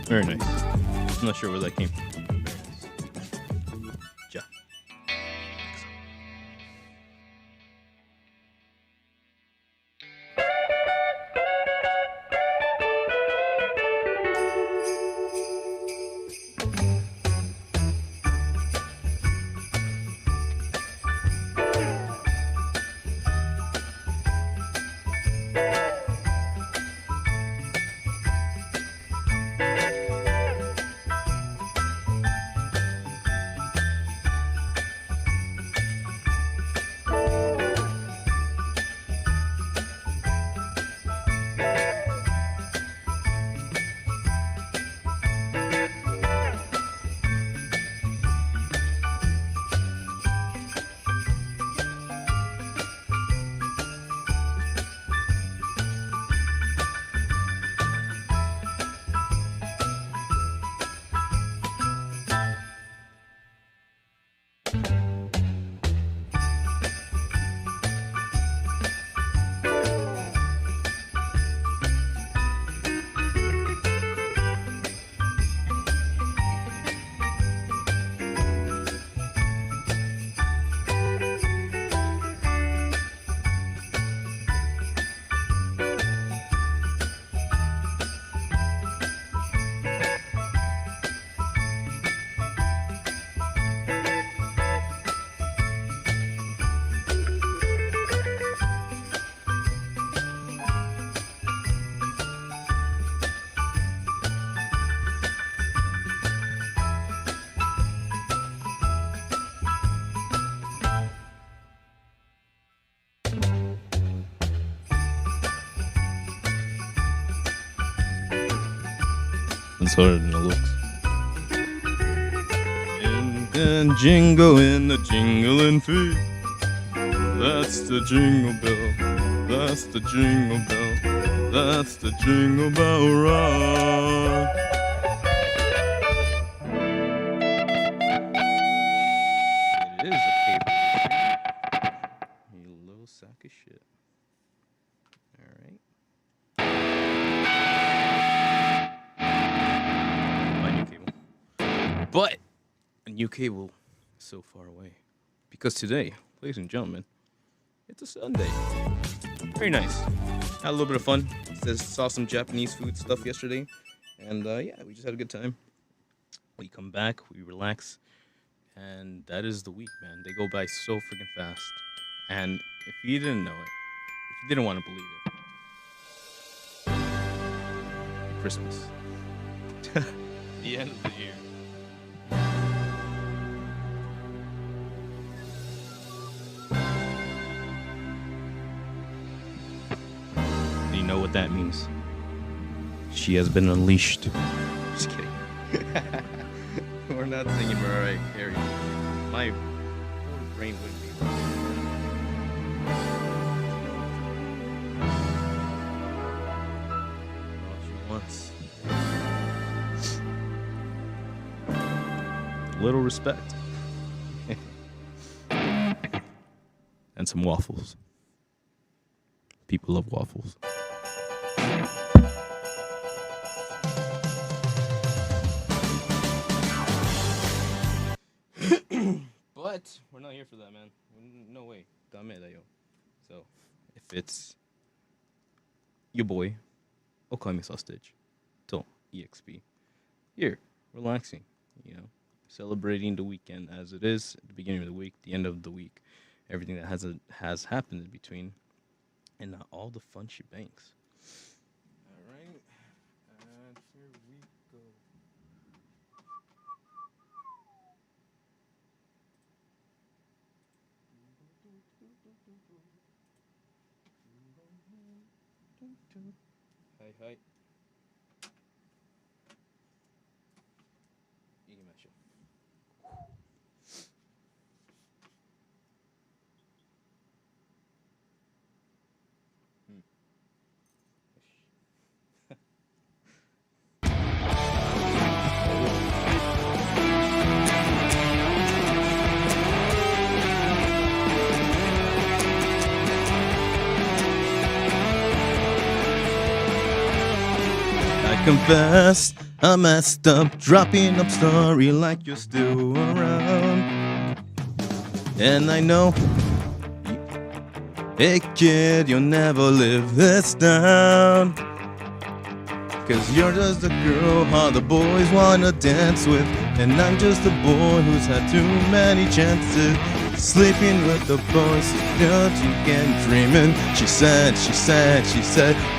Very nice. I'm not sure where that came from. Very nice. Ja. It's harder than it looks. And jingle in the jingling feet. That's the jingle bell. That's the jingle bell. That's the jingle bell rock. It is a cable. You little sack of shit. Alright. My new cable. But a new cable is so far away. Because today, ladies and gentlemen, it's a Sunday. Very nice. Had a little bit of fun. Saw some Japanese food stuff yesterday. And yeah, we just had a good time. We come back, we relax. And that is the week, man. They go by so freaking fast. And if you didn't know it, if you didn't want to believe it, Christmas. The end of the year. Do you know what that means? She has been unleashed. Just kidding. We're not singing Mariah Carey. My brain wouldn't be. All she wants. Little respect. And some waffles. People love waffles. But we're not here for that, man. No way. Dame da yo. So, if it's your boy, Okami Sausage, to EXP, here, relaxing, you know, celebrating the weekend as it is, at the beginning of the week, the end of the week, everything that has happened in between, and all the fun shebangs. All right, and here we go. Hi, hi. Ikimasho. I messed up, dropping up story like you're still around. And I know, hey kid, you'll never live this down. Cause you're just a girl all the boys wanna dance with. And I'm just a boy who's had too many chances. Sleeping with the boys, don't you get dreaming. She said,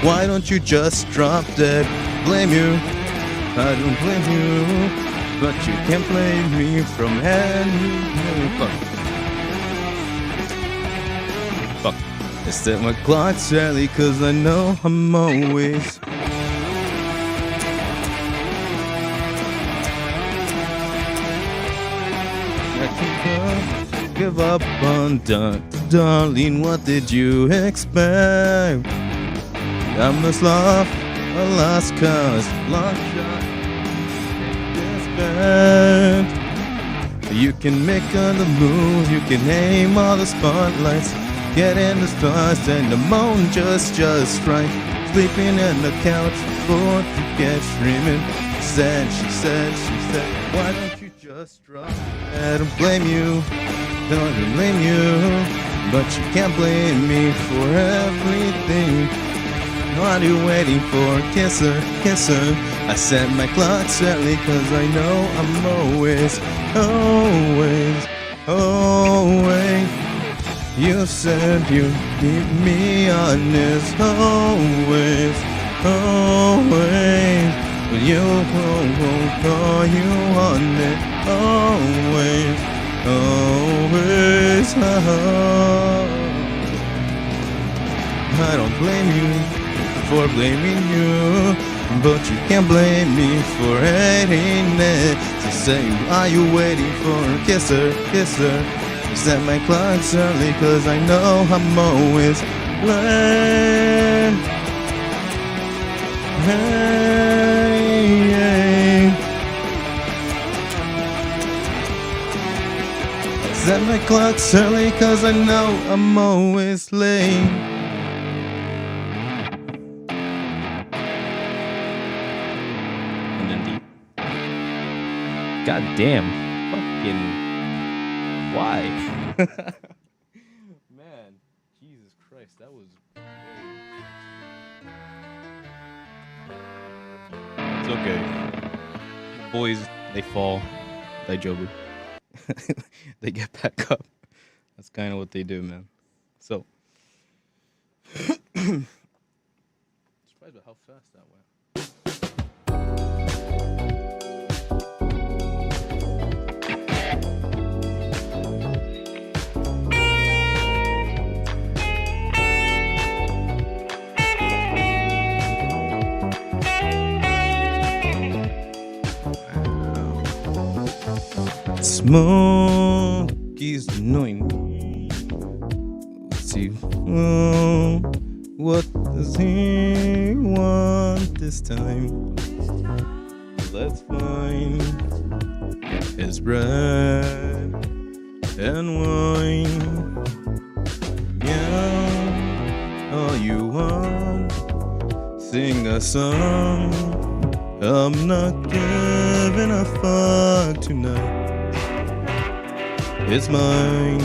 why don't you just drop dead? Blame you, I don't blame you, but you can't blame me from any. Fuck. I set my clock early cause I know I'm always. Give up on darling, what did you expect? I must laugh, a lost cause, long shot, this bad. You can make all the moves, you can aim all the spotlights, get in the stars and the moon just right. Sleeping on the couch before you get streaming. She said, why don't you just drop? I don't blame you. Don't blame you, but you can't blame me for everything. What are you waiting for? Kiss her. I set my clock early cause I know I'm always. You said you keep me honest, always. But you won't call you on it, always. I don't blame you for blaming you, but you can't blame me for hating it. So say, are you waiting for? Kiss her. Set my clock early cause I know I'm always late. Set my clock early cause I know I'm always late. And then deep. God damn. Fucking. Why? Man, Jesus Christ, that was very... It's okay. Boys, they fall. They jobu. They get back up. That's kind of what they do, man. So, surprised at how fast that went. Smokey's annoying me. Let's see. What does he want this time? Let's find his bread and wine. Yeah, all you want. Sing a song. I'm not giving a fuck tonight. It's mine,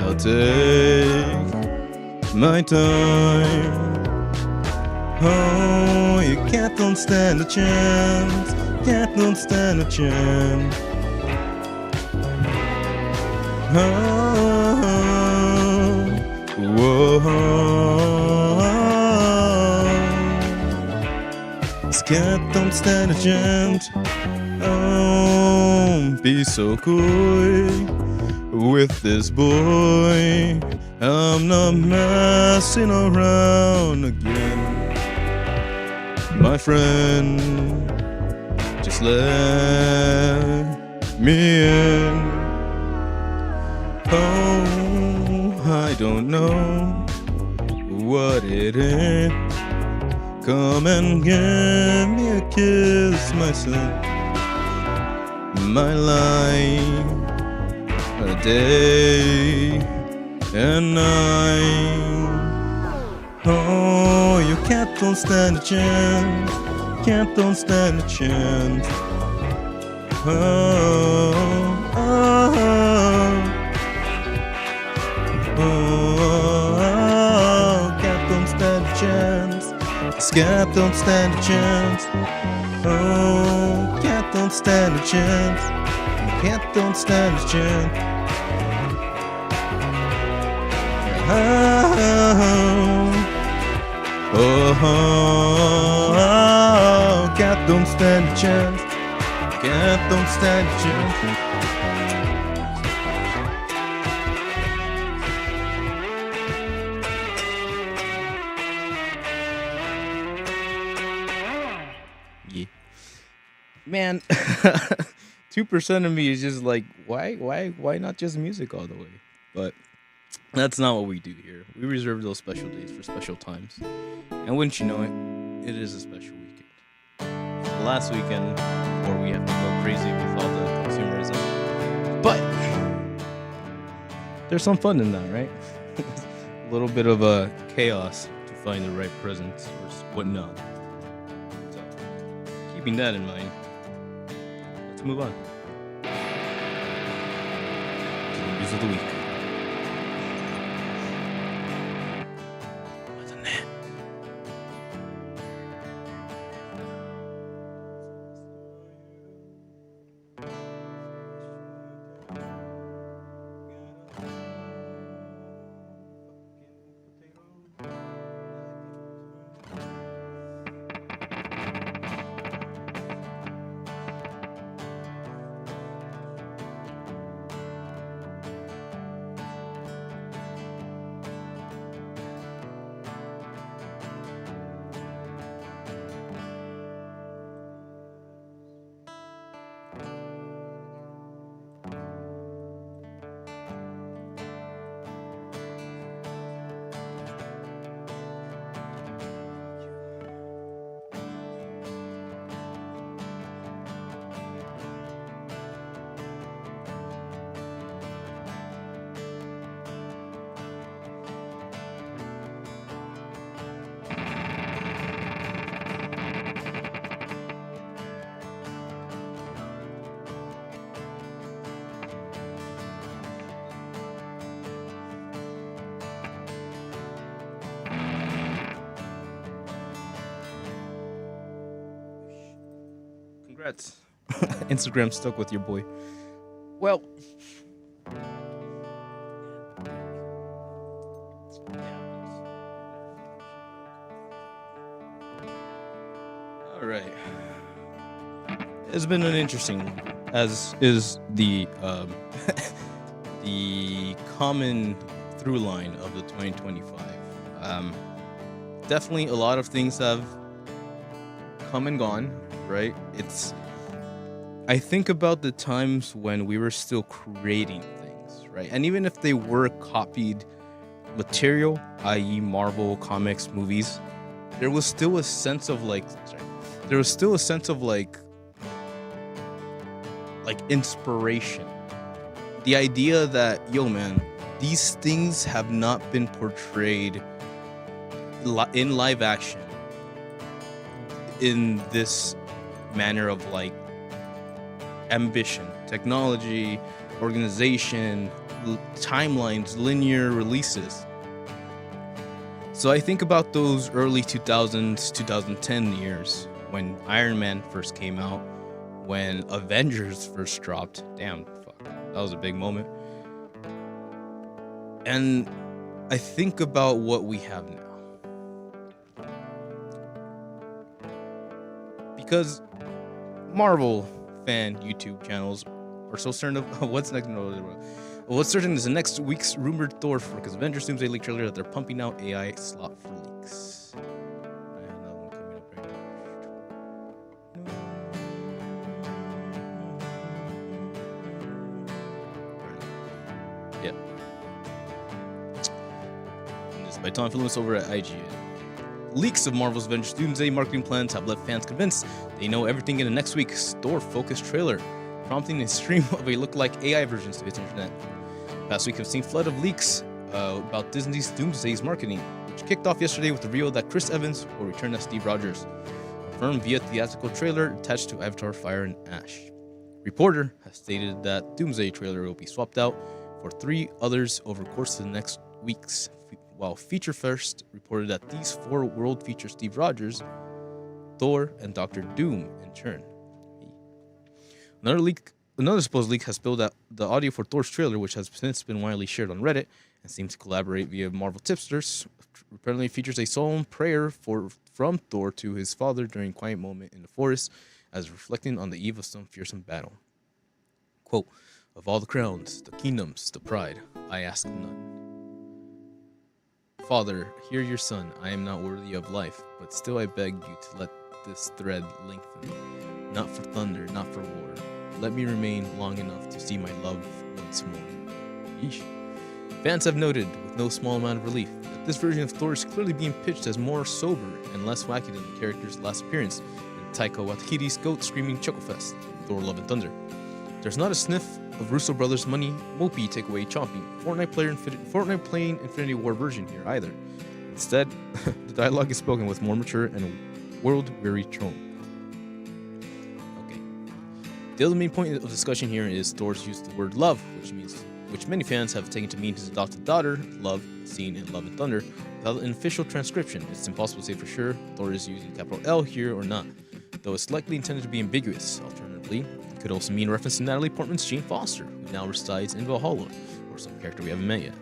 I'll take my time. Oh, you don't stand a chance. Don't stand a chance. Oh, whoa. This cat don't stand a chance. Oh, be so coy with this boy. I'm not messing around again, my friend. Just let me in. Oh, I don't know what it is. Come and give me a kiss, my son. My life, a day and night. Oh, you don't stand a chance. don't stand a chance. Oh, oh, oh, cat don't stand a chance. This cat don't stand a chance. Oh, cat don't stand a chance. Cat don't stand a chance. Oh, cat don't stand a chance. Cat don't stand a chance. Yeah. Man, 2% of me is just like, why not just music all the way? But that's not what we do here. We reserve those special days for special times. And wouldn't you know it, it is a special weekend. The last weekend before we have to go crazy with all the consumerism. But there's some fun in that, right? A little bit of a chaos to find the right presents or whatnot. So, keeping that in mind, let's move on to the news of the week. Congrats. Instagram stuck with your boy. Well, all right. It's been an interesting one, as is the the common through line of the 2025. Definitely a lot of things have come and gone, right? I think about the times when we were still creating things, right? And even if they were copied material, i.e. Marvel comics, movies, there was still a sense of like inspiration. The idea that, yo man, these things have not been portrayed in live action in this manner of like ambition, technology, organization, timelines, linear releases. So I think about those early 2000s, 2010 years when Iron Man first came out, when Avengers first dropped. Damn, fuck, that was a big moment. And I think about what we have now. Because Marvel fan YouTube channels are so certain of what's next. What's certain is the next week's rumored Thor for, because Avengers Doomsday leaked earlier that they're pumping out AI slot for leaks. I have another one coming up right now. Yeah. And this is by Tom Phillips over at IGN. Leaks of Marvel's Avengers Doomsday marketing plans have left fans convinced they know everything in the next week's Thor-focused trailer, prompting a stream of a look-like AI versions to its internet. Past week have seen a flood of leaks about Disney's Doomsday's marketing, which kicked off yesterday with the reveal that Chris Evans will return as Steve Rogers. confirmed via theatrical trailer attached to Avatar Fire and Ash. Reporter has stated that Doomsday trailer will be swapped out for 3 others over the course of the next weeks, while Feature First reported that these 4 world feature Steve Rogers, Thor, and Doctor Doom in turn. Another supposed leak has spilled out the audio for Thor's trailer, which has since been widely shared on Reddit and seems to collaborate via Marvel tipsters. Apparently features a solemn prayer from Thor to his father during a quiet moment in the forest, as reflecting on the eve of some fearsome battle. Quote, "Of all the crowns, the kingdoms, the pride, I ask none. Father, hear your son. I am not worthy of life, but still I beg you to let this thread lengthen. Not for thunder, not for war. Let me remain long enough to see my love once more." Yeesh. Fans have noted, with no small amount of relief, that this version of Thor is clearly being pitched as more sober and less wacky than the character's last appearance in Taika Waititi's goat-screaming Chucklefest, Thor Love and Thunder. There's not a sniff of Russo Brothers' money, mopey takeaway chomping Fortnite playing Infinity War version here either. Instead, the dialogue is spoken with more mature and world-weary tone. Okay. The other main point of discussion here is Thor's use of the word love, which many fans have taken to mean his adopted daughter, Love, seen in Love and Thunder. Without an official transcription, it's impossible to say for sure Thor is using capital L here or not, though it's likely intended to be ambiguous. Alternatively, it could also mean reference to Natalie Portman's Jane Foster, who now resides in Valhalla, or some character we haven't met yet.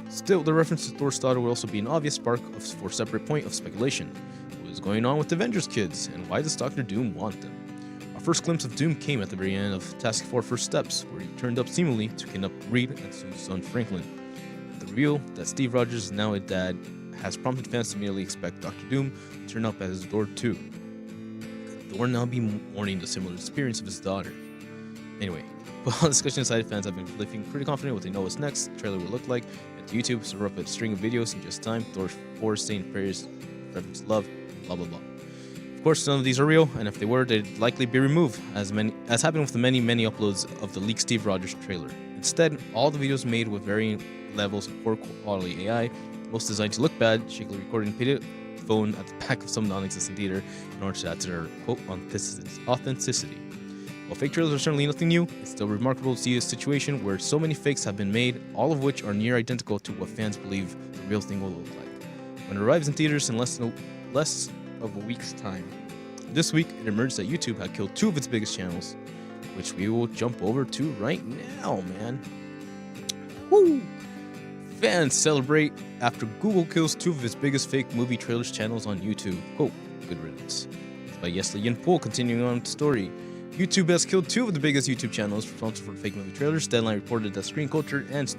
Still, the reference to Thor's daughter will also be an obvious spark for a separate point of speculation. What is going on with the Avengers kids, and why does Doctor Doom want them? Our first glimpse of Doom came at the very end of Task Force First Steps, where he turned up seemingly to kidnap Reed and Sue's son Franklin. The reveal that Steve Rogers is now a dad has prompted fans to immediately expect Doctor Doom to turn up as Thor 2. Could Thor now be mourning the similar disappearance of his daughter? Anyway, while the discussion aside, fans have been feeling pretty confident what they know what's next, the trailer will look like, and YouTube serve up a string of videos in just time, Thor 4 saying prayers, reference love, blah blah blah. Of course, none of these are real, and if they were, they'd likely be removed, as happened with the many uploads of the leaked Steve Rogers trailer. Instead, all the videos made with varying levels of poor quality AI, most designed to look bad, shakily recorded and phone at the back of some non-existent theater in order to add to their quote authenticity. While fake trailers are certainly nothing new, it's still remarkable to see a situation where so many fakes have been made, all of which are near identical to what fans believe the real thing will look like. When it arrives in theaters in less of a week's time. This week, it emerged that YouTube had killed 2 of its biggest channels, which we will jump over to right now, man. Woo! Fans celebrate after Google kills 2 of its biggest fake movie trailers channels on YouTube. Quote, good riddance. By Yesli Yin Po, continuing on the story. YouTube has killed 2 of the biggest YouTube channels responsible for fake movie trailers. Deadline reported that Screen Culture and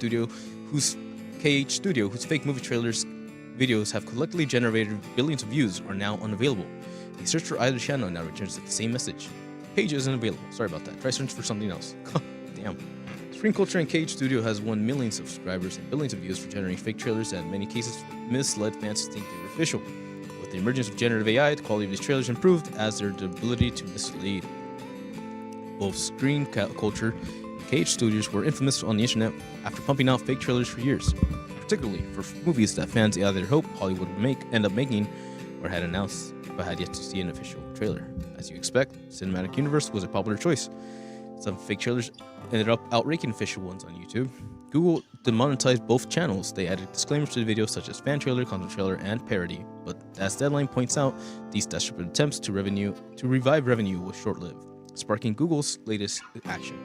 whose fake movie trailers videos have collectively generated billions of views, are now unavailable. A search for either channel now returns the same message. Page isn't available. Sorry about that. Try search for something else. Damn. Screen Culture and Cage Studio has won millions of subscribers and billions of views for generating fake trailers that in many cases misled fans to think they were official. With the emergence of generative AI, the quality of these trailers improved, as their ability to mislead. Both Screen Culture and Cage Studios were infamous on the internet after pumping out fake trailers for years, particularly for movies that fans either hoped Hollywood would end up making or had announced but had yet to see an official trailer. As you expect, Cinematic Universe was a popular choice. Some fake trailers ended up outranking official ones on YouTube. Google demonetized both channels. They added disclaimers to the videos such as fan trailer, content trailer, and parody. But as Deadline points out, these desperate attempts to revive revenue was short-lived, sparking Google's latest action.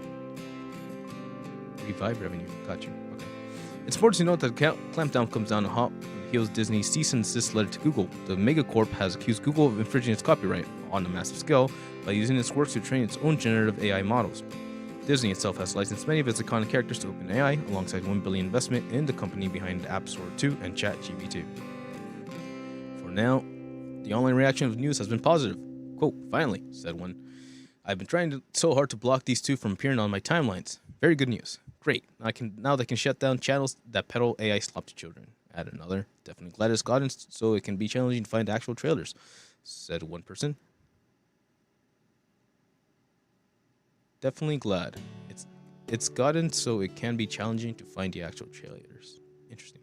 Revive revenue. Got you. Okay. It's important to note that the clampdown comes down to hot heels Disney's cease and desist letter to Google. The megacorp has accused Google of infringing its copyright on a massive scale by using its works to train its own generative AI models. Disney itself has licensed many of its iconic characters to OpenAI, alongside $1 billion investment in the company behind the App Store 2 and ChatGPT. For now, the online reaction of the news has been positive. Quote, finally, said one. I've been trying so hard to block these 2 from appearing on my timelines. Very good news. Great. Now they can shut down channels that peddle AI slop to children. Add another. Definitely glad it's gotten so it can be challenging to find actual trailers, said one person. Definitely glad it's gotten so it can be challenging to find the actual trailers. Interesting.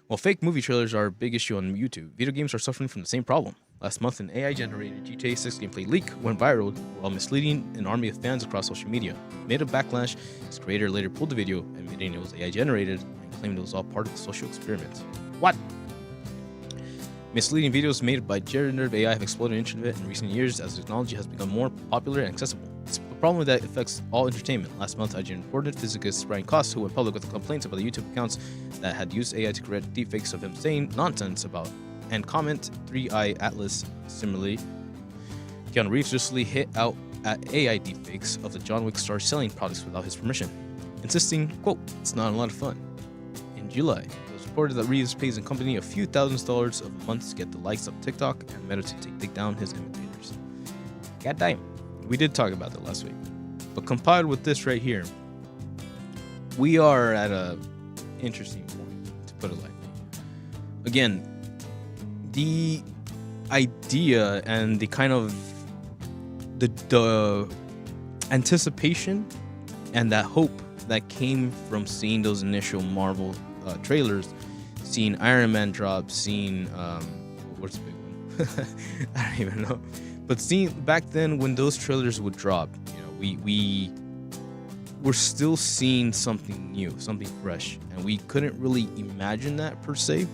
While fake movie trailers are a big issue on YouTube, video games are suffering from the same problem. Last month, an AI-generated GTA 6 gameplay leak went viral while misleading an army of fans across social media. Amid a backlash, its creator later pulled the video, admitting it was AI-generated and claimed it was all part of the social experiment. What? Misleading videos made by generative AI have exploded on the internet in recent years as technology has become more popular and accessible. It's a problem that affects all entertainment. Last month, IGN reported physicist Brian Cost, who went public with complaints about the YouTube accounts that had used AI to create deepfakes of him saying nonsense about and comment 3i Atlas. Similarly, Keanu Reeves recently hit out at AI deepfakes of the John Wick star selling products without his permission, insisting, quote, "It's not a lot of fun." In July, it was reported that Reeves pays a company a few $1,000s a month to get the likes of TikTok and Meta to take down his imitators. God damn. We did talk about that last week. But compiled with this right here, we are at a interesting point, to put it lightly. Again, the idea and the kind of the anticipation and that hope that came from seeing those initial Marvel trailers, seeing Iron Man drop, seeing what's the big one? I don't even know. But seeing back then when those trailers would drop, you know, we were still seeing something new, something fresh, and we couldn't really imagine that per se.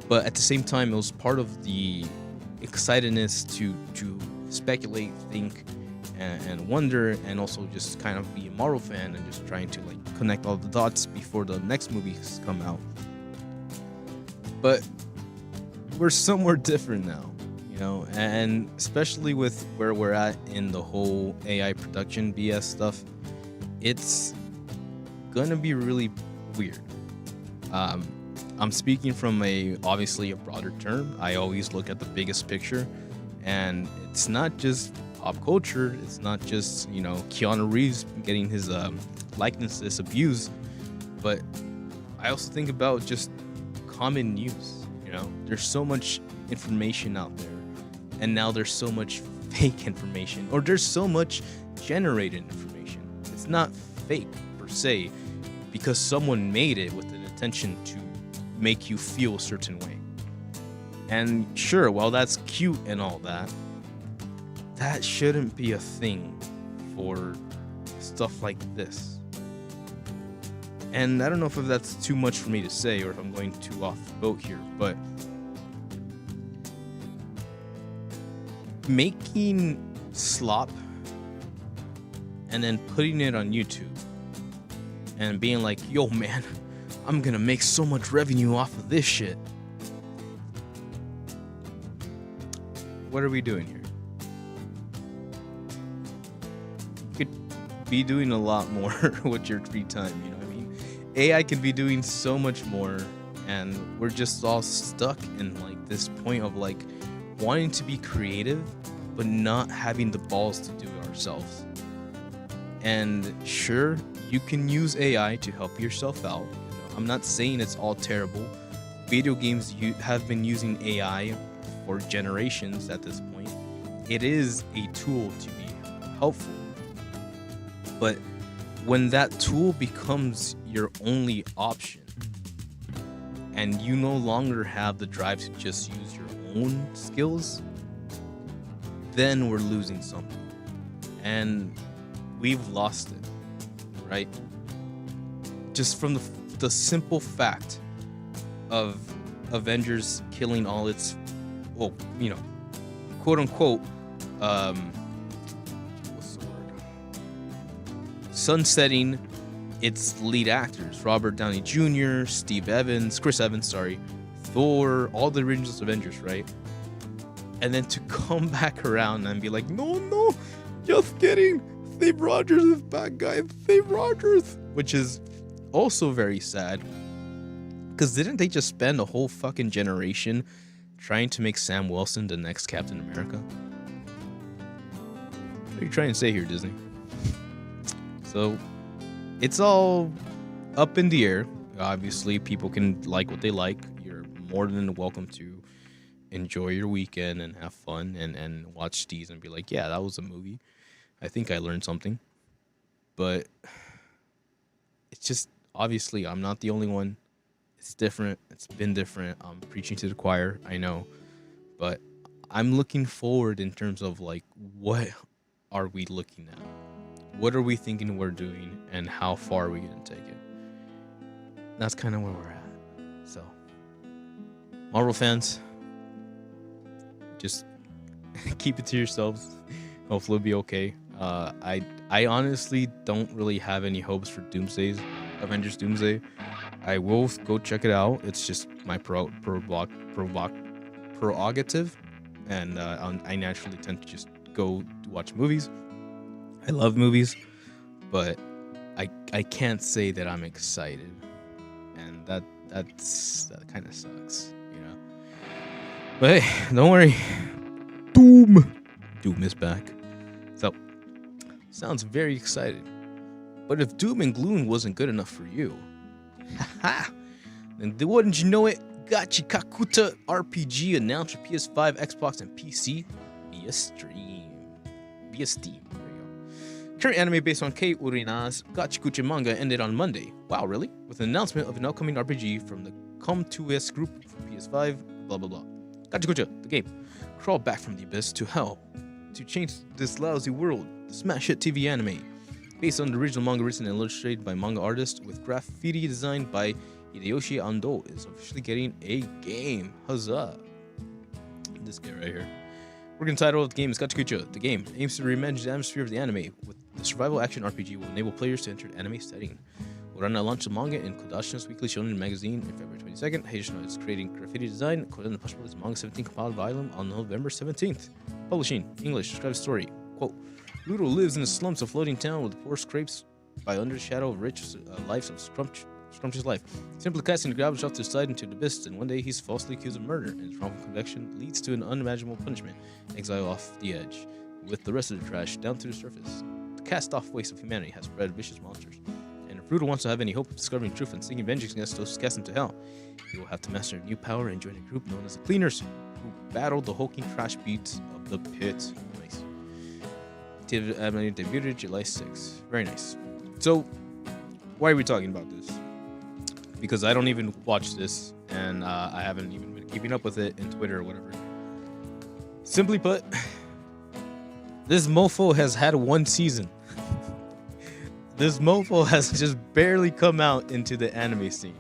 But at the same time, it was part of the excitedness to speculate, think, and wonder, and also just kind of be a Marvel fan and just trying to like connect all the dots before the next movies come out. But we're somewhere different now. And especially with where we're at in the whole AI production BS stuff, it's gonna be really weird. I'm speaking from obviously a broader term. I always look at the biggest picture, and it's not just pop culture. It's not just Keanu Reeves getting his likenesses abused, but I also think about just common news. There's so much information out there. And now there's so much fake information, or there's so much generated information. It's not fake per se, because someone made it with an intention to make you feel a certain way. And sure, while that's cute and all that, that shouldn't be a thing for stuff like this. And I don't know if that's too much for me to say, or if I'm going too off the boat here, but making slop and then putting it on YouTube and being like, yo man, I'm gonna make so much revenue off of this shit. What are we doing here? You could be doing a lot more with your free time, you know what I mean? AI could be doing so much more, and we're just all stuck in like this point of like wanting to be creative but not having the balls to do it ourselves. And sure, you can use AI to help yourself out. I'm not saying it's all terrible. Video games have been using AI for generations at this point. It is a tool to be helpful. But when that tool becomes your only option and you no longer have the drive to just use your own skills, then we're losing something. And we've lost it, right? Just from the simple fact of Avengers killing all its, quote unquote, what's the word? Sunsetting its lead actors, Robert Downey Jr., Chris Evans, Thor, all the original Avengers, right? And then to come back around and be like, no, just kidding. Steve Rogers is bad guy. Steve Rogers. Which is also very sad. Because didn't they just spend a whole fucking generation trying to make Sam Wilson the next Captain America? What are you trying to say here, Disney? So, it's all up in the air. Obviously, people can like what they like. You're more than welcome to enjoy your weekend and have fun and watch these and be like, yeah, that was a movie. I think I learned something. But it's just, obviously, I'm not the only one. It's different. It's been different. I'm preaching to the choir, I know, but I'm looking forward in terms of like what are we looking at? What are we thinking we're doing, and how far are we gonna take it? That's kind of where we're at. So, Marvel fans, just keep it to yourselves. Hopefully, it'll be okay. I honestly don't really have any hopes for Avengers Doomsday. I will go check it out. It's just my prerogative, and I naturally tend to just go watch movies. I love movies, but I can't say that I'm excited, and that kind of sucks, you know. But hey, don't worry, Doom is back. So sounds very excited. But if Doom and Gloom wasn't good enough for you, then wouldn't you know it? Gachi Kakuta RPG announced for PS5, Xbox, and PC via Steam. There you go. Current anime based on Kei Urina's Gachikuchi manga ended on Monday. Wow, really? With an announcement of an upcoming RPG from the Com2S group for PS5, blah blah blah. Gachikuchi, the game, crawl back from the abyss to hell to change this lousy world. The smash hit TV anime, based on the original manga written and illustrated by manga artist with graffiti designed by Hideyoshi Ando, is officially getting a game. Huzzah! This guy right here. Working title of the game is Gachikuchi. The game aims to reimagine the atmosphere of the anime, with the survival action RPG will enable players to enter an anime setting. Urana launched the manga in Kodashi's Weekly Shonen magazine on February 22nd. Heijishino is creating graffiti design. Kodan the Pushable is manga 17 compiled volume on November 17th. Publishing, English, describes story. Quote, Ludo lives in the slums of a floating town where the poor scrapes by under the shadow of rich lives of scrumptious life. Simply casting the garbage off to the side into the abyss, and one day he's falsely accused of murder, and his wrongful conviction leads to an unimaginable punishment, exile off the edge, with the rest of the trash down to the surface. The cast-off waste of humanity has bred vicious monsters, and if Ludo wants to have any hope of discovering truth and seeking vengeance against those who cast him to hell, he will have to master a new power and join a group known as the Cleaners, who battle the hulking trash beats of the pit. Nice. Debuted July 6th. Very nice. So, why are we talking about this? Because I don't even watch this, and I haven't even been keeping up with it in Twitter or whatever. Simply put, this mofo has had one season. This mofo has just barely come out into the anime scene.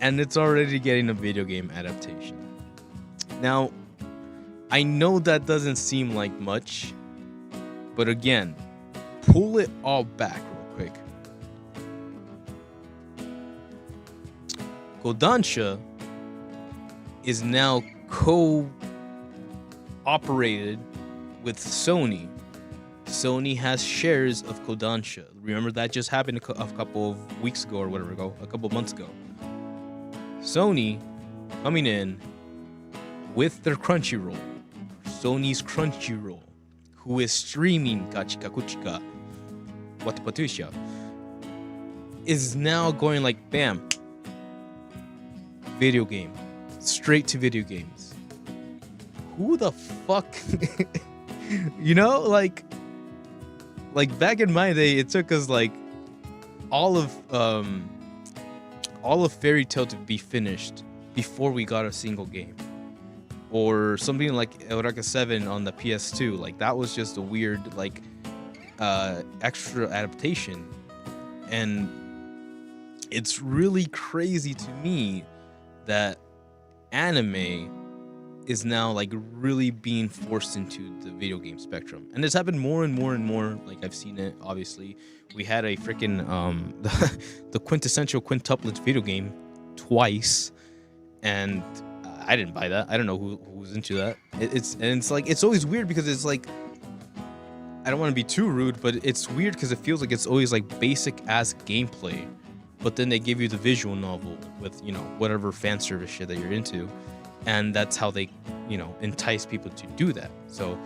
And it's already getting a video game adaptation. Now, I know that doesn't seem like much, but again, pull it all back real quick. Kodansha is now co-operated with Sony. Sony has shares of Kodansha. Remember that just happened a couple of weeks ago or whatever a couple of months ago. Sony coming in with their Crunchyroll. Sony's Crunchyroll, who is streaming Gachikakuchika Watapatusha, is now going like bam. Video game. Straight to video games. Who the fuck? You know, like back in my day, it took us like all of Fairy Tail to be finished before we got a single game. Or something like Eureka 7 on the PS2. Like that was just a weird like extra adaptation. And it's really crazy to me that anime is now like really being forced into the video game spectrum, and it's happened more and more and more. Like I've seen it. Obviously, we had a freaking the quintessential quintuplet video game twice, and I didn't buy that. I don't know who was into that. It's like it's always weird because it's like I don't want to be too rude, but it's weird because it feels like it's always like basic ass gameplay. But then they give you the visual novel with, you know, whatever fan service shit that you're into. And that's how they, you know, entice people to do that. So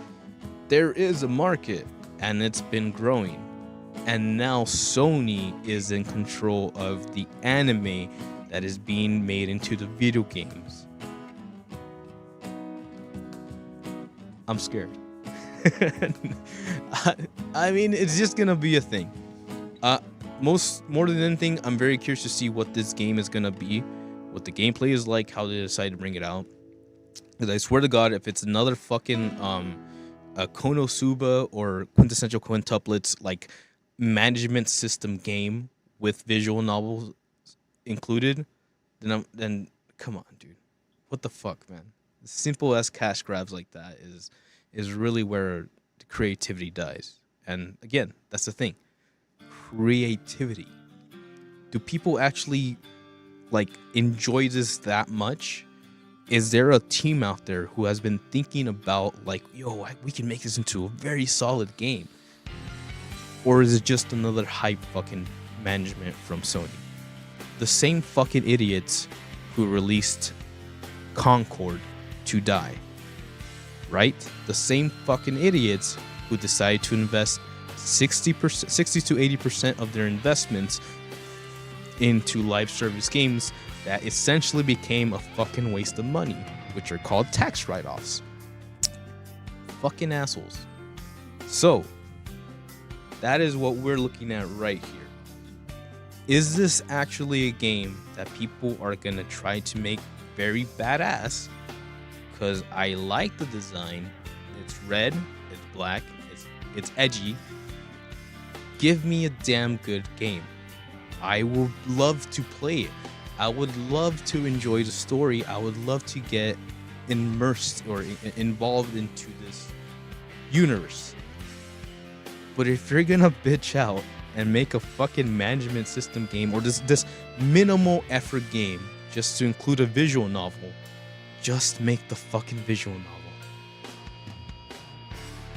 there is a market and it's been growing. And now Sony is in control of the anime that is being made into the video games. I'm scared. I mean, it's just gonna be a thing. more than anything, I'm very curious to see what this game is gonna be, what the gameplay is like, how they decide to bring it out. Because I swear to God, if it's another fucking a Konosuba or quintessential quintuplets like management system game with visual novels included, then come on, dude, what the fuck, man? Simple as cash grabs like that is really where the creativity dies. And again, that's the thing, creativity. Do people actually like enjoy this that much? Is there a team out there who has been thinking about like, yo, we can make this into a very solid game? Or is it just another hype fucking management from Sony? The same fucking idiots who released Concord to die, right? The same fucking idiots who decide to invest 60 to 80% of their investments into live service games that essentially became a fucking waste of money, which are called tax write-offs. Fucking assholes. So, that is what we're looking at right here. Is this actually a game that people are gonna try to make very badass? Because I like the design. It's red, it's black, it's edgy. Give me a damn good game. I would love to play it. I would love to enjoy the story. I would love to get immersed or involved into this universe. But if you're gonna bitch out and make a fucking management system game or this minimal effort game just to include a visual novel, just make the fucking visual novel.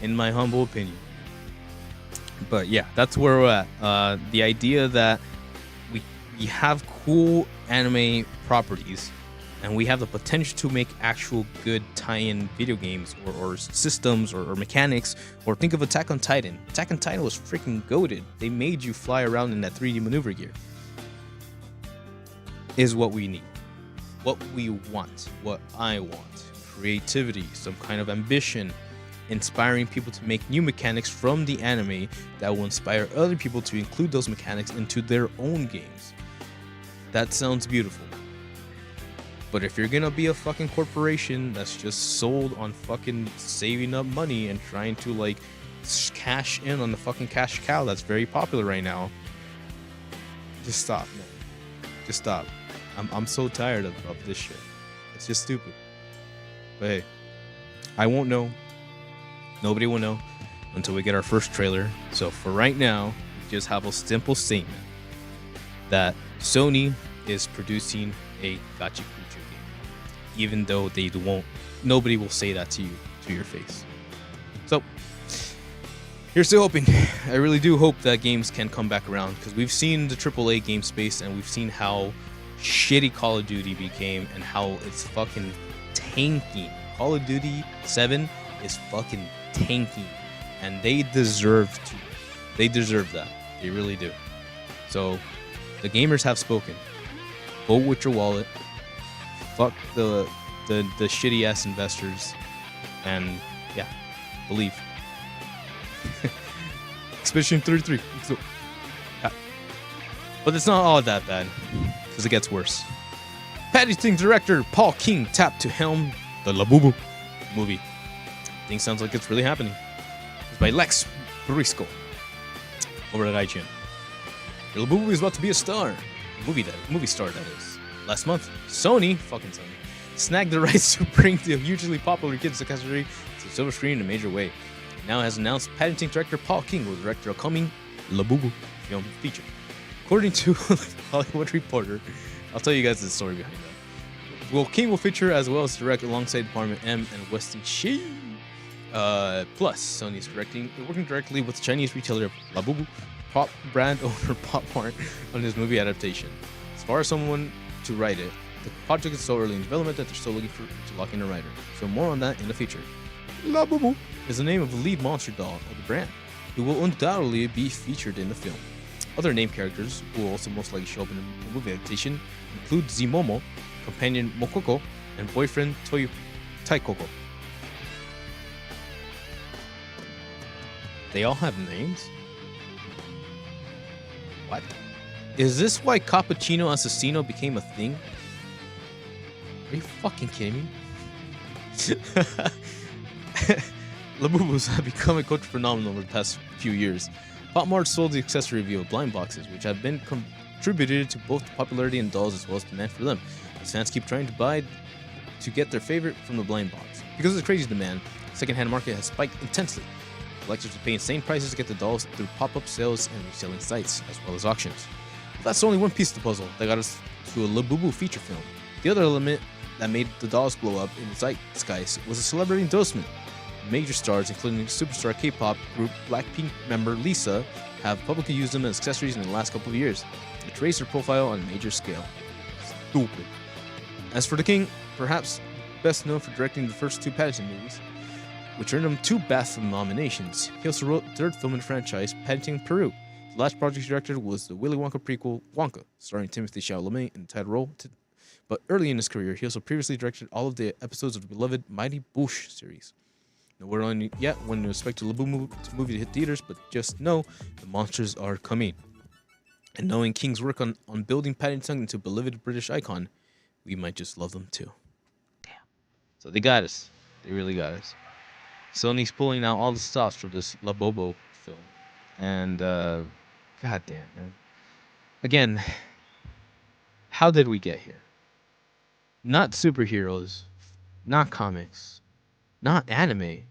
In my humble opinion. But yeah, that's where we're at. The idea that we have cool anime properties and we have the potential to make actual good tie-in video games or systems or mechanics, or think of Attack on Titan. Attack on Titan was freaking goated. They made you fly around in that 3D maneuver gear. Is what we need. What we want. What I want. Creativity, some kind of ambition, inspiring people to make new mechanics from the anime that will inspire other people to include those mechanics into their own games. That sounds beautiful. But if you're gonna be a fucking corporation that's just sold on fucking saving up money and trying to like cash in on the fucking cash cow that's very popular right now, just stop, man. Just stop. I'm so tired of this shit. It's just stupid. But hey, I won't know. Nobody will know until we get our first trailer. So for right now, we just have a simple statement that Sony is producing a gacha creature game, even though they won't. Nobody will say that to you, to your face. So here's to hoping. I really do hope that games can come back around, because we've seen the AAA game space and we've seen how shitty Call of Duty became and how it's fucking tanking. Call of Duty 7 is fucking tanking, and they deserve to. They deserve that. They really do. So the gamers have spoken. Vote with your wallet. Fuck the shitty ass investors, and yeah, believe. Expedition 33. So, but it's not all that bad, because it gets worse. Paddington director Paul King tapped to helm the Labubu movie. Things sounds like it's really happening. It's by Lex Briscoe over at IGN. The Labubu is about to be a star. Movie star, that is. Last month, Sony snagged the rights to bring the hugely popular kids accessory to the silver screen in a major way. It now has announced Paddington director Paul King will direct a coming Labubu film feature. According to Hollywood Reporter, I'll tell you guys the story behind that. Well, King will feature as well as direct alongside Department M and Weston Shi. Plus, Sony is working directly with Chinese retailer Labubu Pop brand owner Pop Mart on his movie adaptation. As far as someone to write it, the project is so early in development that they're still looking to lock in a writer. So more on that in the future. Labubu is the name of the lead monster doll of the brand, who will undoubtedly be featured in the film. Other named characters who will also most likely show up in the movie adaptation include Zimomo, companion Mokoko, and boyfriend Taikoko. They all have names? What? Is this why Cappuccino Assassino became a thing? Are you fucking kidding me? Labubus have become a culture phenomenon over the past few years. Pop Mart sold the accessory via blind boxes, which have been contributed to both the popularity in dolls as well as demand for them. As fans keep trying to buy to get their favorite from the blind box. Because of the crazy demand, the secondhand market has spiked intensely. Collectors are paying insane prices to get the dolls through pop-up sales and reselling sites, as well as auctions. But that's only one piece of the puzzle that got us to a Labubu feature film. The other element that made the dolls blow up in the zeitgeist was a celebrity endorsement. Major stars, including superstar K-pop group Blackpink member Lisa, have publicly used them as accessories in the last couple of years, which raised their profile on a major scale. Stupid. As for the king, perhaps best known for directing the first 2 Paddington movies, which earned him 2 BAFTA nominations. He also wrote the 3rd film in the franchise, Paddington Peru. The last project he directed was the Willy Wonka prequel, Wonka, starring Timothée Chalamet in the title role. But early in his career, he also previously directed all of the episodes of the beloved Mighty Boosh series. No word on yet when to expect the Labubu movie to hit theaters, but just know the monsters are coming. And knowing King's work on building Paddington into a beloved British icon, we might just love them too. Damn. So they got us. They really got us. Sony's pulling out all the stops for this Labobo film. And, goddamn, man. Again, how did we get here? Not superheroes, not comics, not anime.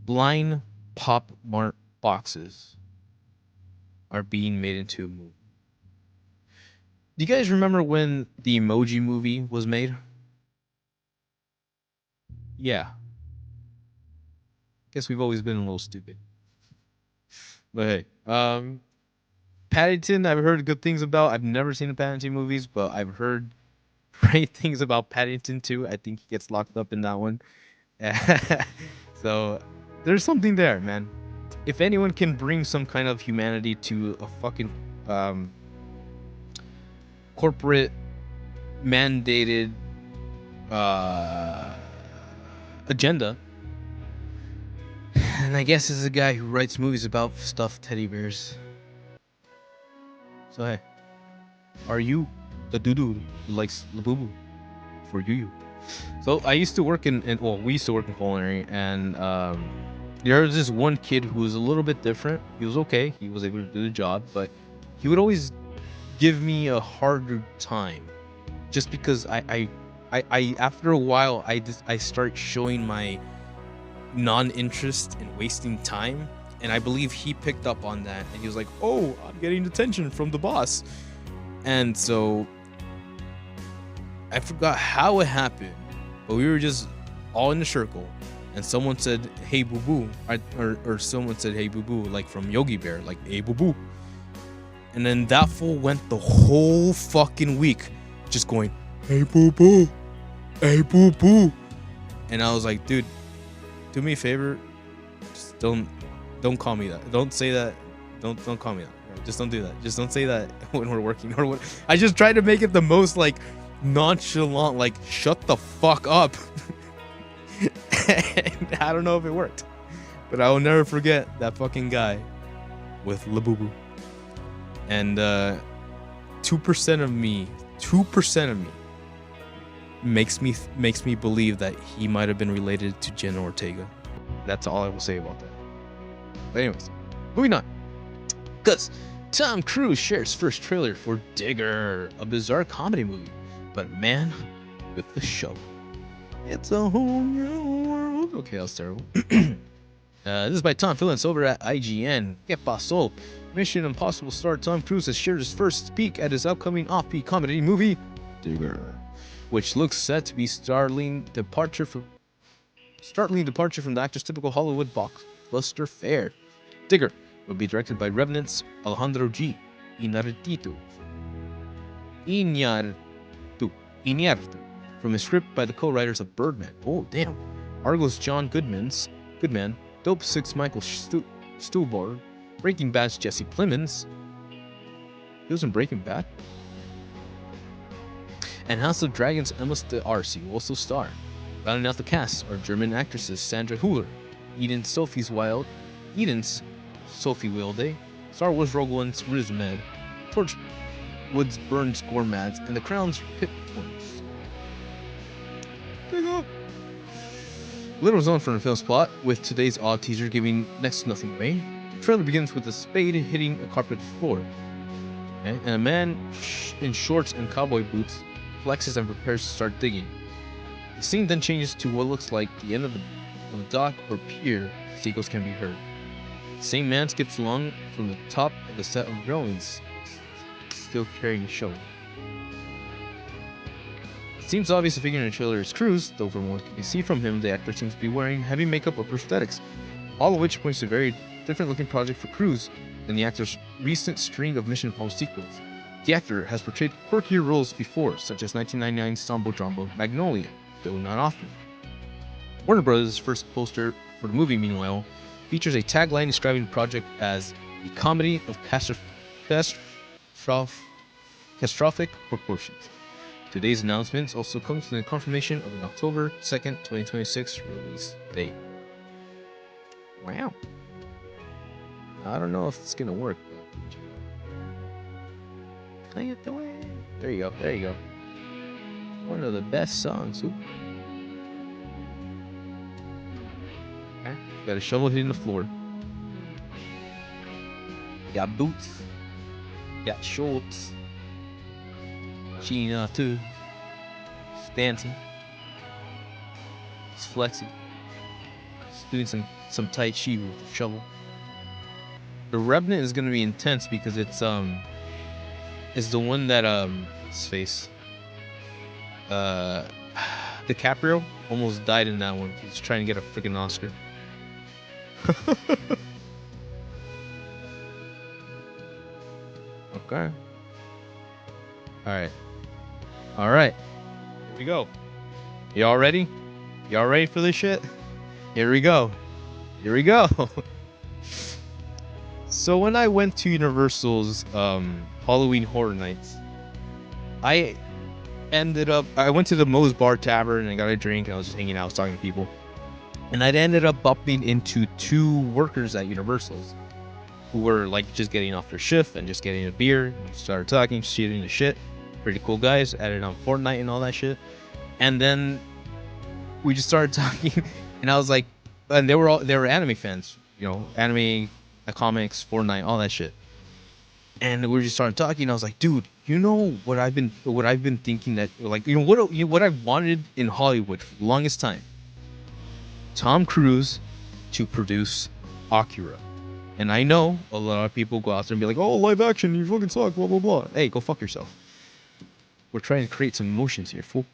Blind Pop Mart boxes are being made into a movie. Do you guys remember when the Emoji Movie was made? Yeah. Guess we've always been a little stupid. But hey, Paddington, I've heard good things about. I've never seen the Paddington movies, but I've heard great things about Paddington too. I think he gets locked up in that one. So there's something there, man. If anyone can bring some kind of humanity to a fucking corporate mandated agenda, and I guess it's a guy who writes movies about stuffed teddy bears. So hey, are you the dude who likes Labubu? For you. So I used to work we used to work in culinary, and there was this one kid who was a little bit different. He was okay. He was able to do the job, but he would always give me a harder time, just because I after a while I start showing my non-interest in wasting time, and I believe he picked up on that, and he was like, "Oh, I'm getting attention from the boss," and so I forgot how it happened, but we were just all in a circle, and someone said, "Hey, boo boo," or someone said, "Hey, boo boo," like from Yogi Bear, like, "Hey, boo boo," and then that fool went the whole fucking week just going, "Hey, boo boo, hey, boo boo," and I was like, "Dude, do me a favor, just don't call me that. Don't say that. Don't call me that. Just don't do that. Just don't say that when we're working or what." I just tried to make it the most like nonchalant, like, shut the fuck up. And I don't know if it worked, but I will never forget that fucking guy with Labubu. And 2% of me makes me believe that he might have been related to Jenna Ortega. That's all I will say about that. But anyways, moving on. Because Tom Cruise shares first trailer for Digger, a bizarre comedy movie, but man with the show. It's a whole new world. Okay, that was terrible. This is by Tom Phillips over at IGN. ¿Qué pasó? Mission Impossible star Tom Cruise has shared his first peek at his upcoming offbeat comedy movie, Digger, which looks set to be startling departure from the actor's typical Hollywood blockbuster fare. Digger will be directed by Revenant's Alejandro G. Iñárritu, from a script by the co-writers of Birdman. Oh, damn. Argo's John Goodman, Dope 6 Michael Stuhlbarg, Breaking Bad's Jesse Plemons. He was in Breaking Bad. And House of Dragons' Emma D'Arcy will also star. Rounding out the cast are German actresses Sandra Hüller, Eden's Sophie Wilde, Star Wars Rogue One's Rizmed, Torchwood's Burns Gormads, and The Crown's Pip Points. Little was known from the film's plot, with today's odd teaser giving next to nothing away. The trailer begins with a spade hitting a carpet floor, okay? And a man in shorts and cowboy boots flexes and prepares to start digging. The scene then changes to what looks like the end of the dock or pier. Seagulls can be heard. The same man skips along from the top of the set of railings, still carrying a shovel. It seems obvious the figure in the trailer is Cruz, though from what you see from him, the actor seems to be wearing heavy makeup or prosthetics, all of which points to a very different looking project for Cruz than the actor's recent string of Mission Impossible sequels. The actor has portrayed quirkier roles before, such as 1999's Sambo Drama Magnolia, though not often. Warner Bros.' first poster for the movie, meanwhile, features a tagline describing the project as a comedy of catastrophic proportions. Today's announcement also comes with the confirmation of an October 2nd, 2026 release date. Wow. I don't know if it's gonna work, but how you doing? There you go. One of the best songs. Ooh. Okay. Got a shovel hitting the floor. Got boots. Got shorts. Gina too. He's dancing. He's flexing. He's doing some Tai Chi with the shovel. The Revenant is gonna be intense because it's the one that his face. DiCaprio almost died in that one. He's trying to get a freaking Oscar. Okay. All right. Here we go. Y'all ready? Y'all ready for this shit? Here we go. So when I went to Universal's Halloween Horror Nights, I went to the Moe's Bar Tavern and I got a drink and I was just hanging out, talking to people. And I ended up bumping into two workers at Universal's who were like just getting off their shift and just getting a beer. And started talking, shooting the shit. Pretty cool guys, added on Fortnite and all that shit. And then we just started talking, and I was like, and they were anime fans, anime, comics, Fortnite, all that shit. And we just started talking. And I was like, dude, you know what I've been thinking that what I wanted in Hollywood for the longest time. Tom Cruise to produce Akira. And I know a lot of people go out there and be like, oh, live action, you fucking suck, blah blah blah. Hey, go fuck yourself. We're trying to create some emotions here, fool.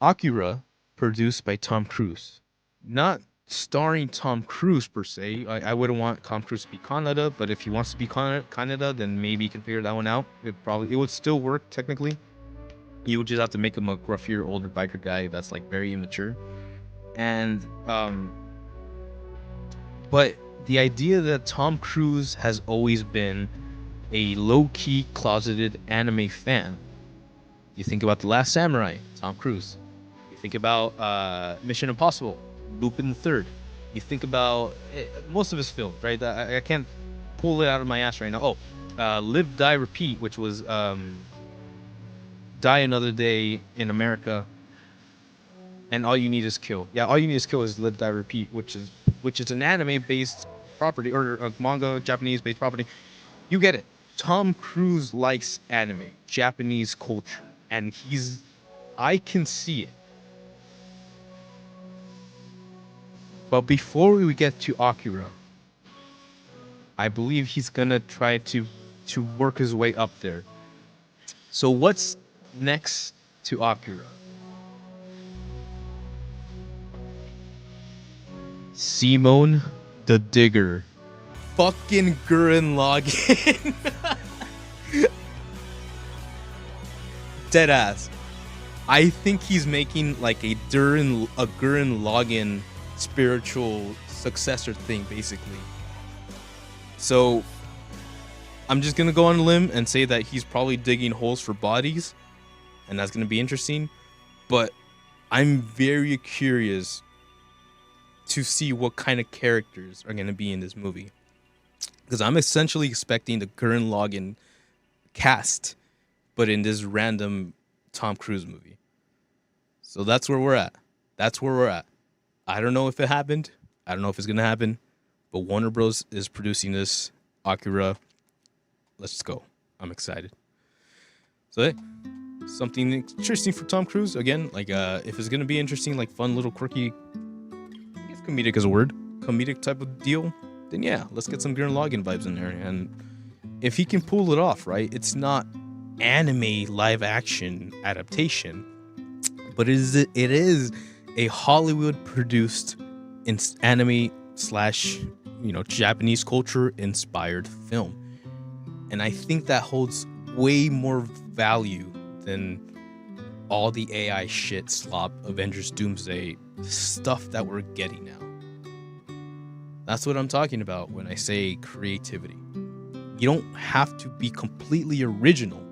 Akira, produced by Tom Cruise. Not starring Tom Cruise, per se. I wouldn't want Tom Cruise to be Kaneda, but if he wants to be Kaneda, then maybe you can figure that one out. It would still work, technically. You would just have to make him a gruffier, older biker guy that's, like, very immature. And, but the idea that Tom Cruise has always been a low-key, closeted anime fan. You think about The Last Samurai, Tom Cruise. You think about Mission Impossible, Lupin III. You think about most of his films, right? I can't pull it out of my ass right now. Live, Die, Repeat, which was Die Another Day in America, and All You Need Is Kill. Yeah, All You Need Is Kill is Live, Die, Repeat, which is an anime-based property, or a manga, Japanese-based property. You get it. Tom Cruise likes anime, Japanese culture, and I can see it. But before we get to Akira, I believe he's gonna try to work his way up there. So what's next to Akira? Simone the Digger. Fucking Gurren Lagann. Deadass. I think he's making like a Gurren Lagann spiritual successor thing, basically. So I'm just gonna go on a limb and say that he's probably digging holes for bodies, and that's gonna be interesting. But I'm very curious to see what kind of characters are gonna be in this movie. Because I'm essentially expecting the Gurren Lagann cast, but in this random Tom Cruise movie. So that's where we're at. That's where we're at. I don't know if it happened. I don't know if it's gonna happen. But Warner Bros. Is producing this. Akira. Let's go. I'm excited. So hey, something interesting for Tom Cruise. Again, like if it's gonna be interesting, like fun little quirky, I guess comedic is a word, comedic type of deal, then yeah, let's get some Gurren Lagann vibes in there. And if he can pull it off, right? It's not anime live action adaptation, but it is a Hollywood produced anime slash Japanese culture inspired film. And I think that holds way more value than all the AI shit slop Avengers Doomsday stuff that we're getting now. That's what I'm talking about when I say creativity. You don't have to be completely original,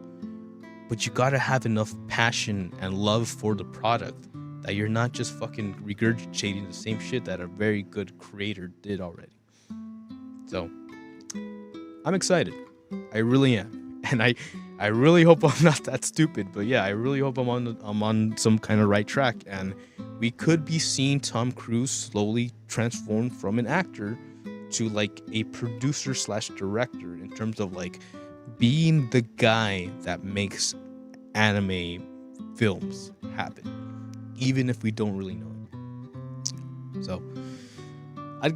but you gotta have enough passion and love for the product that you're not just fucking regurgitating the same shit that a very good creator did already. So, I'm excited. I really am. And I really hope I'm not that stupid, but yeah, I really hope I'm on some kind of right track, and we could be seeing Tom Cruise slowly transform from an actor to like a producer slash director in terms of like being the guy that makes anime films happen, even if we don't really know it. So I'd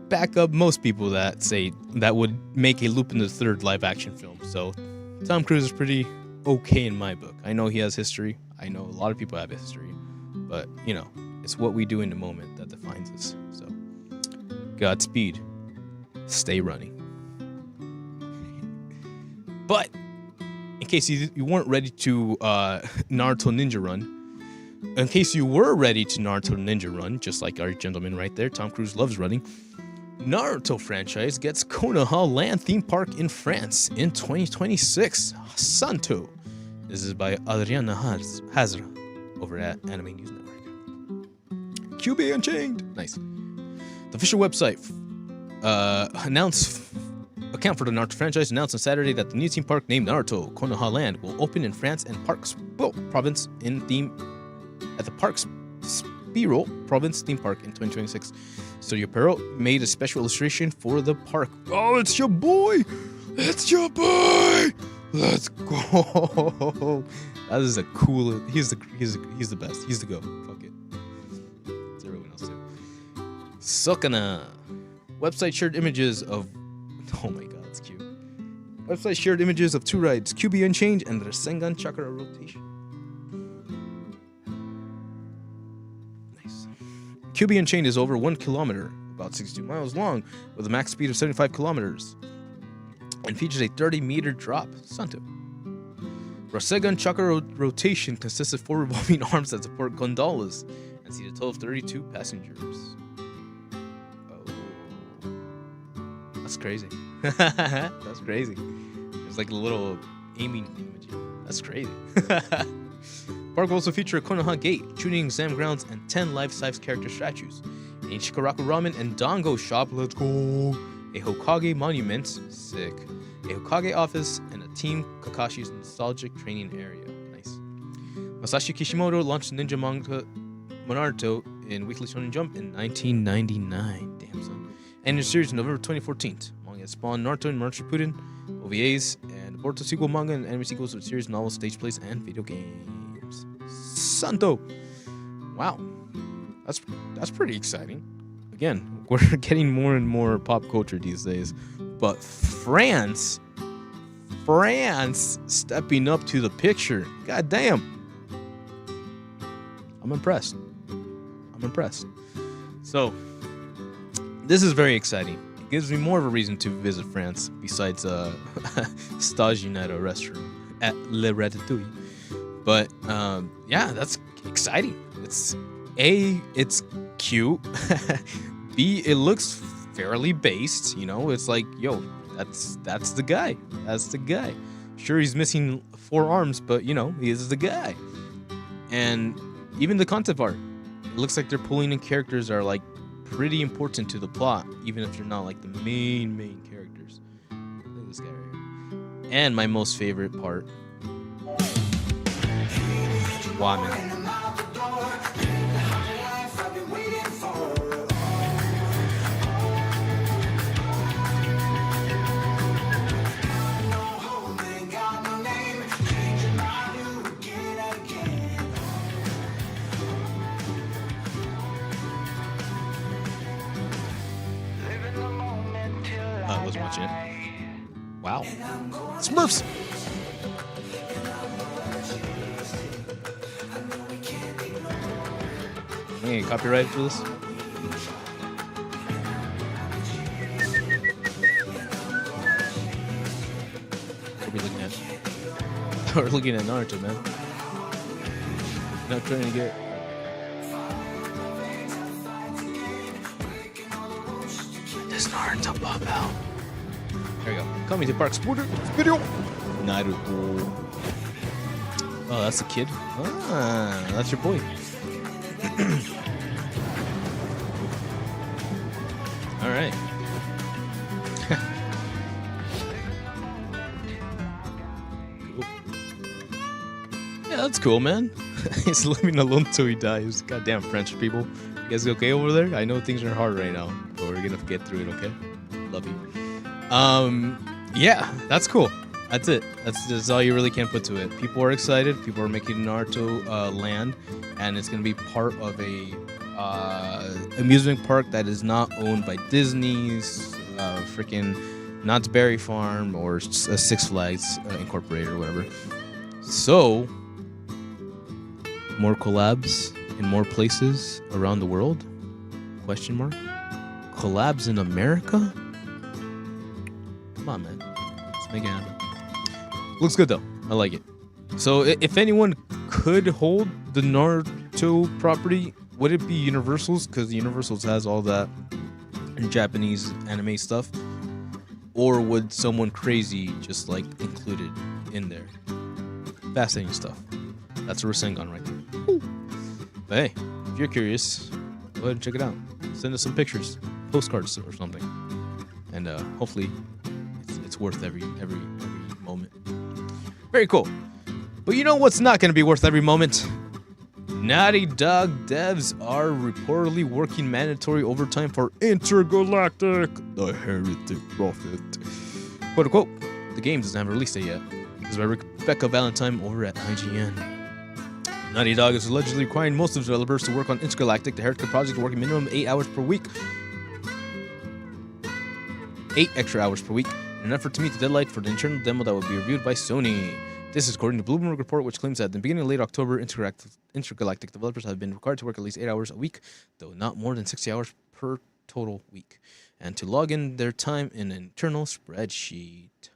back up most people that say that would make a Lupin the Third live action film. So Tom Cruise is pretty okay in my book. I know he has history. I know a lot of people have history, but it's what we do in the moment that defines us. So Godspeed. Stay running. But in case you weren't ready to Naruto Ninja Run, in case you were ready to Naruto Ninja Run, just like our gentleman right there, Tom Cruise loves running, Naruto franchise gets Konoha Land theme park in France in 2026. Santo. This is by Adriana Hazra over at Anime News Network. QB Unchained. Nice. The official website account for the Naruto franchise announced on Saturday that the new theme park named Naruto Konoha Land will open in France and Parks Province at the Parks Spiro Province theme park in 2026. Studio Perro made a special illustration for the park. Oh, it's your boy! It's your boy! Let's go! That is a cool. He's the best. He's the go. Fuck it. It's everyone else too. Sukana. Website shared images of. Oh my god, it's cute. Website shared images of two rides, QB Unchained and the Rasengan Chakra Rotation. QB Unchained is over 1 kilometer, about 62 miles long, with a max speed of 75 kilometers, and features a 30-meter drop. Santo. Rasengan Chakra Rotation consists of 4 revolving arms that support gondolas and seat a total of 32 passengers. Oh, that's crazy. That's crazy. There's like a little aiming thing. That's crazy. Park will also feature a Konoha Gate, tuning exam grounds, and 10 life-size character statues. An Ichikaraku Ramen and Dango shop, let's go! A Hokage monument, sick. A Hokage office, and a Team Kakashi's nostalgic training area, nice. Masashi Kishimoto launched Ninja Manga Naruto in Weekly Shonen Jump in 1999, damn son. And in series in November 2014. Manga spawned Naruto and Naruto Shippuden, OVAs, and Boruto sequel manga and anime sequels with series, novels, stage plays, and video games. Santo. Wow. That's pretty exciting. Again, we're getting more and more pop culture these days. But France stepping up to the picture. God damn. I'm impressed. So, this is very exciting. It gives me more of a reason to visit France besides Stage United restaurant at Le Ratatouille. But yeah, that's exciting. It's cute. B, it looks fairly based. It's like, yo, that's the guy. That's the guy. Sure, he's missing 4 arms, but he is the guy. And even the concept art, it looks like they're pulling in characters that are like pretty important to the plot, even if you're not like the main characters. Look at this guy right here. And my most favorite part. Wow, man. I was watching it. Wow. Smurfs! Am I gonna get copyrighted for this? What are we looking at? We're looking at Naruto, man. Not trying to get... Does Naruto pop out? There we go. Coming to Park Sporter video. Naruto. Oh, that's a kid. Ah, that's your boy. All right. Cool. Yeah, that's cool, man. He's living alone till he dies. Goddamn French people. You guys okay over there? I know things are hard right now, but we're gonna get through it, okay? Love you. Yeah, that's cool. That's it. That's all you really can put to it. People are excited. People are making Naruto land, and it's gonna be part of a amusement park that is not owned by Disney's freaking Knott's Berry Farm or Six Flags Incorporated or whatever. So, more collabs in more places around the world? Question mark. Collabs in America? Come on, man. Let's make it happen. Looks good though. I like it. So if anyone could hold the Naruto property, would it be Universal's? Because Universal's has all that Japanese anime stuff. Or would someone crazy just like include it in there? Fascinating stuff. That's a Rasengan right there. But hey, if you're curious, go ahead and check it out. Send us some pictures, postcards or something. And hopefully it's worth every moment. Very cool. But you know what's not going to be worth every moment? Naughty Dog devs are reportedly working mandatory overtime for Intergalactic, the Heretic Prophet. Quote unquote, the game doesn't have a release date yet. This is by Rebecca Valentine over at IGN. Naughty Dog is allegedly requiring most of the developers to work on Intergalactic, the Heretic project, working minimum 8 hours per week. 8 extra hours per week in an effort to meet the deadline for the internal demo that will be reviewed by Sony. This is according to Bloomberg report, which claims that at the beginning of late October, Intergalactic developers have been required to work at least 8 hours a week, though not more than 60 hours per total week, and to log in their time in an internal spreadsheet.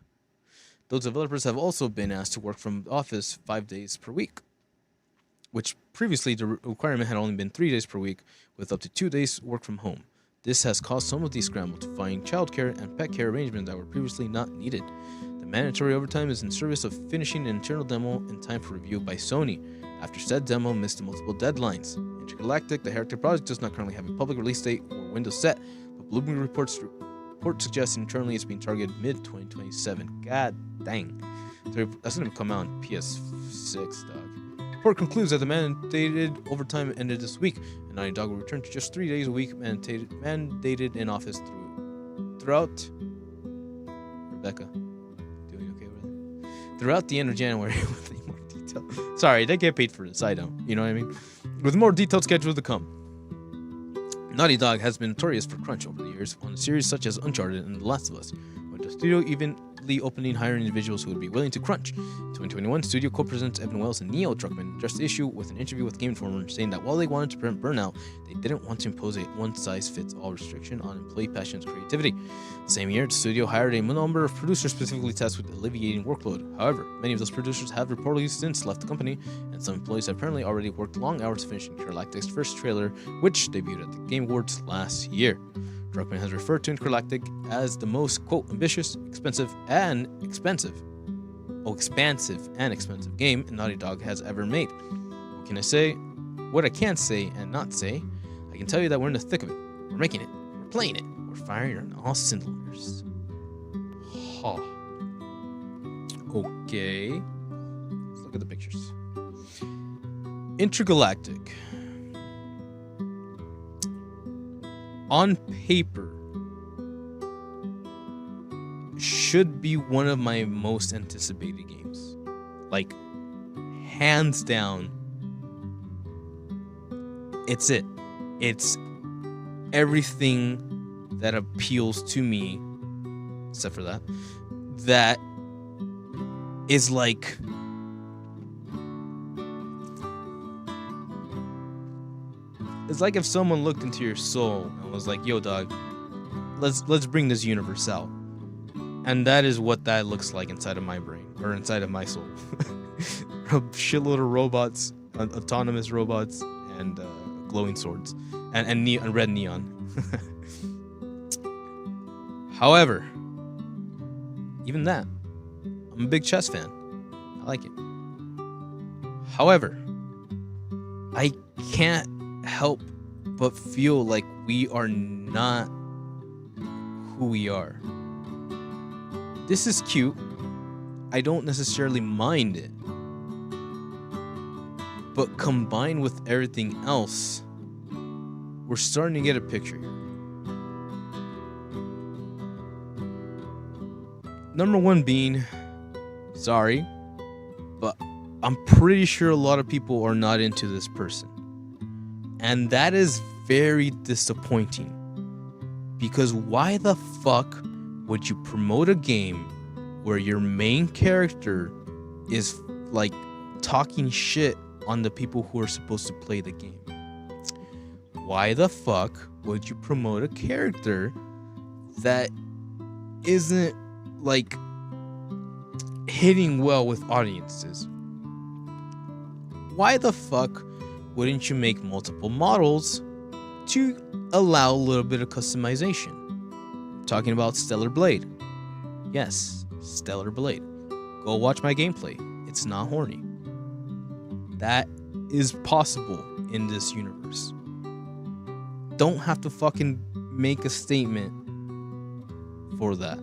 Those developers have also been asked to work from the office 5 days per week, which previously the requirement had only been 3 days per week, with up to 2 days work from home. This has caused some of these scramble to find childcare and pet care arrangements that were previously not needed. The mandatory overtime is in service of finishing an internal demo in time for review by Sony, after said demo missed multiple deadlines. Intergalactic, the Heretic project, does not currently have a public release date or window set, but Bloomberg report suggests internally it's being targeted mid-2027. God dang. So that's going to come out on PS6, dog. The report concludes that the mandated overtime ended this week, and Naughty Dog will return to just 3 days a week mandated in office throughout Rebecca. Doing okay with it? Throughout the end of January with more detail. Sorry, they get paid for this. I don't. You know what I mean? With more detailed schedule to come. Naughty Dog has been notorious for crunch over the years on series such as Uncharted and The Last of Us, with the studio evenly opening hiring individuals who would be willing to crunch. In 2021, studio co-presidents Evan Wells and Neil Druckmann addressed the issue with an interview with Game Informer, saying that while they wanted to prevent burnout, they didn't want to impose a one-size-fits-all restriction on employee passion and creativity. The same year, the studio hired a number of producers specifically tasked with alleviating workload. However, many of those producers have reportedly since left the company, and some employees have apparently already worked long hours finishing Intergalactic's first trailer, which debuted at the Game Awards last year. Druckmann has referred to Intergalactic as the most, quote, expansive and expensive game Naughty Dog has ever made. What can I say? What I can't say and not say, I can tell you that we're in the thick of it. We're making it. We're playing it. We're firing on all cylinders. Huh. Okay. Let's look at the pictures. Intergalactic. On paper, should be one of my most anticipated games. Like, hands down, it's it. It's everything that appeals to me, except for that, that is like, it's like if someone looked into your soul and was like, yo dog, let's bring this universe out. And that is what that looks like inside of my brain, or inside of my soul. A shitload of robots, autonomous robots, and glowing swords, and red neon. However, even that, I'm a big chess fan. I like it. However, I can't help but feel like we are not who we are. This is cute. I don't necessarily mind it. But combined with everything else, we're starting to get a picture here. Number one being, sorry, but I'm pretty sure a lot of people are not into this person. And that is very disappointing. Because why the fuck would you promote a game where your main character is like talking shit on the people who are supposed to play the game? Why the fuck would you promote a character that isn't like hitting well with audiences? Why the fuck wouldn't you make multiple models to allow a little bit of customization? I'm talking about Stellar Blade. Yes, Stellar Blade. Go watch my gameplay. It's not horny. That is possible in this universe. Don't have to fucking make a statement for that.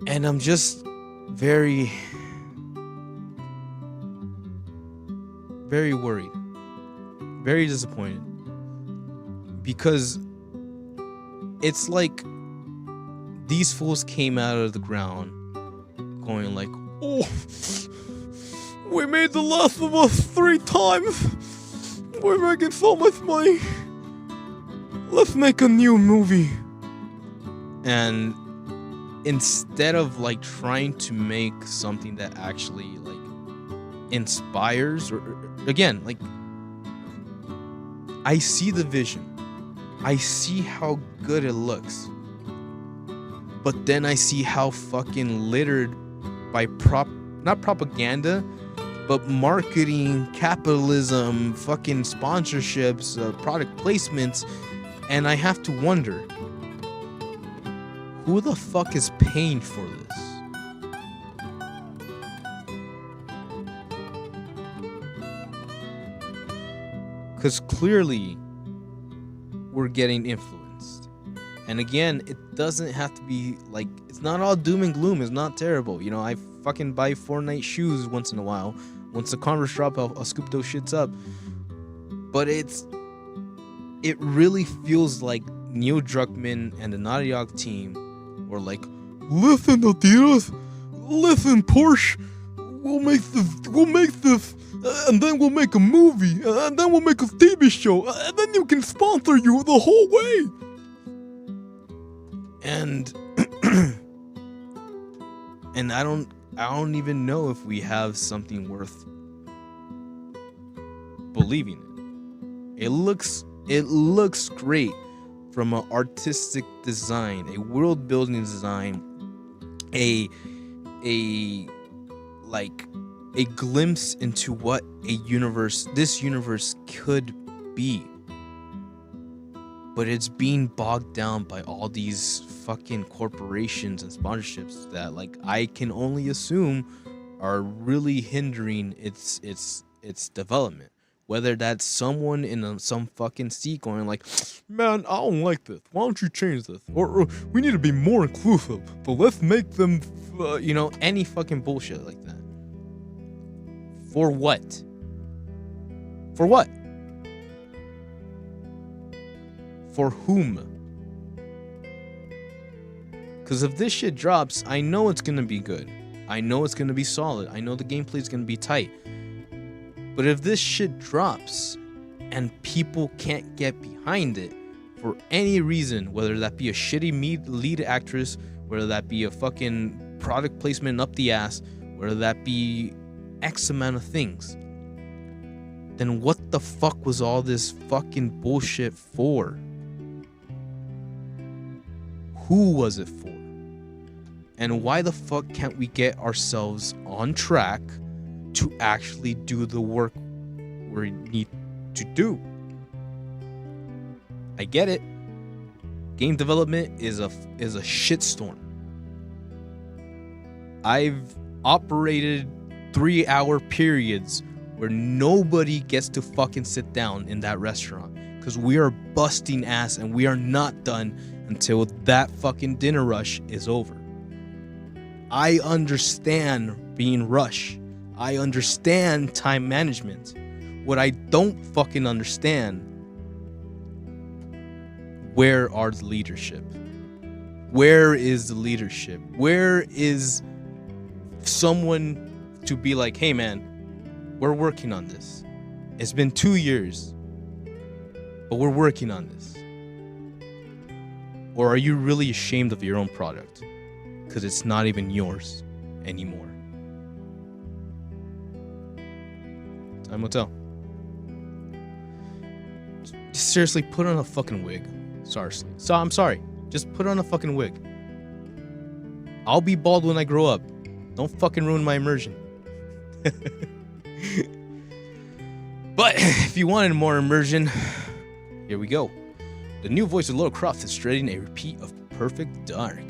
And I'm just very worried. Very disappointed. Because it's like these fools came out of the ground going like, oh, we made The Last of Us 3 times. We're making so much money. Let's make a new movie. And instead of like trying to make something that actually like inspires, or again, like, I see the vision. I see how good it looks. But then I see how fucking littered by not propaganda, but marketing, capitalism, fucking sponsorships, product placements, and I have to wonder, who the fuck is paying for this? Because clearly, we're getting influenced. And again, it doesn't have to be like, it's not all doom and gloom. It's not terrible. You know, I fucking buy Fortnite shoes once in a while. Once the Converse drop, I'll scoop those shits up. But it really feels like Neil Druckmann and the Naughty Dog team were like, listen, Adidas, listen, Porsche, we'll make this, and then we'll make a movie, and then we'll make a TV show, and then you can sponsor you the whole way. And and I don't even know if we have something worth believing in. It looks great from an artistic design, a world building design, a glimpse into what this universe could be. But it's being bogged down by all these fucking corporations and sponsorships that, like, I can only assume are really hindering its development. Whether that's someone in some fucking seat going like, man, I don't like this. Why don't you change this? Or we need to be more inclusive. But let's make them, any fucking bullshit like that. For what? For what? For whom? Because if this shit drops, I know it's going to be good. I know it's going to be solid. I know the gameplay is going to be tight. But if this shit drops and people can't get behind it for any reason, whether that be a shitty lead actress, whether that be a fucking product placement up the ass, whether that be X amount of things, then what the fuck was all this fucking bullshit for? Who was it for? And why the fuck can't we get ourselves on track to actually do the work we need to do? I get it. Game development is a shitstorm. I've operated 3-hour periods where nobody gets to fucking sit down in that restaurant because we are busting ass and we are not done until that fucking dinner rush is over. I understand being rushed. I understand time management. What I don't fucking understand, where are the leadership? Where is the leadership? Where is someone to be like, hey man, we're working on this. It's been 2 years, but we're working on this. Or are you really ashamed of your own product? Because it's not even yours anymore. Time will tell. Seriously, put on a fucking wig. Seriously. So I'm sorry. Just put on a fucking wig. I'll be bald when I grow up. Don't fucking ruin my immersion. But if you wanted more immersion, here we go. The new voice of Lara Croft is dreading a repeat of Perfect Dark.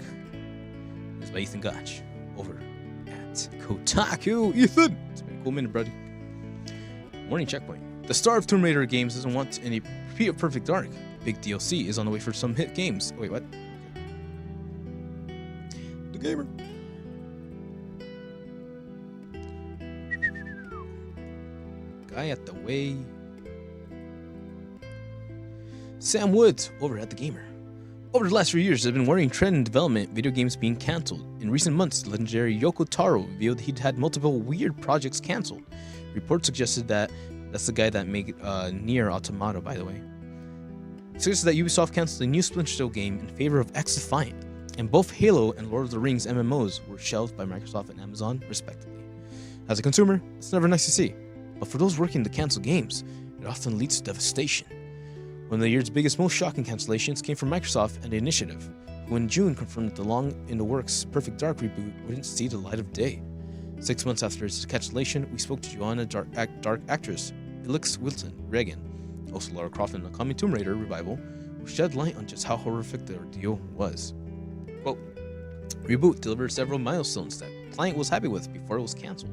It's by Ethan Gotch over at Kotaku. Ethan! It's been a cool minute, buddy. Morning checkpoint. The star of Tomb Raider games doesn't want any repeat of Perfect Dark. Big DLC is on the way for some hit games. Wait, what? The gamer. Guy at the way. Sam Woods over at the gamer. Over the last few years, there's been a worrying trend in development, video games being cancelled. In recent months, legendary Yoko Taro revealed he'd had multiple weird projects cancelled. Reports suggested that that's the guy that made Nier Automata, by the way. It suggested that Ubisoft canceled a new Splinter Cell game in favor of X Defiant, and both Halo and Lord of the Rings MMOs were shelved by Microsoft and Amazon, respectively. As a consumer, it's never nice to see, but for those working to cancel games, it often leads to devastation. One of the year's biggest, most shocking cancellations came from Microsoft and the Initiative, who in June confirmed that the long-in-the-works Perfect Dark reboot wouldn't see the light of day. 6 months after its cancellation, we spoke to Joanna Dark actress Elix Wilson Reagan, also Lara Croft in the coming Tomb Raider revival, who shed light on just how horrific the ordeal was. Quote, reboot delivered several milestones that the client was happy with before it was cancelled.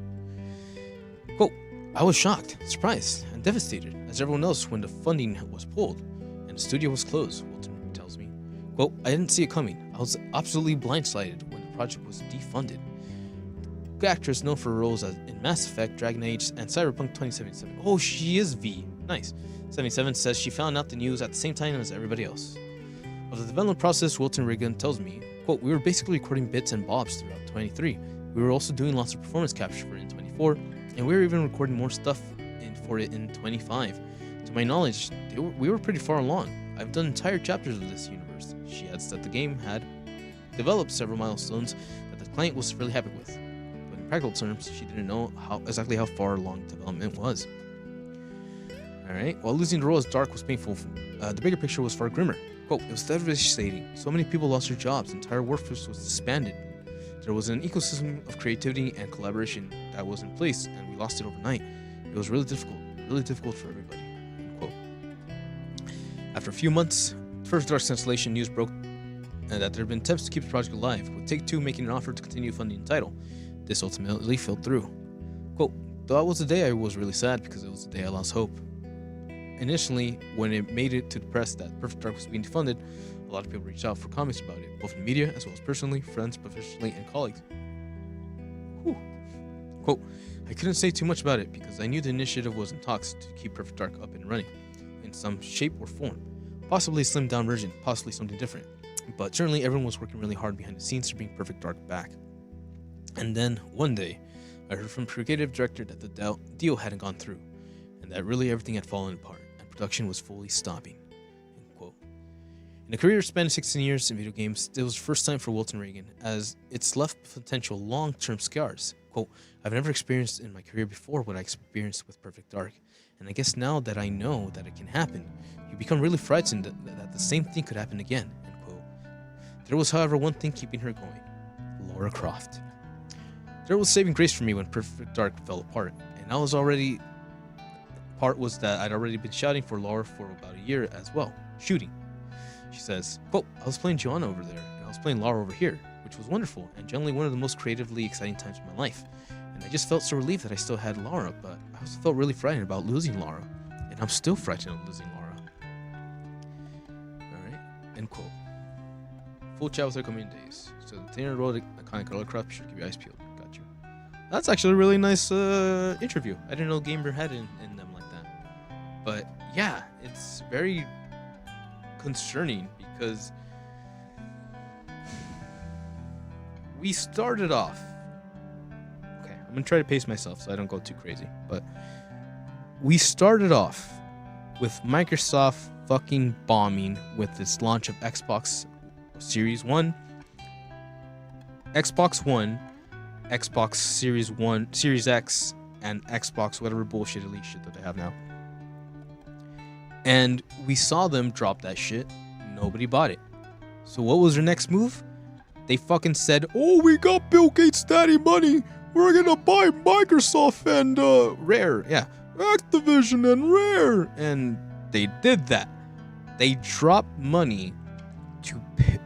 Quote, I was shocked, surprised, and devastated, as everyone else, when the funding was pulled and the studio was closed, Wilton tells me. Quote, I didn't see it coming. I was absolutely blindsided when the project was defunded. The actress known for her roles in Mass Effect, Dragon Age, and Cyberpunk 2077. Oh, she is V. Nice. 77 says she found out the news at the same time as everybody else. Of the development process, Wilton Reagan tells me, quote, we were basically recording bits and bobs throughout 23. We were also doing lots of performance capture for it in 24, and we were even recording more stuff for it in 25. To my knowledge, we were pretty far along. I've done entire chapters of this universe. She adds that the game had developed several milestones that the client was really happy with. But in practical terms, she didn't know exactly how far along development was. Alright, while losing the role as Dark was painful, the bigger picture was far grimmer. Quote, it was devastating. So many people lost their jobs, entire workforce was disbanded. There was an ecosystem of creativity and collaboration that was in place, and we lost it overnight. It was really difficult for everybody. End quote. After a few months, first Dark cancellation news broke that there had been attempts to keep the project alive, with Take-Two making an offer to continue funding the title. This ultimately fell through. Quote, that was the day I was really sad because it was the day I lost hope. initially, when it made it to the press that Perfect Dark was being defunded, a lot of people reached out for comments about it, both in media as well as personally, friends, professionally, and colleagues. Whew. Quote, I couldn't say too much about it because I knew the initiative was in talks to keep Perfect Dark up and running in some shape or form. Possibly a slimmed down version, possibly something different. But certainly everyone was working really hard behind the scenes to bring Perfect Dark back. And then one day, I heard from creative director that the deal hadn't gone through, and that really everything had fallen apart, and production was fully stopping. End quote. In a career spanning 16 years in video games, it was the first time for Wilton Reagan, as it's left potential long-term scars. Quote, I've never experienced in my career before what I experienced with Perfect Dark, and I guess now that I know that it can happen, you become really frightened that the same thing could happen again. End quote. There was, however, one thing keeping her going: Lara Croft. There was saving grace for me when Perfect Dark fell apart, and part was that I'd already been shouting for Lara for about a year as well, shooting. She says, quote, I was playing Joanna over there, and I was playing Lara over here, which was wonderful, and generally one of the most creatively exciting times of my life. And I just felt so relieved that I still had Lara, but I also felt really frightened about losing Lara, and I'm still frightened of losing Lara. Alright, end quote. Full chat with her coming days. So the 10-year road iconic Lara Croft, be sure to keep your eyes peeled. That's actually a really nice interview. I didn't know Gamer had in them like that. But yeah, it's very concerning because we started off. Okay, I'm gonna try to pace myself so I don't go too crazy. But we started off with Microsoft fucking bombing with this launch of Xbox Series 1, Xbox One, Xbox Series 1, Series X, and Xbox whatever bullshit elite shit that they have now. And we saw them drop that shit. Nobody bought it. So what was their next move? They fucking said, oh, we got Bill Gates' daddy money. We're gonna buy Microsoft and Rare. Yeah, Activision and Rare. And they did that. They dropped money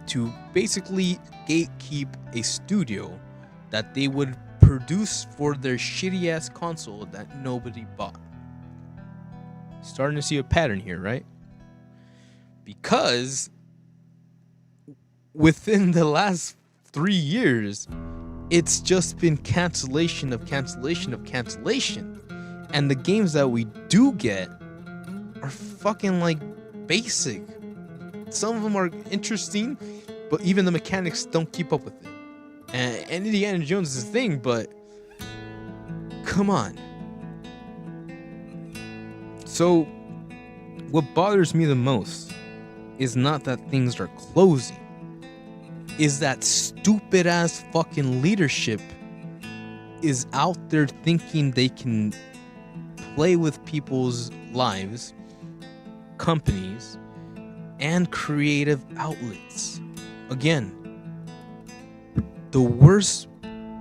to basically gatekeep a studio that they would produce for their shitty ass console that nobody bought. Starting to see a pattern here, right? Because within the last 3 years, it's just been cancellation of cancellation of cancellation. And the games that we do get are fucking like basic. Some of them are interesting, but even the mechanics don't keep up with it. And Indiana Jones is a thing, but come on. So, what bothers me the most is not that things are closing, is that stupid ass fucking leadership is out there thinking they can play with people's lives, companies, and creative outlets. Again, the worst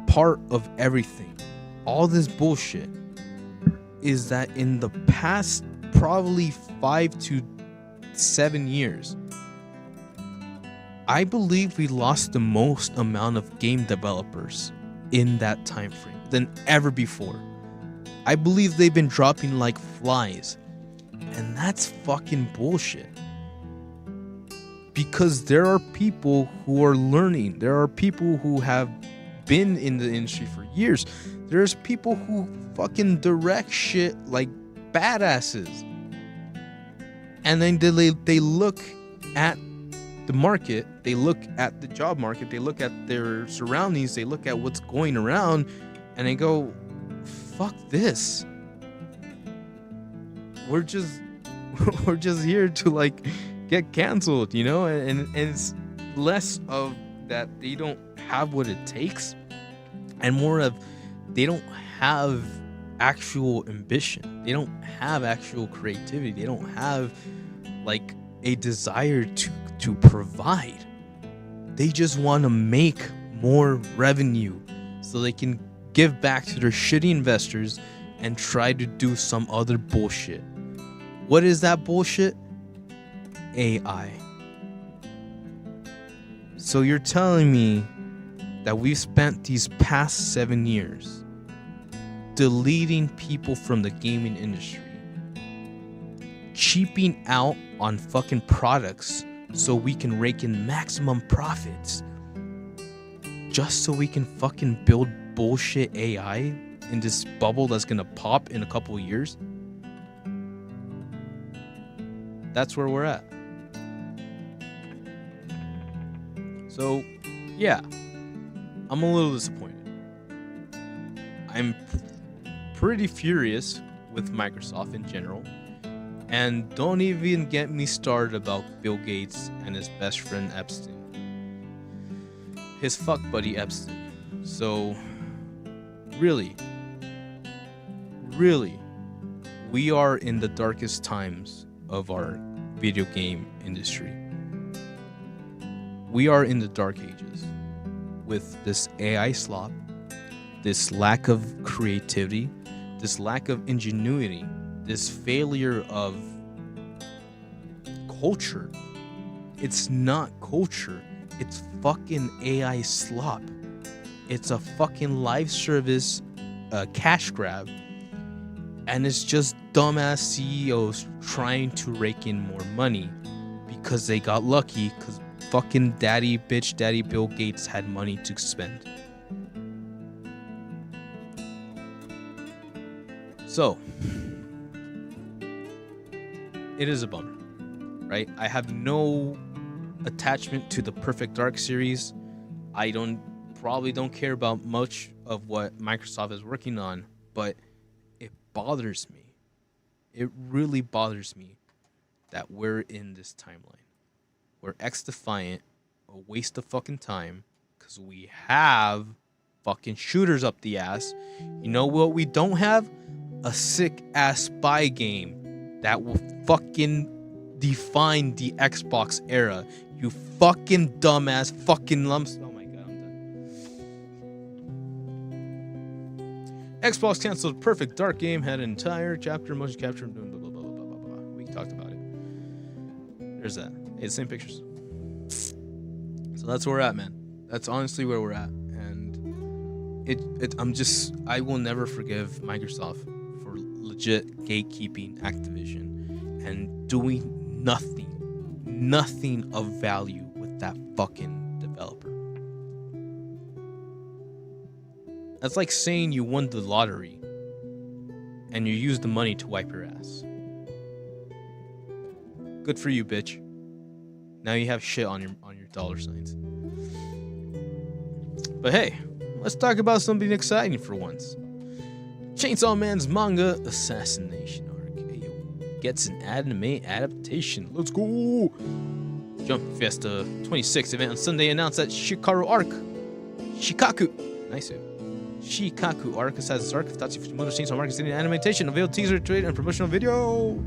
part of everything, all this bullshit, is that in the past probably 5 to 7 years, I believe we lost the most amount of game developers in that time frame than ever before. I believe they've been dropping like flies, and that's fucking bullshit. Because there are people who are learning. There are people who have been in the industry for years. There's people who fucking direct shit like badasses. And then they look at the market, they look at the job market, they look at their surroundings, they look at what's going around, and they go, fuck this. We're just here to like get canceled, you know, and it's less of that they don't have what it takes and more of they don't have actual ambition, they don't have actual creativity, they don't have like a desire to provide. They just want to make more revenue so they can give back to their shitty investors and try to do some other bullshit. What is that bullshit? AI. So you're telling me that we've spent these past 7 years deleting people from the gaming industry, cheaping out on fucking products so we can rake in maximum profits just so we can fucking build bullshit AI in this bubble that's gonna pop in a couple of years. That's where we're at. So, yeah, I'm a little disappointed. I'm pretty furious with Microsoft in general. And don't even get me started about Bill Gates and his best friend Epstein. His fuck buddy Epstein. So, really, we are in the darkest times of our video game industry. We are in the dark ages with this AI slop, this lack of creativity, this lack of ingenuity, this failure of culture. It's not culture. It's fucking AI slop. It's a fucking live service cash grab. And it's just dumbass CEOs trying to rake in more money because they got lucky because fucking daddy Bill Gates had money to spend. So, it is a bummer, right? I have no attachment to the Perfect Dark series. I probably don't care about much of what Microsoft is working on, but it bothers me. It really bothers me that we're in this timeline. We're X-Defiant, a waste of fucking time, because we have fucking shooters up the ass. You know what we don't have? A sick-ass spy game that will fucking define the Xbox era. You fucking dumbass fucking lumps. Oh my god, I'm done. Xbox canceled Perfect Dark game, had an entire chapter, motion capture, blah, blah, blah, blah, blah, blah, blah. We talked about it. There's that. Hey, the same pictures. So that's where we're at, man. That's honestly where we're at. And I will never forgive Microsoft for legit gatekeeping Activision and doing nothing of value with that fucking developer. That's like saying you won the lottery and you used the money to wipe your ass. Good for you, bitch. Now you have shit on your dollar signs. But hey, let's talk about something exciting for once. Chainsaw Man's manga Assassination Arc gets an anime adaptation. Let's go! Jump Fiesta 26 event on Sunday announced that Shikaku arc, Assassin's Arc, Tatsu Fujimoto's Chainsaw Arc is getting an animation, unveiled teaser, trailer, and promotional video.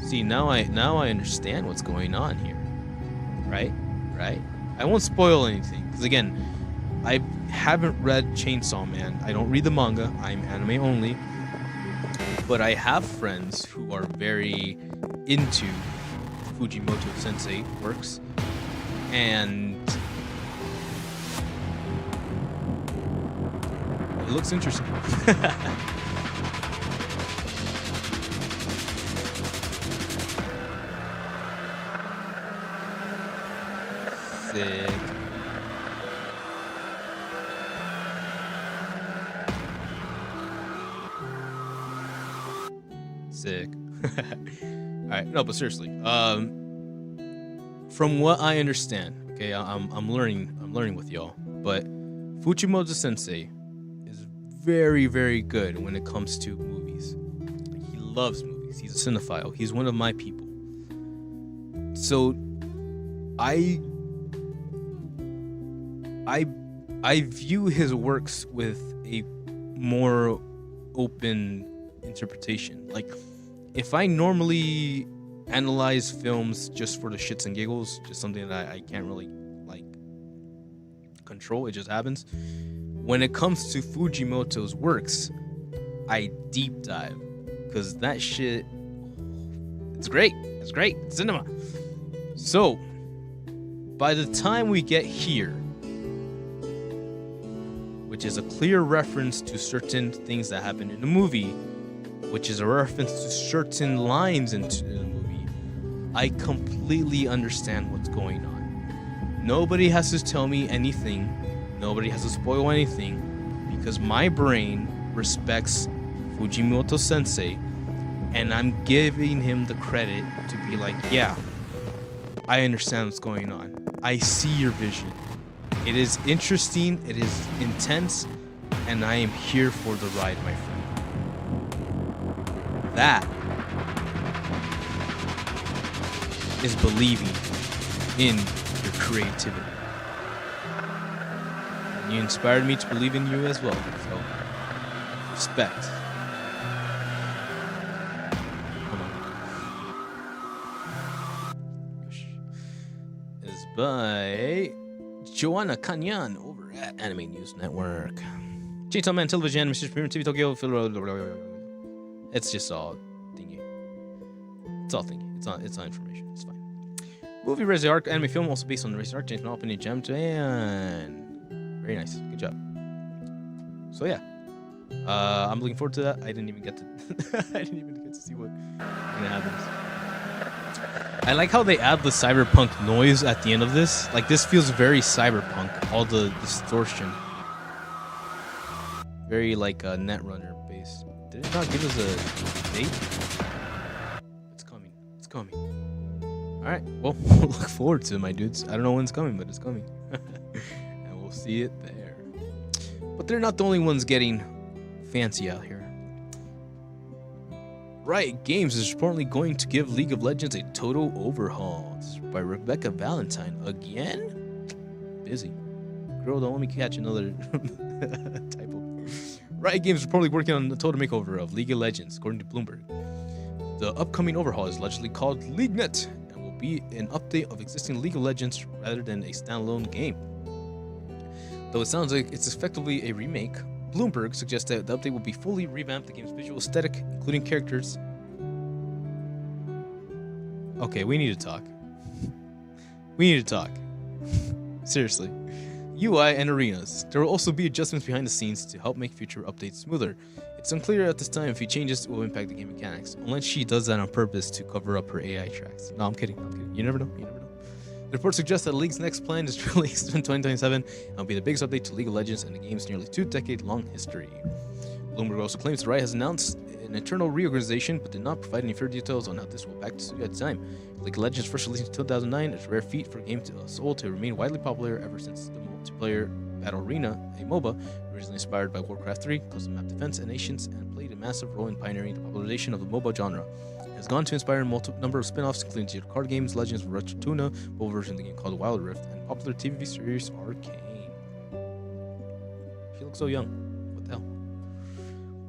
See, now I understand what's going on here. Right? I won't spoil anything, because again, I haven't read Chainsaw Man. I don't read the manga. I'm anime only. But I have friends who are very into Fujimoto Sensei works. And it looks interesting. Sick. Sick. Alright, no, but seriously. From what I understand, okay, I'm learning with y'all, but Fujimoto Sensei is very, very good when it comes to movies. Like, he loves movies. He's a cinephile. He's one of my people. So I view his works with a more open interpretation. Like, if I normally analyze films just for the shits and giggles, just something that I can't really like control, it just happens. When it comes to Fujimoto's works, I deep dive, because that shit, it's great. It's great. It's cinema. So by the time we get here, which is a clear reference to certain things that happen in the movie, which is a reference to certain lines in the movie, I completely understand what's going on. Nobody has to tell me anything. Nobody has to spoil anything, because my brain respects Fujimoto Sensei, and I'm giving him the credit to be like, yeah, I understand what's going on. I see your vision. It is interesting, it is intense, and I am here for the ride, my friend. That is believing in your creativity. And you inspired me to believe in you as well, so respect. Is by Joanna Kanyan over at Anime News Network. Chainsaw Man Television, Mr. Premium TV Tokyo. It's just all thingy. It's all thingy. It's all information. It's fine. Movie Resi Arc anime film also based on the Resi Arc. James Opening Gem and very nice. Good job. So yeah, I'm looking forward to that. I didn't even get to see what gonna happen. I like how they add the cyberpunk noise at the end of this. Like, this feels very cyberpunk. All the distortion. Very like Netrunner based. Did it not give us a date? It's coming. It's coming. Alright, well, we'll look forward to it, my dudes. I don't know when it's coming, but it's coming. And we'll see it there. But they're not the only ones getting fancy out here. Riot Games is reportedly going to give League of Legends a total overhaul. This is by Rebecca Valentine. Again? Busy. Girl, don't let me catch another typo. Riot Games is reportedly working on the total makeover of League of Legends, according to Bloomberg. The upcoming overhaul is allegedly called LeagueNet and will be an update of existing League of Legends rather than a standalone game. Though it sounds like it's effectively a remake, Bloomberg suggests that the update will be fully revamp the game's visual aesthetic, including characters. Okay, we need to talk. We need to talk. Seriously. UI and arenas. There will also be adjustments behind the scenes to help make future updates smoother. It's unclear at this time if he changes will impact the game mechanics, unless she does that on purpose to cover up her AI tracks. No, I'm kidding. You never know. The report suggests that the League's next plan is released in 2027 and will be the biggest update to League of Legends and the game's nearly 2-decade-long history. Bloomberg also claims the Riot has announced an internal reorganization, but did not provide any further details on how this will impact the studio at the time. League of Legends first released in 2009 is a rare feat for a game to remain widely popular ever since the multiplayer Battle Arena, a MOBA, originally inspired by Warcraft 3, custom map defense, and nations, and played a massive role in pioneering the popularization of the MOBA genre. It has gone to inspire a number of spin-offs, including digital card games, Legends of Tuna, mobile version of the game called Wild Rift, and popular TV series Arcane. She looks so young. What the hell?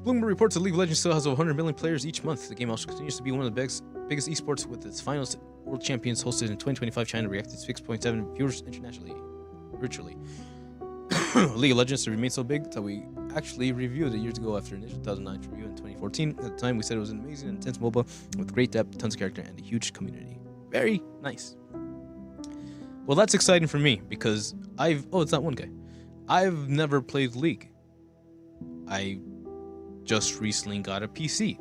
Bloomberg reports that League of Legends still has over 100 million players each month. The game also continues to be one of the biggest esports, with its finals World Champions hosted in 2025. China reacted to 6.7 viewers internationally, virtually. League of Legends remained so big that we actually reviewed it years ago after initial 2009 review in 2014. At the time, we said it was an amazing and intense MOBA with great depth, tons of character, and a huge community. Very nice. Well, that's exciting for me because it's not one guy. I've never played League. I just recently got a PC.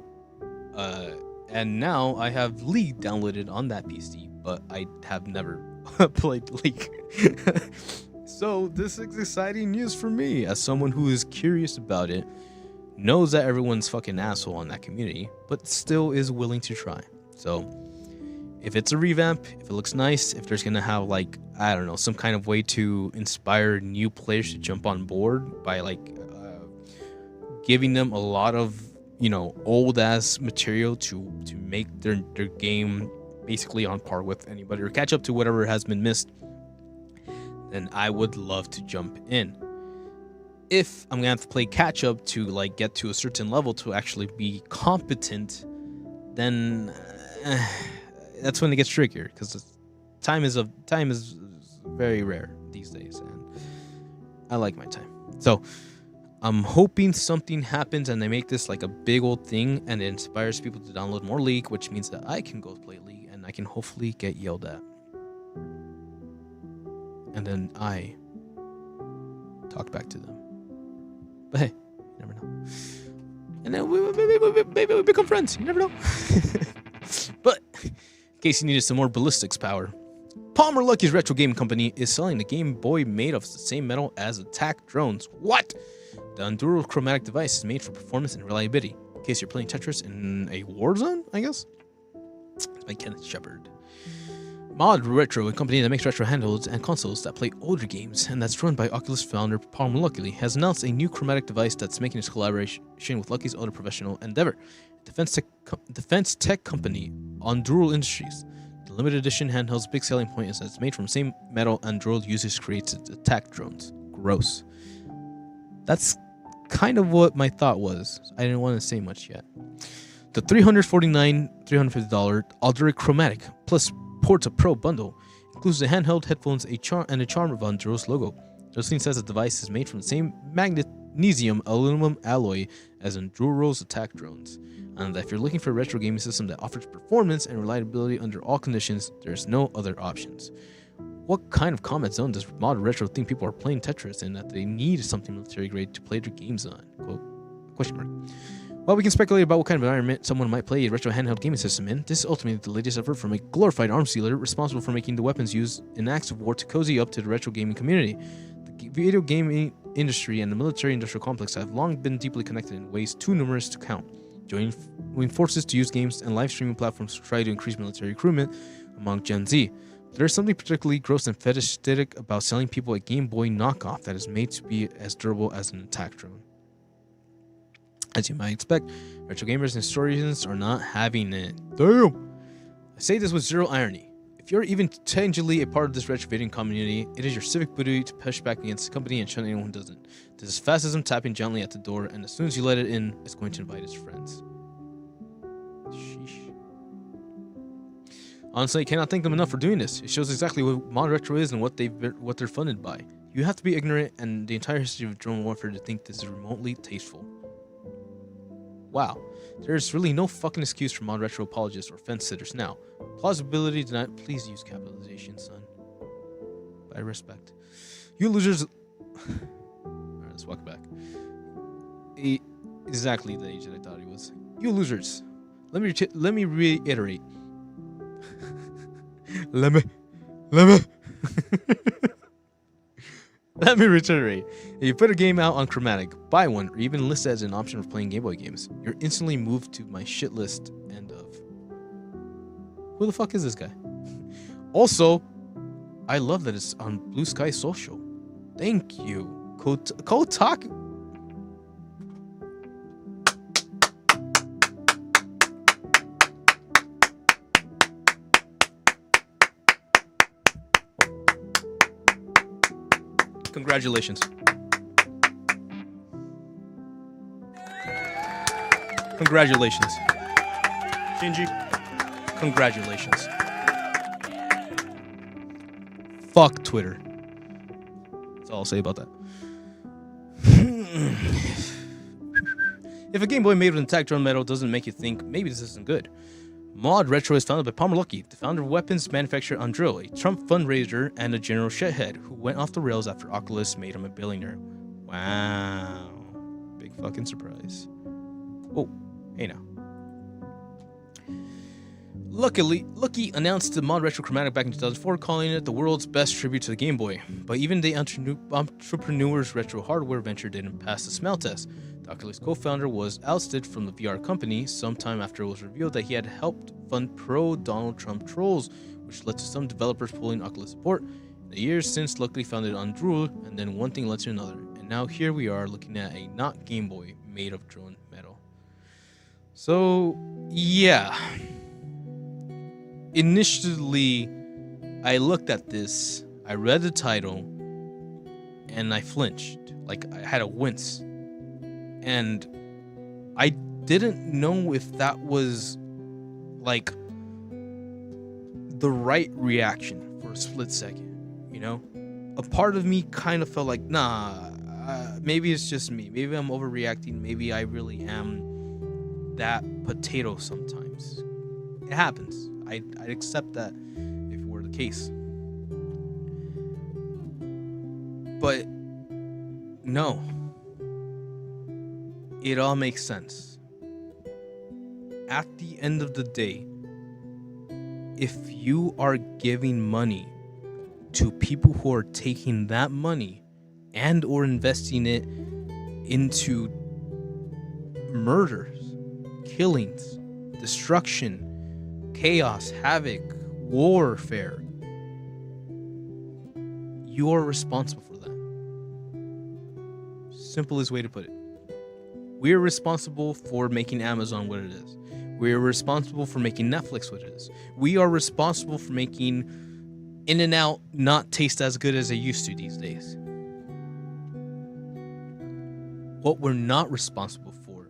And now I have League downloaded on that PC, but I have never played League. So this is exciting news for me as someone who is curious about it, knows that everyone's fucking asshole on that community, but still is willing to try. So if it's a revamp, if it looks nice, if there's gonna have like, I don't know, some kind of way to inspire new players to jump on board by giving them a lot of, old ass material to make their game basically on par with anybody or catch up to whatever has been missed, then I would love to jump in. If I'm gonna have to play catch up to get to a certain level to actually be competent, then that's when it gets trickier, because time is very rare these days, and I like my time. So I'm hoping something happens and they make this like a big old thing and it inspires people to download more League, which means that I can go play League and I can hopefully get yelled at. And then I talk back to them. But hey, you never know. And then maybe we become friends. You never know. But in case you needed some more ballistics power, Palmer Lucky's retro game company is selling the Game Boy made of the same metal as attack drones. What? The Enduro chromatic device is made for performance and reliability. In case you're playing Tetris in a war zone, I guess. It's by Kenneth Shepard. Mod Retro, a company that makes retro handhelds and consoles that play older games, and that's run by Oculus founder Palmer Luckey, has announced a new chromatic device that's making its collaboration with Lucky's other professional endeavor, defense tech company Enduro Industries. The limited edition handheld's big selling point is that it's made from the same metal Enduro uses creates its attack drones. Gross. That's kind of what my thought was. I didn't want to say much yet. The $350 Aldera Chromatic plus Porta Pro bundle includes the handheld headphones, a charm of Enduro's logo. The listing says the device is made from the same magnesium aluminum alloy as Enduro's attack drones, and that if you're looking for a retro gaming system that offers performance and reliability under all conditions, there's no other options. What kind of comment zone does Mod Retro think people are playing Tetris in that they need something military grade to play their games on? Quote, question mark. While we can speculate about what kind of environment someone might play a retro handheld gaming system in, this is ultimately the latest effort from a glorified arms dealer responsible for making the weapons used in acts of war to cozy up to the retro gaming community. The video gaming industry and the military-industrial complex have long been deeply connected in ways too numerous to count, joining forces to use games and live streaming platforms to try to increase military recruitment among Gen Z. But there's something particularly gross and fetishistic about selling people a Game Boy knockoff that is made to be as durable as an attack drone. As you might expect, retro gamers and historians are not having it. Damn! I say this with zero irony. If you're even tangibly a part of this retro video community, it is your civic duty to push back against the company and shun anyone who doesn't. This is fascism tapping gently at the door, and as soon as you let it in, it's going to invite its friends. Sheesh. Honestly, I cannot thank them enough for doing this. It shows exactly what Mod Retro is and what they're funded by. You have to be ignorant and the entire history of drone warfare to think this is remotely tasteful. Wow, there's really no fucking excuse for Mod Retro apologists or fence sitters now. Plausibility denied. Please use capitalization, son. By respect. You losers. Alright, let's walk back. Exactly the age that I thought he was. You losers. Let me reiterate. Let me reiterate. If you put a game out on Chromatic, buy one, or even list it as an option for playing Game Boy games, you're instantly moved to my shit list end of. Who the fuck is this guy? Also, I love that it's on BlueSky Social. Thank you. Kotaku. Congratulations. Congratulations. Shinji, congratulations. Fuck Twitter. That's all I'll say about that. If a Game Boy made with attack drone metal doesn't make you think maybe this isn't good, Mod Retro is founded by Palmer Luckey, the founder of weapons manufacturer Andro, a Trump fundraiser, and a general shithead who went off the rails after Oculus made him a billionaire. Wow. Big fucking surprise. Oh, hey now. Luckey announced the Mod Retro Chromatic back in 2004, calling it the world's best tribute to the Game Boy. But even the entrepreneur's retro hardware venture didn't pass the smell test. The Oculus co-founder was ousted from the VR company sometime after it was revealed that he had helped fund pro-Donald Trump trolls, which led to some developers pulling Oculus support. In the years since, Luckily founded Androol, and then one thing led to another. And now here we are looking at a not Game Boy made of drone metal. So, yeah. Initially, I looked at this, I read the title, and I flinched. Like, I had a wince. And I didn't know if that was, like, the right reaction for a split second, you know? A part of me kind of felt like, nah, maybe it's just me. Maybe I'm overreacting. Maybe I really am that potato sometimes. It happens. I'd accept that if it were the case. But no. It all makes sense. at the end of the day, if you are giving money to people who are taking that money and or investing it into murders, killings, destruction, chaos, havoc, warfare, you are responsible for that. Simplest way to put it. We are responsible for making Amazon what it is. We are responsible for making Netflix what it is. We are responsible for making In-N-Out not taste as good as they used to these days. What we're not responsible for,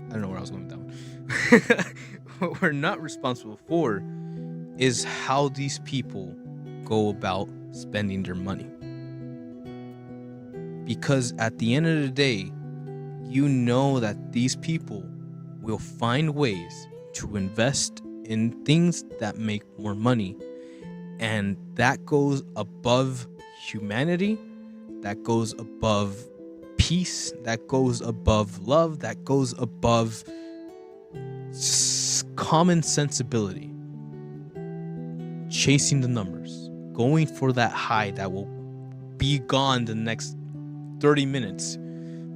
I don't know where I was going with that one. What we're not responsible for is how these people go about spending their money. Because at the end of the day, you know that these people will find ways to invest in things that make more money. And that goes above humanity, that goes above peace, that goes above love, that goes above common sensibility. Chasing the numbers, going for that high that will be gone the next 30 minutes.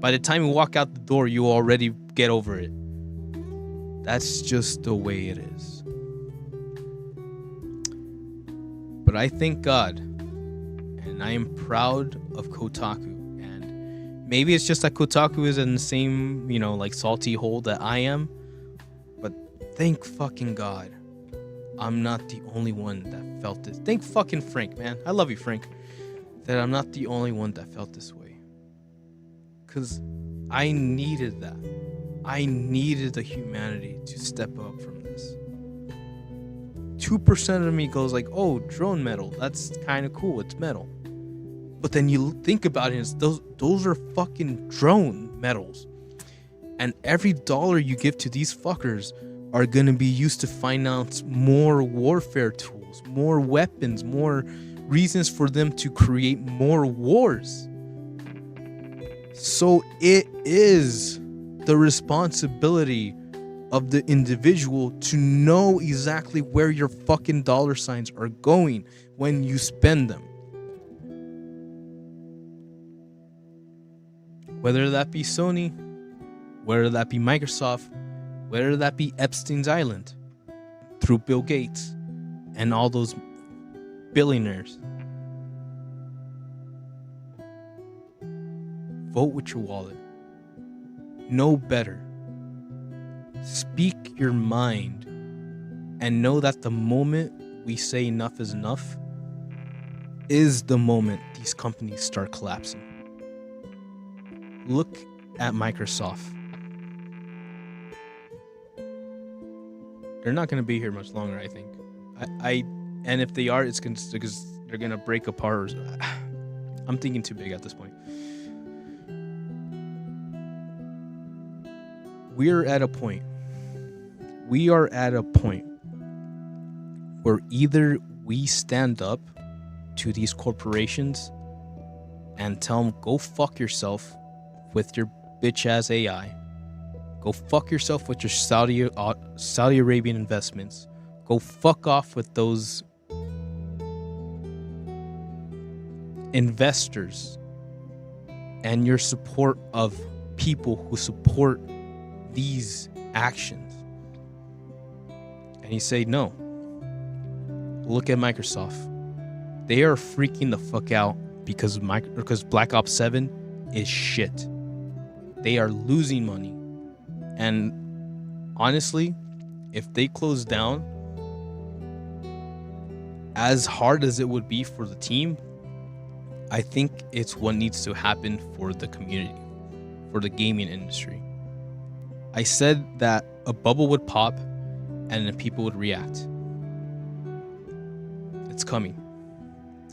By the time you walk out the door, you already get over it. That's just the way it is. But I thank God, and I am proud of Kotaku. And maybe it's just that Kotaku is in the same, like salty hole that I am. But thank fucking God, I'm not the only one that felt this. Thank fucking Frank, man. I love you, Frank. That I'm not the only one that felt this way. Because I needed that. I needed the humanity to step up from this. 2% of me goes like, oh, drone metal. That's kind of cool. It's metal. But then you think about it, those are fucking drone metals. And every dollar you give to these fuckers are going to be used to finance more warfare tools, more weapons, more reasons for them to create more wars. So it is the responsibility of the individual to know exactly where your fucking dollar signs are going when you spend them. Whether that be Sony, whether that be Microsoft, whether that be Epstein's Island, through Bill Gates and all those billionaires. Vote with your wallet. Know better. Speak your mind. And know that the moment we say enough is enough is the moment these companies start collapsing. Look at Microsoft. They're not going to be here much longer, I think. And if they are, it's because they're going to break apart. I'm thinking too big at this point. We are at a point where either we stand up to these corporations and tell them, go fuck yourself with your bitch ass AI. Go fuck yourself with your Saudi Arabian investments. Go fuck off with those investors and your support of people who support these actions. And you say no. Look at Microsoft. They are freaking the fuck out because Black Ops 7 is shit. They are losing money. And honestly, if they close down, as hard as it would be for the team, I think it's what needs to happen for the community, for the gaming industry. I said that a bubble would pop and then people would react. It's coming.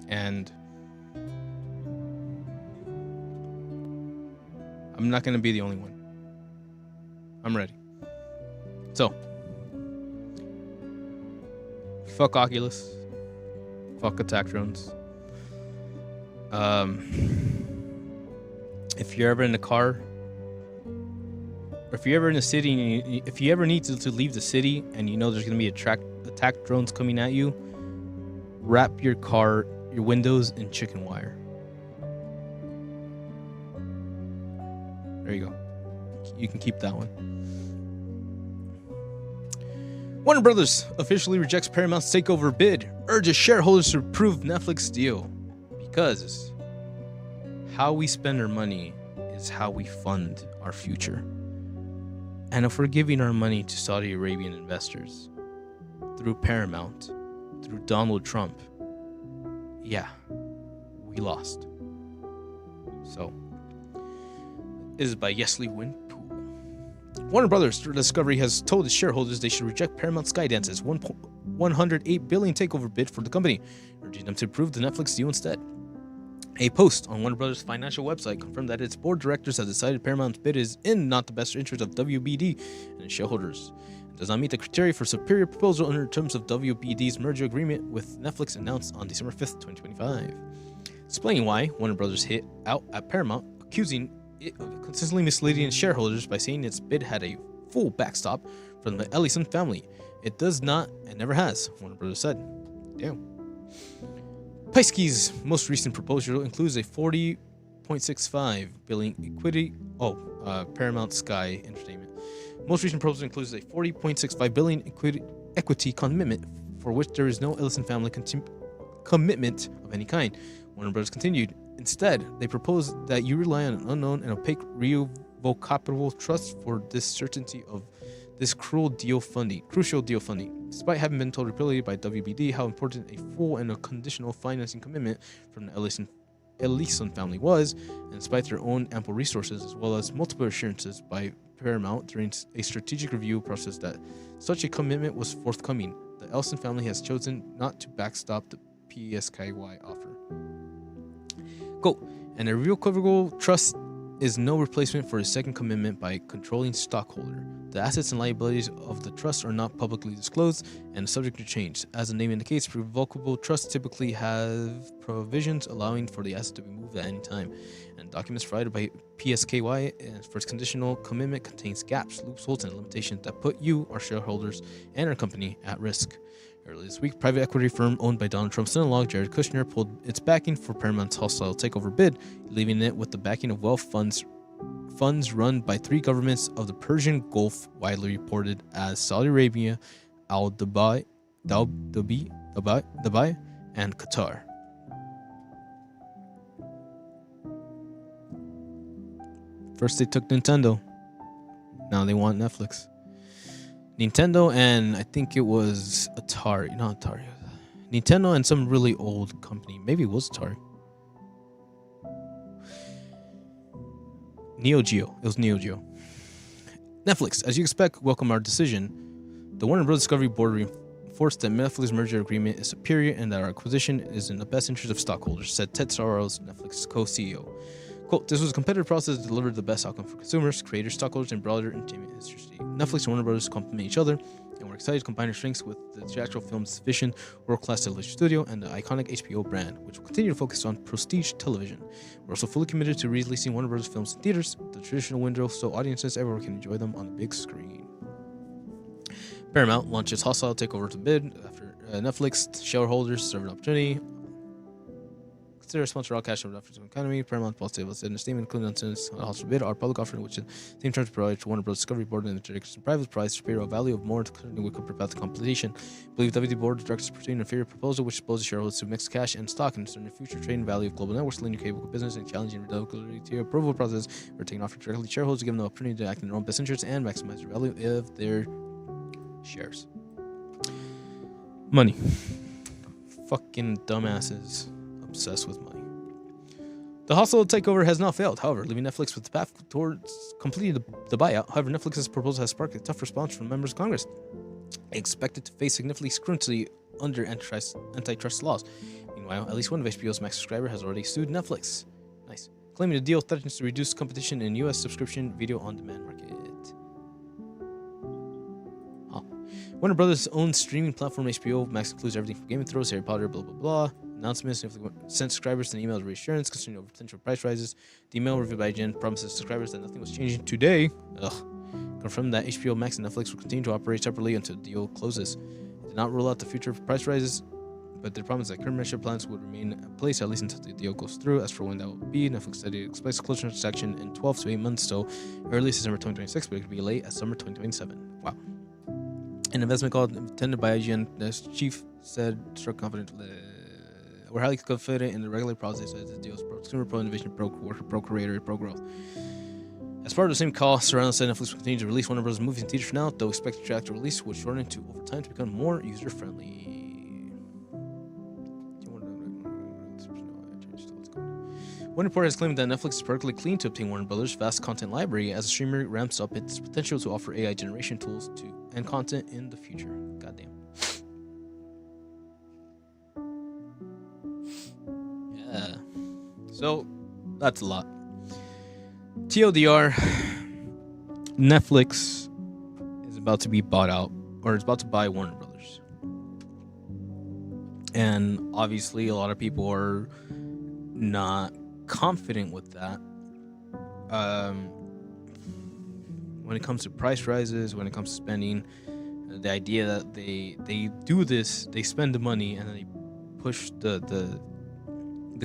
And I'm not going to be the only one. I'm ready. So, fuck Oculus. Fuck attack drones. If you're ever in a car if you're ever in a city, and if you ever need to leave the city, and you know there's gonna be attack drones coming at you, wrap your windows in chicken wire. There you go. You can keep that one. Warner Brothers officially rejects Paramount's takeover bid, urges shareholders to approve Netflix deal. Because how we spend our money is how we fund our future. And if we're giving our money to Saudi Arabian investors through Paramount, through Donald Trump, yeah, we lost. So, it is by Yesley Winpool. Warner Brothers Discovery has told its shareholders they should reject Paramount Skydance's $108 billion takeover bid for the company, urging them to approve the Netflix deal instead. A post on Warner Brothers' financial website confirmed that its board of directors have decided Paramount's bid is in not the best interest of WBD and its shareholders. It does not meet the criteria for superior proposal under terms of WBD's merger agreement with Netflix announced on December 5th, 2025. Explaining why, Warner Brothers hit out at Paramount, accusing it of consistently misleading its shareholders by saying its bid had a full backstop from the Ellison family. It does not and never has, Warner Brothers said. Damn. Pieske's most recent proposal includes a $40.65 billion equity. Paramount Sky Entertainment. Most recent proposal includes a $40.65 billion equity commitment for which there is no Ellison family commitment of any kind. Warner Brothers continued. Instead, they propose that you rely on an unknown and opaque revocable trust for this certainty of this crucial deal funding. Despite having been told repeatedly by WBD how important a full and a conditional financing commitment from the Ellison family was, and despite their own ample resources as well as multiple assurances by Paramount during a strategic review process that such a commitment was forthcoming, the Ellison family has chosen not to backstop the PSKY offer. Quote, and a irrevocable trust is no replacement for a second commitment by a controlling stockholder. The assets and liabilities of the trust are not publicly disclosed and subject to change. As the name indicates, irrevocable trusts typically have provisions allowing for the asset to be moved at any time. And documents provided by PSKY for its conditional commitment contains gaps, loopholes, and limitations that put you, our shareholders, and our company at risk. Earlier this week, private equity firm owned by Donald Trump's son-in-law, Jared Kushner, pulled its backing for Paramount's hostile takeover bid, leaving it with the backing of wealth funds run by three governments of the Persian Gulf, widely reported as Saudi Arabia, Dubai, and Qatar. First they took Nintendo, now they want Netflix. Nintendo and I think it was Atari. Not Atari. Nintendo and some really old company. Maybe it was Atari. Neo Geo. It was Neo Geo. Netflix, as you expect, welcome our decision. The Warner Bros. Discovery Board reinforced that Netflix merger agreement is superior and that our acquisition is in the best interest of stockholders, said Ted Saros, Netflix co-CEO. Quote, this was a competitive process that delivered the best outcome for consumers, creators, stockholders, and broader entertainment industry. Netflix and Warner Brothers complement each other, and we're excited to combine our strengths with the theatrical film's vision, world-class television studio, and the iconic HBO brand, which will continue to focus on prestige television. We're also fully committed to releasing Warner Brothers films in theaters, the traditional window, so audiences everywhere can enjoy them on the big screen. Paramount launches hostile takeover to bid after Netflix shareholders serve an opportunity. Consider a sponsor all cash over for the economy. Paramount Plus Table said in a statement, including on a hostile bid, our public offering, which in the same terms provided to Warner Bros. Discovery Board and the directors and private price superior value of more than we could prepare the completion. Believe WD Board of Directors pursuing an inferior proposal which exposes shareholders to mixed cash and stock and certain future trading value of global networks, linear cable business, and challenging redundancy to approval process. We're taking offer directly to shareholders to give them the opportunity to act in their own best interests and maximize the value of their shares. Money. Fucking dumbasses. Obsessed with money. The hostile takeover has not failed, however, leaving Netflix with the path towards completing the buyout. However, Netflix's proposal has sparked a tough response from members of Congress, expected to face significant scrutiny under antitrust laws. Meanwhile, at least one of HBO's Max subscribers has already sued Netflix. Nice. Claiming the deal threatens to reduce competition in U.S. subscription video on-demand market. Warner Brothers' own streaming platform HBO Max includes everything from Game of Thrones, Harry Potter, blah blah blah. Announcements sent subscribers an email of reassurance concerning over potential price rises. The email reviewed by Jen promises subscribers that nothing was changing today. confirmed that HBO Max and Netflix will continue to operate separately until the deal closes. It did not rule out the future of price rises, but they promised that current membership plans would remain in place at least until the deal goes through. As for when that will be, Netflix said it expects closure transaction in 12 to 8 months, so early December 2026, but it could be late as summer 2027. Wow. An investment call intended by IGN, the chief said, struck confident. We're highly confident in the regular process as the deal is pro-consumer, pro-innovation, pro-worker, pro-creator, pro-growth. As part of the same call, Serrano said Netflix will continue to release Warner Bros. Movies and theaters for now, though expect the track to release would shorten to over time to become more user-friendly. One reporter has claimed that Netflix is perfectly clean to obtain Warner Bros.' vast content library as the streamer ramps up its potential to offer AI generation tools and content in the future. Goddamn. Yeah. So, that's a lot. TLDR, Netflix is about to be bought out, or is about to buy Warner Brothers. And obviously, a lot of people are not confident with that. When it comes to price rises, when it comes to spending, the idea that they do this, they spend the money and then they push the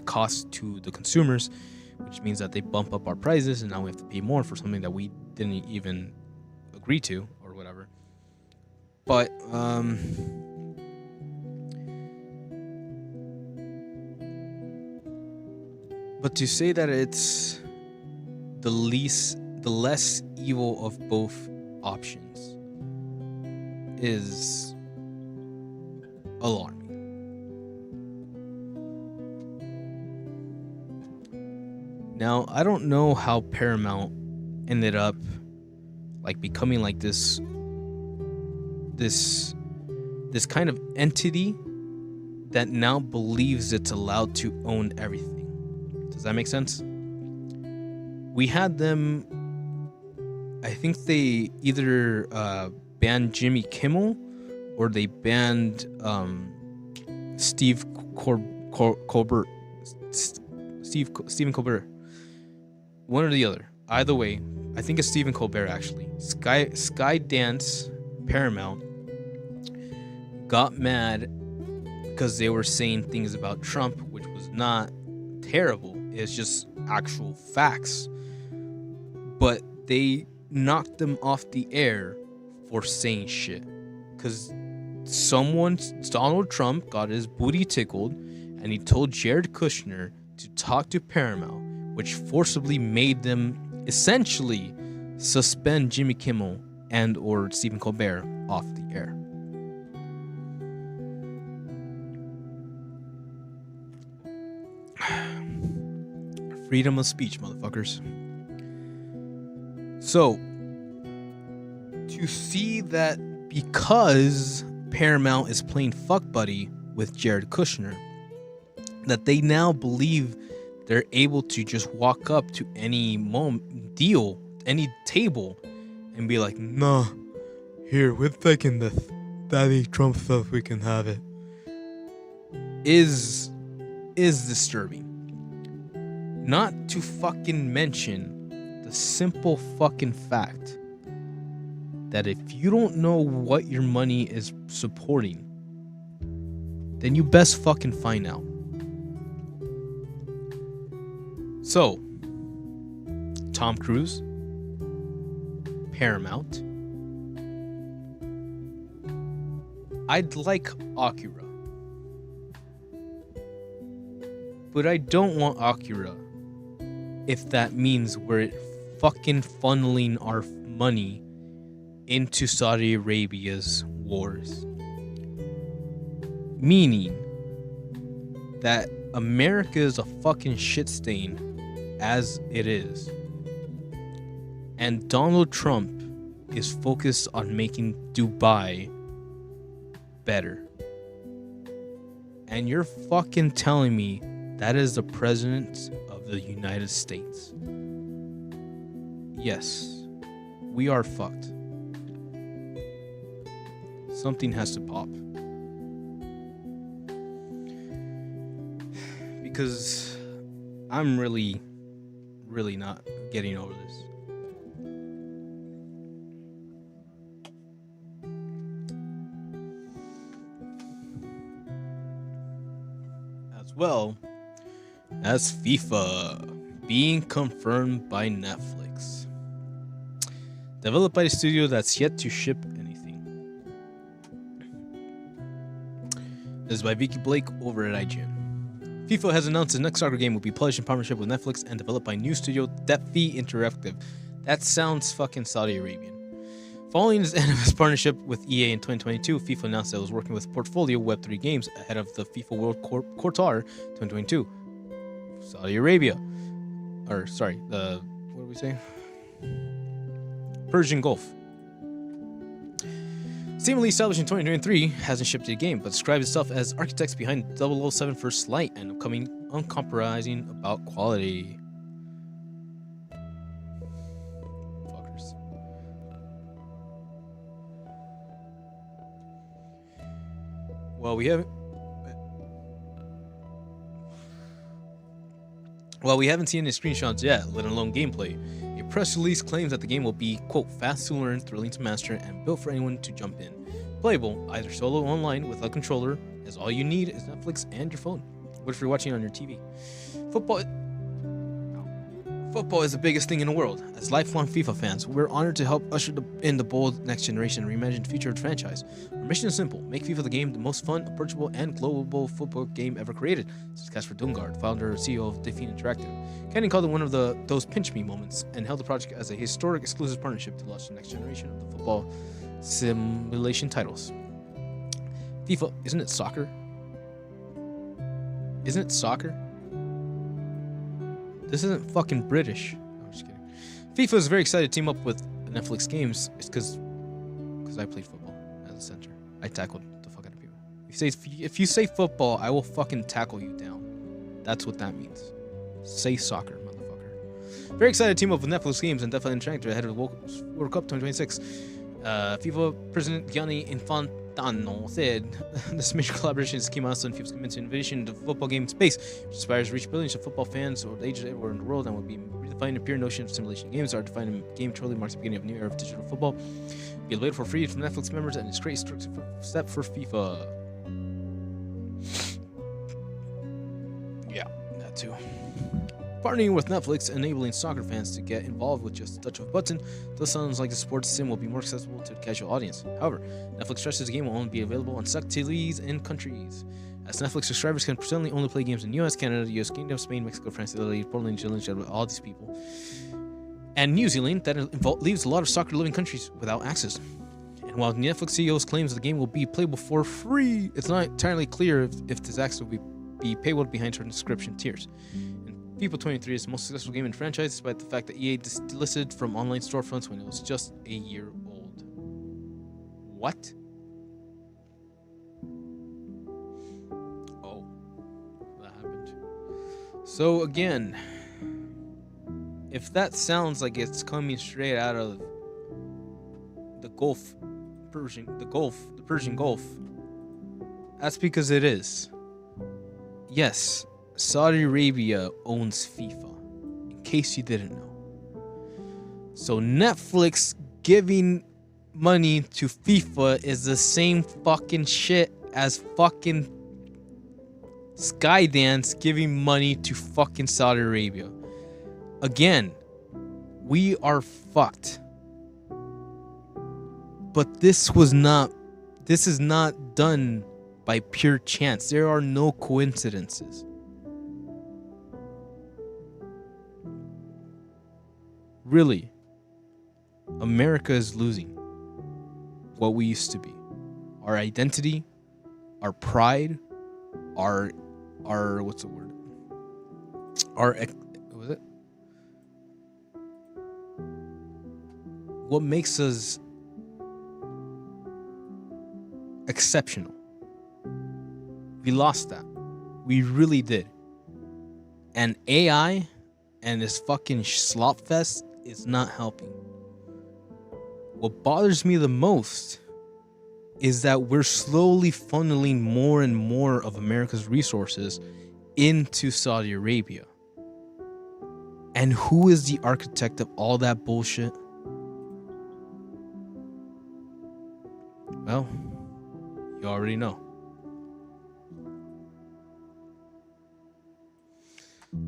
cost to the consumers, which means that they bump up our prices and now we have to pay more for something that we didn't even agree to or whatever. But to say that it's the less evil of both options is alarming. Now, I don't know how Paramount ended up like becoming like this kind of entity that now believes it's allowed to own everything. Does that make sense? We had them, I think they either banned Jimmy Kimmel or they banned Stephen Colbert. One or the other. Either way, I think it's Stephen Colbert actually. Skydance Paramount got mad because they were saying things about Trump, which was not terrible. It's just actual facts. But they knocked them off the air for saying shit. Because Donald Trump got his booty tickled and he told Jared Kushner to talk to Paramount, which forcibly made them essentially suspend Jimmy Kimmel and or Stephen Colbert off the air. Freedom of speech, motherfuckers. So, to see that because Paramount is playing fuck buddy with Jared Kushner, that they now believe they're able to just walk up to any deal, any table, and be like, nah, here, we're taking this. Daddy Trump says we can have it. Is disturbing. Not to fucking mention the simple fucking fact that if you don't know what your money is supporting, then you best fucking find out. So, Tom Cruise, Paramount. I'd like Akira, but I don't want Akira if that means we're fucking funneling our money into Saudi Arabia's wars. Meaning that America is a fucking shit stain as it is. And Donald Trump is focused on making Dubai better. And you're fucking telling me that is the president of the United States. Yes, we are fucked. Something has to pop. Because I'm really not getting over this. well as FIFA being confirmed by Netflix. Developed by the studio that's yet to ship anything. This is by Vicky Blake over at IGN. FIFA has announced the next soccer game will be published in partnership with Netflix and developed by new studio Defi Interactive. That sounds fucking Saudi Arabian. Following the end of his partnership with EA in 2022, FIFA announced that it was working with Portfolio Web3 Games ahead of the FIFA World Qatar 2022. Saudi Arabia. Or, sorry, what did we say? Persian Gulf. Seemingly established in 2023, hasn't shipped the game, but describes itself as architects behind 007 First Light and uncompromising about quality. Fuckers. Well, we haven't seen any screenshots yet, let alone gameplay. A press release claims that the game will be, quote, fast to learn, thrilling to master, and built for anyone to jump in. Playable, either solo or online, with a controller, as all you need is Netflix and your phone. What if you're watching on your TV? Football is the biggest thing in the world. As lifelong FIFA fans, we're honored to help usher in the bold next generation and reimagine the future of the franchise. Our mission is simple: make FIFA the game the most fun, approachable, and global football game ever created. This is Casper Dungard, founder and CEO of Defi Interactive. Kenny called it one of those pinch me moments and held the project as a historic exclusive partnership to launch the next generation of the football simulation titles. FIFA, isn't it soccer? Isn't it soccer? This isn't fucking British. No, I'm just kidding. FIFA is very excited to team up with Netflix games. It's because I played football as a center. I tackled the fuck out of people. If you say football, I will fucking tackle you down. That's what that means. Say soccer, motherfucker. Very excited to team up with Netflix games and definitely interactive ahead of the World Cup 2026. FIFA President Gianni Infantino said this major collaboration is a key milestone in FIFA's commitment to innovation in the football game space, which aspires to reach billions of football fans or ages everywhere in the world and will be redefining the pure notion of simulation games. Our defining game truly marks the beginning of a new era of digital football. Be available for free from Netflix members and it's a great step for FIFA. Yeah, that too. Partnering with Netflix, enabling soccer fans to get involved with just a touch of a button, does sound like the sports sim will be more accessible to the casual audience. However, Netflix stresses the game will only be available on select TVs and countries. As Netflix subscribers can presently only play games in US, Canada, US Kingdom, Spain, Mexico, France, Italy, Poland, New Zealand, all these people. And New Zealand, that leaves a lot of soccer-living countries without access. And while Netflix CEOs claims the game will be playable for free, it's not entirely clear if this access will be paywall behind certain subscription tiers. FIFA 23 is the most successful game in the franchise, despite the fact that EA delisted from online storefronts when it was just a year old. What? Oh, that happened. So again, if that sounds like it's coming straight out of the Persian Gulf, that's because it is. Yes. Saudi Arabia owns FIFA, in case you didn't know. So Netflix giving money to FIFA is the same fucking shit as fucking Skydance giving money to fucking Saudi Arabia. Again, we are fucked. But this is not done by pure chance. There are no coincidences. Really, America is losing what we used to be. Our identity, our pride, our what's the word? What makes us exceptional. We lost that. We really did. And AI and this fucking slop fest is not helping. What bothers me the most is that we're slowly funneling more and more of America's resources into Saudi Arabia. And who is the architect of all that bullshit? Well, you already know.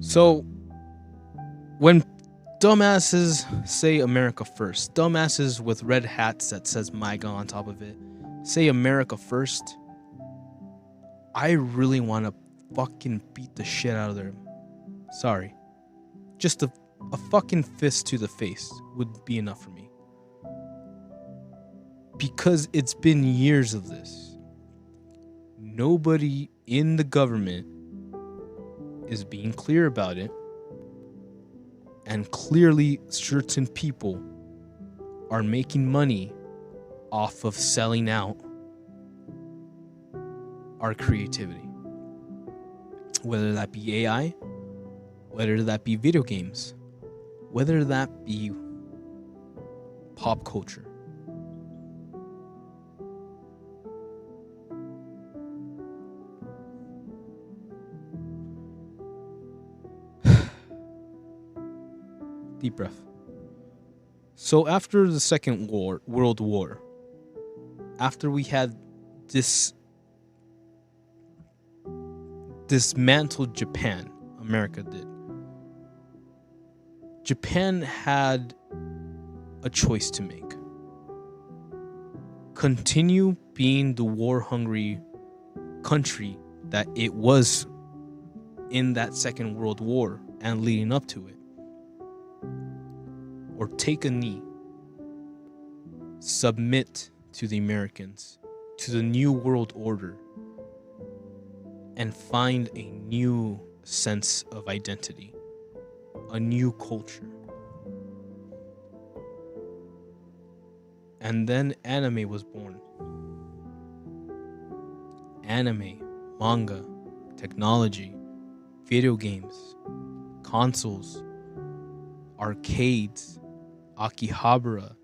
So when dumbasses say America first, dumbasses with red hats that says MAGA on top of it, say America first, I really want to fucking beat the shit out of them. Sorry. Just a fucking fist to the face would be enough for me. Because it's been years of this. Nobody in the government is being clear about it. And clearly certain people are making money off of selling out our creativity. Whether that be AI, whether that be video games, whether that be pop culture. Deep breath. So after the Second World War, after we had dismantled Japan, America did. Japan had a choice to make. Continue being the war-hungry country that it was in that Second World War and leading up to it. Or take a knee, submit to the Americans, to the new world order, and find a new sense of identity, a new culture. And then anime was born. Anime, manga, technology, video games, consoles, arcades, Akihabara,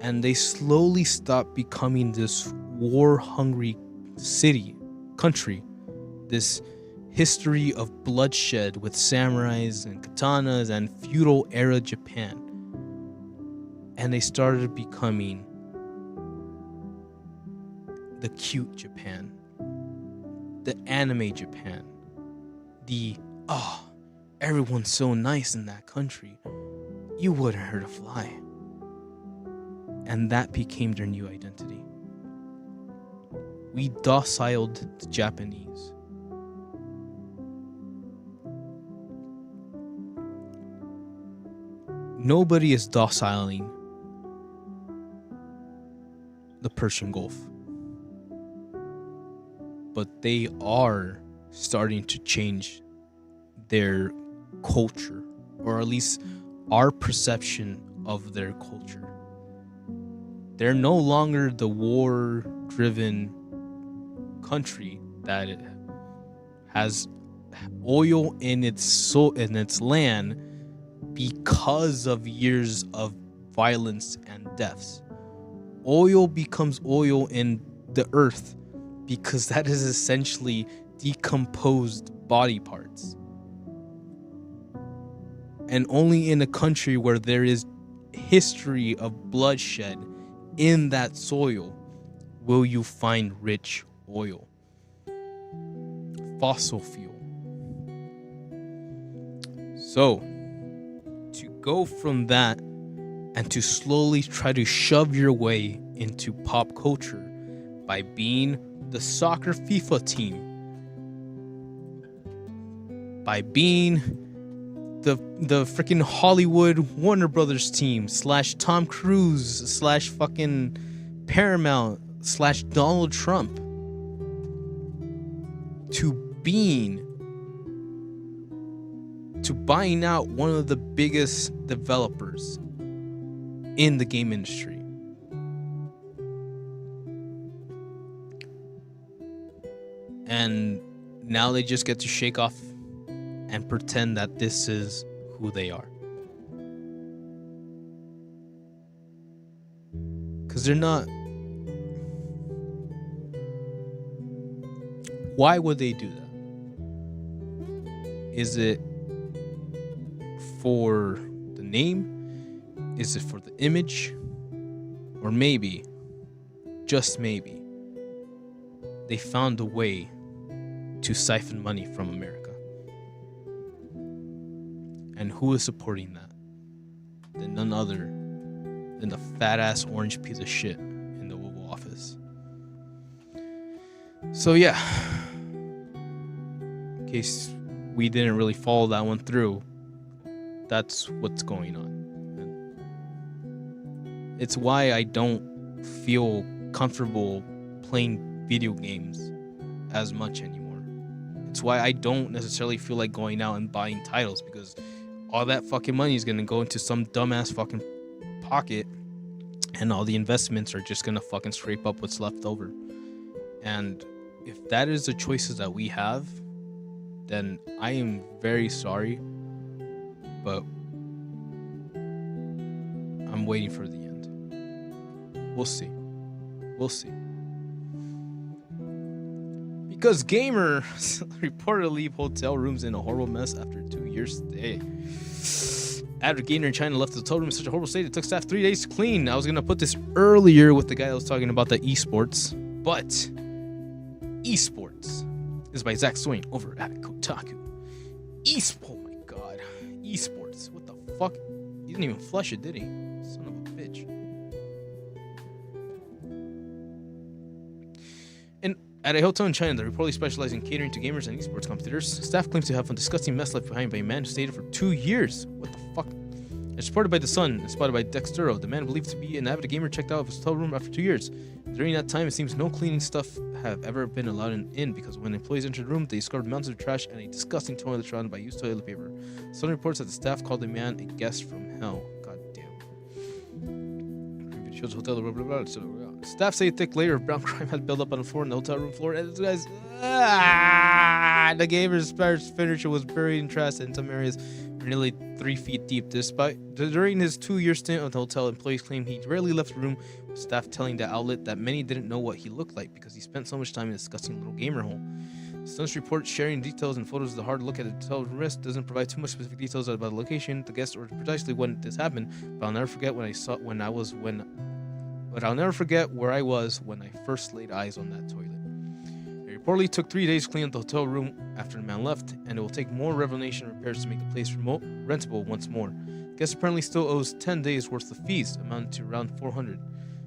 and they slowly stopped becoming this war-hungry country, this history of bloodshed with samurais and katanas and feudal era Japan, and they started becoming the cute Japan, the anime Japan, the everyone's so nice in that country. You wouldn't hurt a fly. And that became their new identity. We dociled the Japanese. Nobody is dociling the Persian Gulf. But they are starting to change their culture, or at least our perception of their culture. They're no longer the war-driven country that has oil in its land because of years of violence and deaths. Oil becomes oil in the earth because that is essentially decomposed body parts. And only in a country where there is history of bloodshed in that soil will you find rich oil, fossil fuel. So, to go from that and to slowly try to shove your way into pop culture by being the soccer FIFA team, by being the freaking Hollywood Warner Brothers team / Tom Cruise / fucking Paramount / Donald Trump, to buying out one of the biggest developers in the game industry. And now they just get to shake off and pretend that this is who they are. Because they're not. Why would they do that? Is it for the name? Is it for the image? Or maybe, just maybe, they found a way to siphon money from America. And who is supporting that? Then none other than the fat-ass orange piece of shit in the Oval Office. So yeah, in case we didn't really follow that one through, that's what's going on. And it's why I don't feel comfortable playing video games as much anymore. It's why I don't necessarily feel like going out and buying titles, because all that fucking money is gonna go into some dumbass fucking pocket, and all the investments are just gonna fucking scrape up what's left over. And if that is the choices that we have, then I am very sorry, but I'm waiting for the end. We'll see. Because gamers reportedly leave hotel rooms in a horrible mess after 2 years stay. After gamer in China left the hotel room in such a horrible state, it took staff 3 days to clean. I was going to put this earlier with the guy that was talking about the esports, but esports is by Zach Swain over at Kotaku. Oh my god. Esports. What the fuck? He didn't even flush it, did he? Son of a bitch. And at a hotel in China that reportedly specializes in catering to gamers and esports competitors, staff claims to have a disgusting mess left behind by a man who stayed for 2 years. What the fuck? It's reported by The Sun and spotted by Dextero. The man believed to be an avid gamer checked out of his hotel room after 2 years. During that time, it seems no cleaning stuff have ever been allowed in because when employees entered the room, they discovered mountains of trash and a disgusting toilet surrounded by used toilet paper. Sun reports that the staff called the man a guest from hell. God damn. Shows hotel. Blah, blah, blah, blah. Staff say a thick layer of brown crime had built up on the floor in the hotel room floor, and this guy's the gamer's furniture was buried in trash in some areas nearly 3 feet deep. During his 2-year stint at the hotel, employees claim he rarely left the room, with staff telling the outlet that many didn't know what he looked like because he spent so much time in a disgusting little gamer hole. Sun's report sharing details and photos of the hard look at the hotel room doesn't provide too much specific details about the location, the guest, or precisely when this happened, but I'll never forget where I was when I first laid eyes on that toilet. It reportedly took 3 days to clean up the hotel room after the man left, and it will take more renovation and repairs to make the place rentable once more. The guest apparently still owes 10 days worth of fees, amounting to around $400.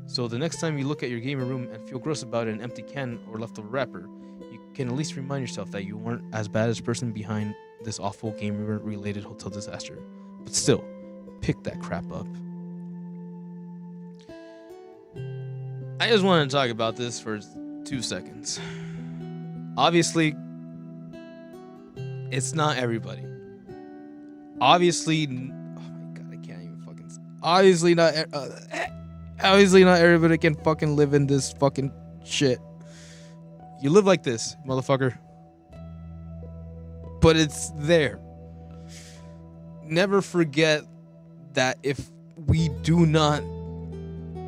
So the next time you look at your gamer room and feel gross about an empty can or leftover wrapper, you can at least remind yourself that you weren't as bad as the person behind this awful gamer-related hotel disaster. But still, pick that crap up. I just want to talk about this for 2 seconds. Obviously, it's not everybody. Obviously, oh my god, I can't even fucking. Obviously not everybody can fucking live in this fucking shit. You live like this, motherfucker. But it's there. Never forget that if we do not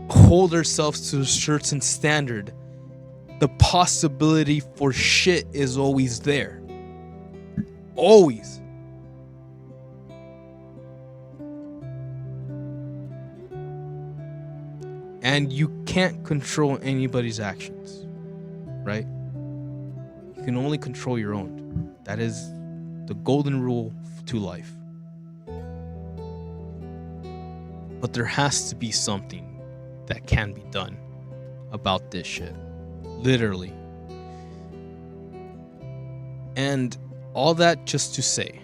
hold ourselves to a certain standard, the possibility for shit is always there. Always. And you can't control anybody's actions, right? You can only control your own. That is the golden rule to life. But there has to be something that can be done about this shit. Literally. And all that just to say,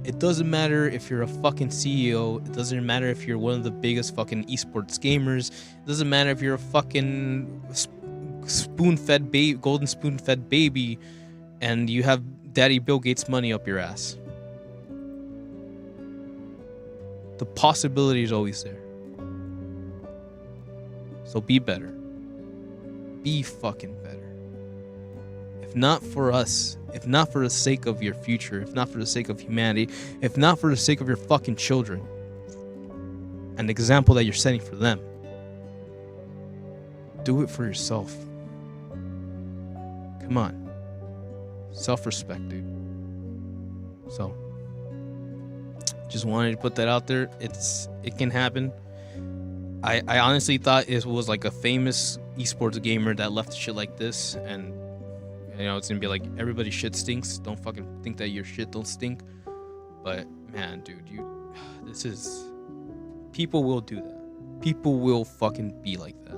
it doesn't matter if you're a fucking CEO. It doesn't matter if you're one of the biggest fucking esports gamers. It doesn't matter if you're a fucking golden spoon-fed baby and you have Daddy Bill Gates money up your ass. The possibility is always there. So be better. Be fucking better. If not for us, if not for the sake of your future, if not for the sake of humanity, if not for the sake of your fucking children, an example that you're setting for them, do it for yourself. Come on. Self-respect, dude. So, just wanted to put that out there. It can happen. I honestly thought it was like a famous esports gamer that left shit like this, and You know, it's gonna be like everybody's shit stinks. Don't fucking think that your shit don't stink. But man, dude, this is, people will do that. People will fucking be like that.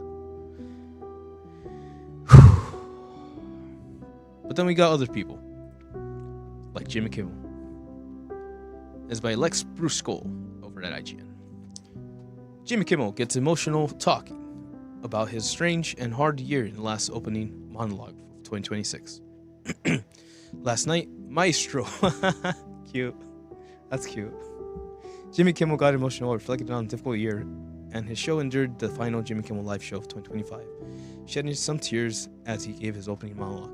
But then we got other people, like Jimmy Kimmel. It's by Lex Brusco over at IGN. Jimmy Kimmel gets emotional talking about his strange and hard year in the last opening monologue of 2026. Last night, Maestro. Cute. That's cute. Jimmy Kimmel got emotional, reflecting on a difficult year, and his show endured the final Jimmy Kimmel Live show of 2025, shedding some tears as he gave his opening monologue.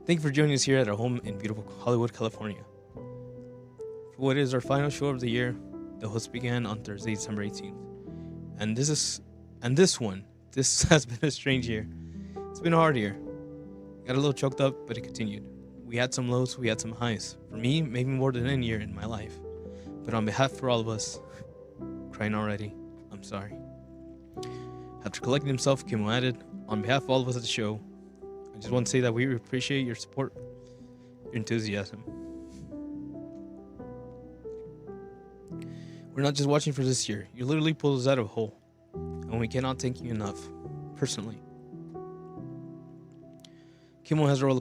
Thank you for joining us here at our home in beautiful Hollywood, California. For what is our final show of the year, the host began on Thursday, December 18th. And this has been a strange year. It's been a hard year. Got a little choked up, but it continued. We had some lows, we had some highs. For me, maybe more than any year in my life. But on behalf of all of us, crying already, I'm sorry. After collecting himself, Kimmel added, on behalf of all of us at the show, I just want to say that we appreciate your support, your enthusiasm. We're not just watching for this year. You literally pulled us out of a hole. And we cannot thank you enough, personally. Kimmel has had a roller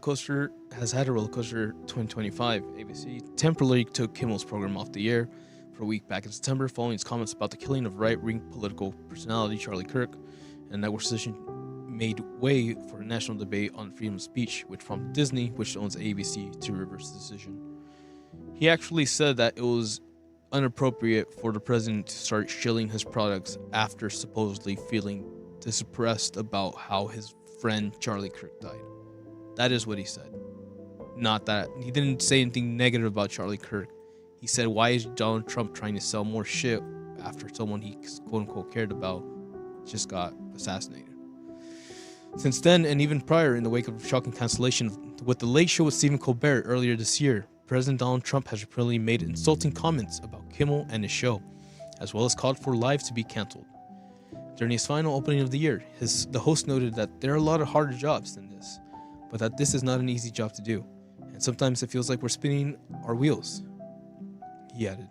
coaster 2025. ABC temporarily took Kimmel's program off the air for a week back in September following his comments about the killing of right-wing political personality Charlie Kirk, and network decision made way for a national debate on freedom of speech, which prompted Disney, which owns ABC, to reverse the decision. He actually said that it was inappropriate for the president to start shilling his products after supposedly feeling depressed about how his friend Charlie Kirk died. That is what he said. Not that he didn't say anything negative about Charlie Kirk. He said, why is Donald Trump trying to sell more shit after someone he quote unquote cared about just got assassinated? Since then, and even prior, in the wake of shocking cancellation with The Late Show with Stephen Colbert earlier this year, President Donald Trump has repeatedly made insulting comments about Kimmel and his show, as well as called for Live to be canceled. During his final opening of the year, the host noted that there are a lot of harder jobs than this, but that this is not an easy job to do, and sometimes it feels like we're spinning our wheels. He added,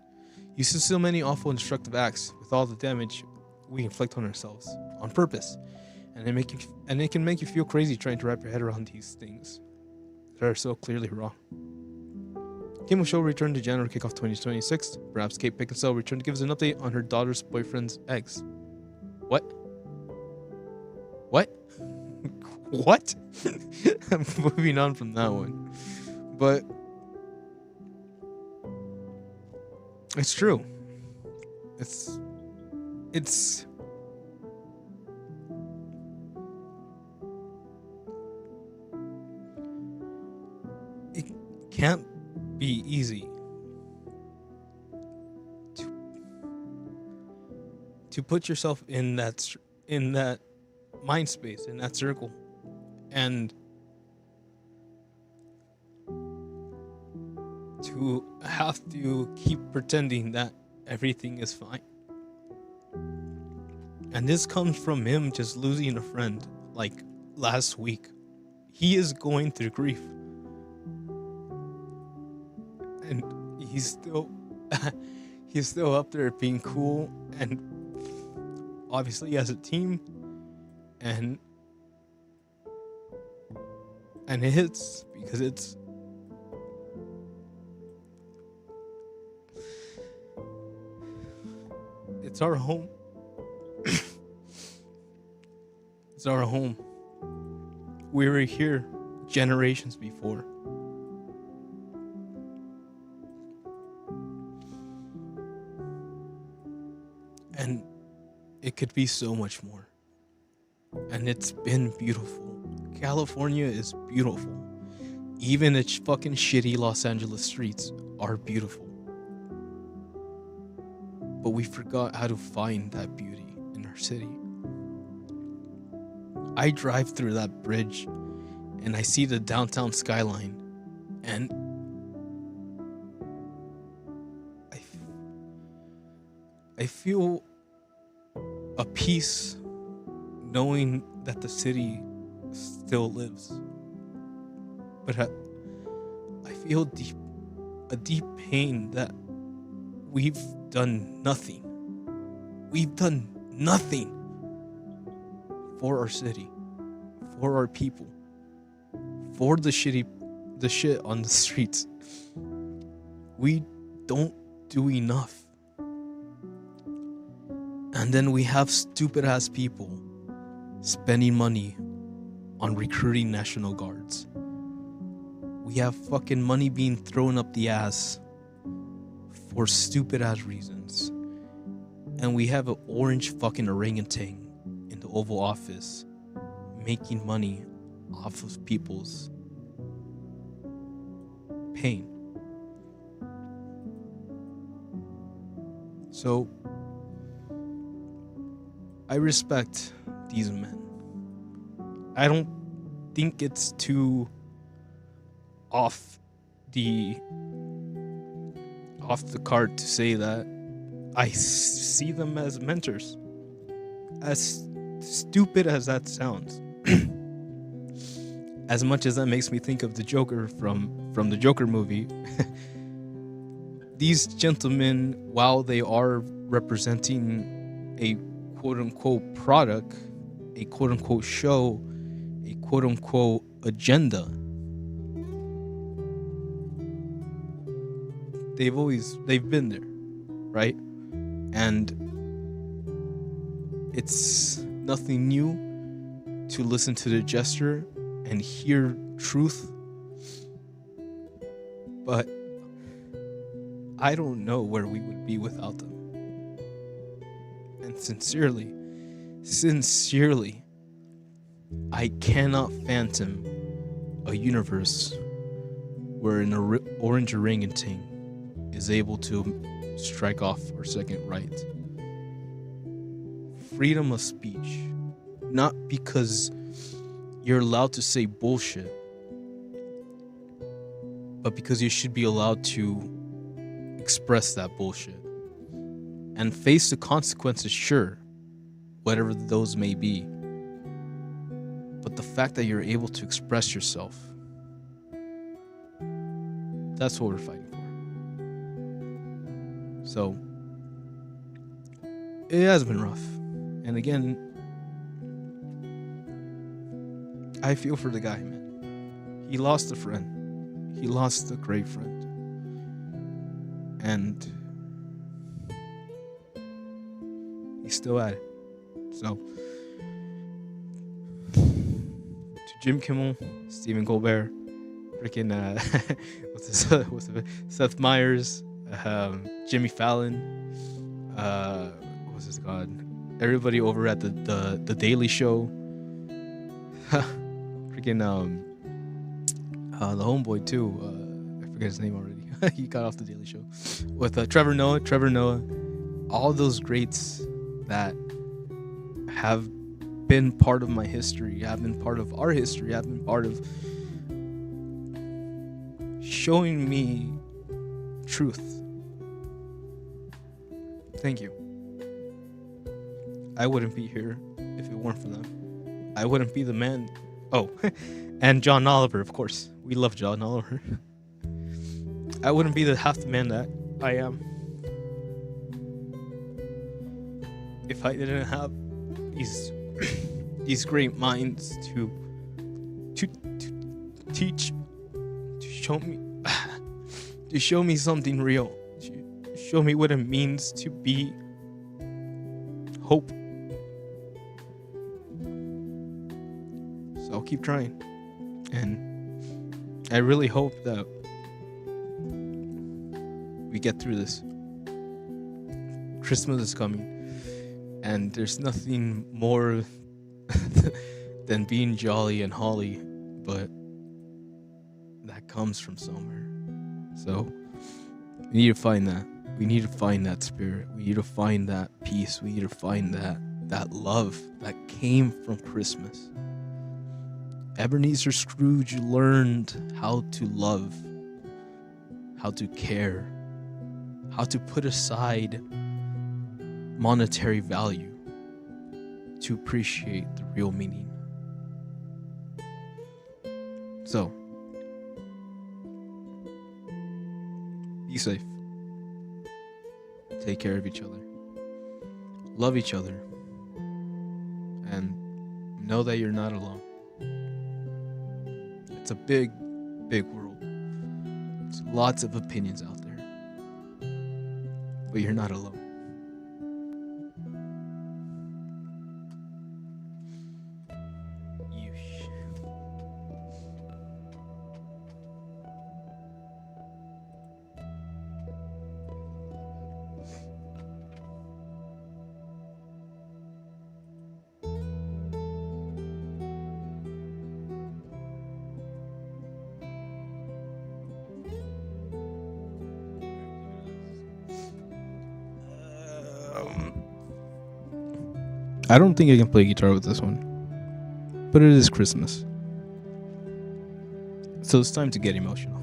"You see so many awful and destructive acts with all the damage we inflict on ourselves, on purpose, and it can make you feel crazy trying to wrap your head around these things that are so clearly wrong." Kimmel's show returned to January kickoff 2026. Perhaps Kate Beckinsale returned to give us an update on her daughter's boyfriend's eggs. What? What? I'm moving on from that one. But it's true. It's it can't be easy to put yourself in that mind space, in that circle, and to have to keep pretending that everything is fine. And this comes from him just losing a friend like last week. He is going through grief. And he's still up there being cool, and obviously as a team, and it hits because it's our home. It's our home. We were here generations before. And it could be so much more. And it's been beautiful. California is beautiful. Even its fucking shitty Los Angeles streets are beautiful. But we forgot how to find that beauty in our city. I drive through that bridge and I see the downtown skyline, and I feel a peace knowing that the city still lives. But I feel a deep pain that we've done nothing. We've done nothing for our city, for our people, for the shit on the streets. We don't do enough. And then we have stupid ass people spending money on recruiting National Guards. We have fucking money being thrown up the ass for stupid ass reasons. And we have an orange fucking orangutan in the Oval Office making money off of people's pain. So I respect these men. I don't think it's too off the card to say that I see them as mentors. As stupid as that sounds. As much as that makes me think of the Joker from the Joker movie. These gentlemen, while they are representing a quote-unquote product, a quote-unquote show, a quote-unquote agenda, they've been there, right? And it's nothing new to listen to the gesture and hear truth. But I don't know where we would be without them. And sincerely, I cannot fathom a universe where an orange orangutan is able to strike off our second right. Freedom of speech, not because you're allowed to say bullshit, but because you should be allowed to express that bullshit and face the consequences, sure, whatever those may be. But the fact that you're able to express yourself, that's what we're fighting for. So it has been rough. And again, I feel for the guy, man. He lost a friend. He lost a great friend. And he's still at it. So, to Jim Kimmel, Stephen Colbert, freaking Seth Meyers, Jimmy Fallon, what's this god? Everybody over at the Daily Show, freaking the homeboy too. I forget his name already. He got off the Daily Show with Trevor Noah, all those greats that have been part of my history, have been part of our history, have been part of showing me truth. Thank you. I wouldn't be here if it weren't for them. I wouldn't be the man. Oh, and John Oliver, of course. We love John Oliver. I wouldn't be half the man that I am if I didn't have these great minds to teach, to show me something real, to show me what it means to be hope. So I'll keep trying, and I really hope that we get through this. Christmas is coming, and there's nothing more than being jolly and holly, but that comes from somewhere. So we need to find that. We need to find that spirit. We need to find that peace. We need to find that love that came from Christmas. Ebenezer Scrooge learned how to love, how to care, how to put aside monetary value to appreciate the real meaning. So, be safe. Take care of each other. Love each other. And know that you're not alone. It's a big, big world. There's lots of opinions out there. But you're not alone. Yeesh. I don't think I can play guitar with this one. But it is Christmas. So it's time to get emotional.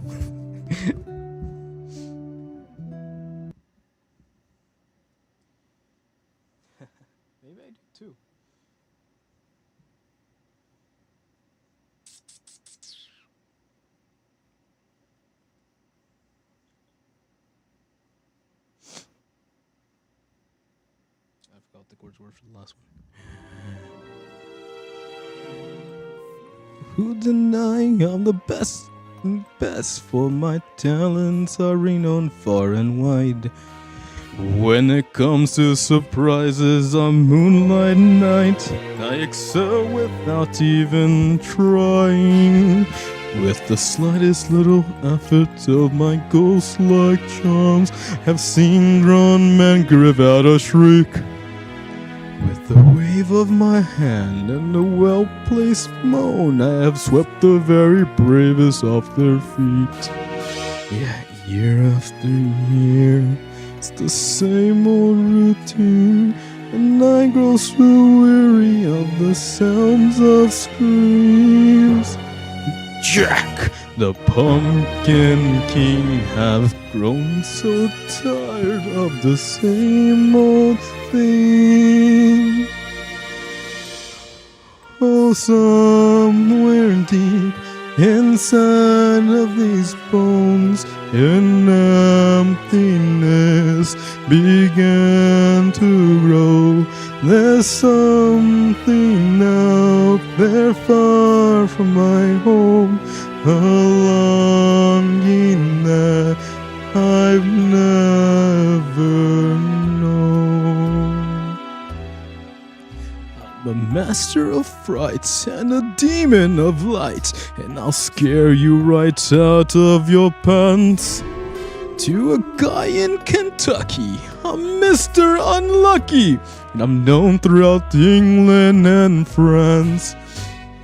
Maybe I do too. I forgot what the chords were for the last one. Who denying I'm the best for my talents are renowned far and wide. When it comes to surprises on moonlight night, I excel without even trying. With the slightest little effort of my ghost-like charms, have seen grown men give out a shriek. With the wave of my hand and a well-placed moan, I have swept the very bravest off their feet. Yeah, year after year, it's the same old routine, and I grow so weary of the sounds of screams. Jack, the Pumpkin King, have grown so tired of the same old thing. Oh, somewhere deep inside of these bones, an emptiness began to grow. There's something out there far from my home, a longing that I've never known. I'm a master of frights and a demon of light, and I'll scare you right out of your pants. To a guy in Kentucky, I'm Mr. Unlucky, and I'm known throughout England and France.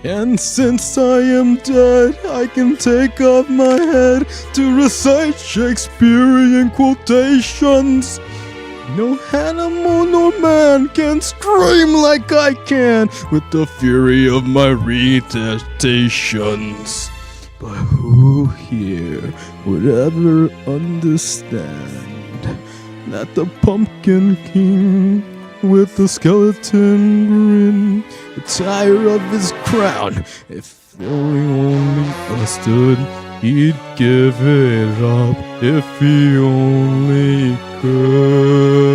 And since I am dead, I can take off my head to recite Shakespearean quotations. No animal nor man can scream like I can with the fury of my recitations. But who here would ever understand that the Pumpkin King with the skeleton grin, the tire of his crown, if he only understood, he'd give it up if he only could.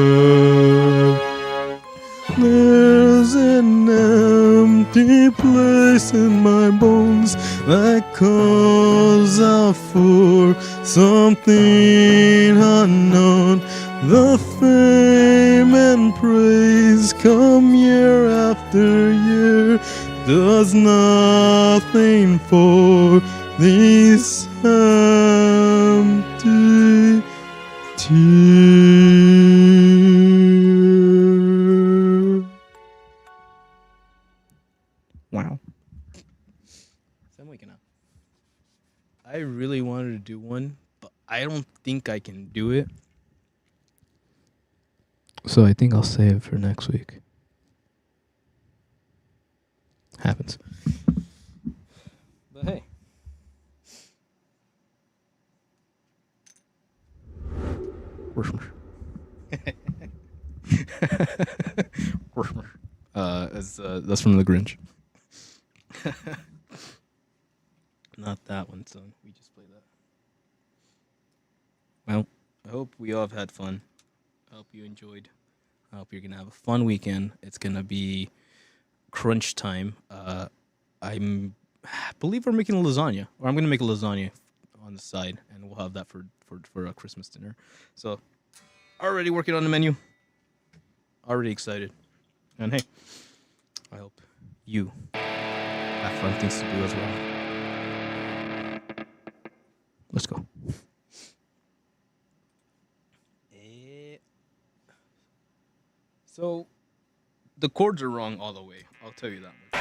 There's an empty place in my bones that calls out for something unknown. The fame and praise come year after year, does nothing for these empty tears. Wow. I'm waking up. I really wanted to do one, but I don't think I can do it. So I think I'll save it for next week. Happens. But hey. That's from the Grinch. Not that one, son. We just played that. Well, I hope we all have had fun. I hope you enjoyed. I hope you're gonna have a fun weekend. It's gonna be crunch time. I believe we're making a lasagna, or I'm gonna make a lasagna on the side, and we'll have that for a Christmas dinner. So, already working on the menu. Already excited. And hey, I hope you have fun things to do as well. Let's go. So, the chords are wrong all the way. I'll tell you that much.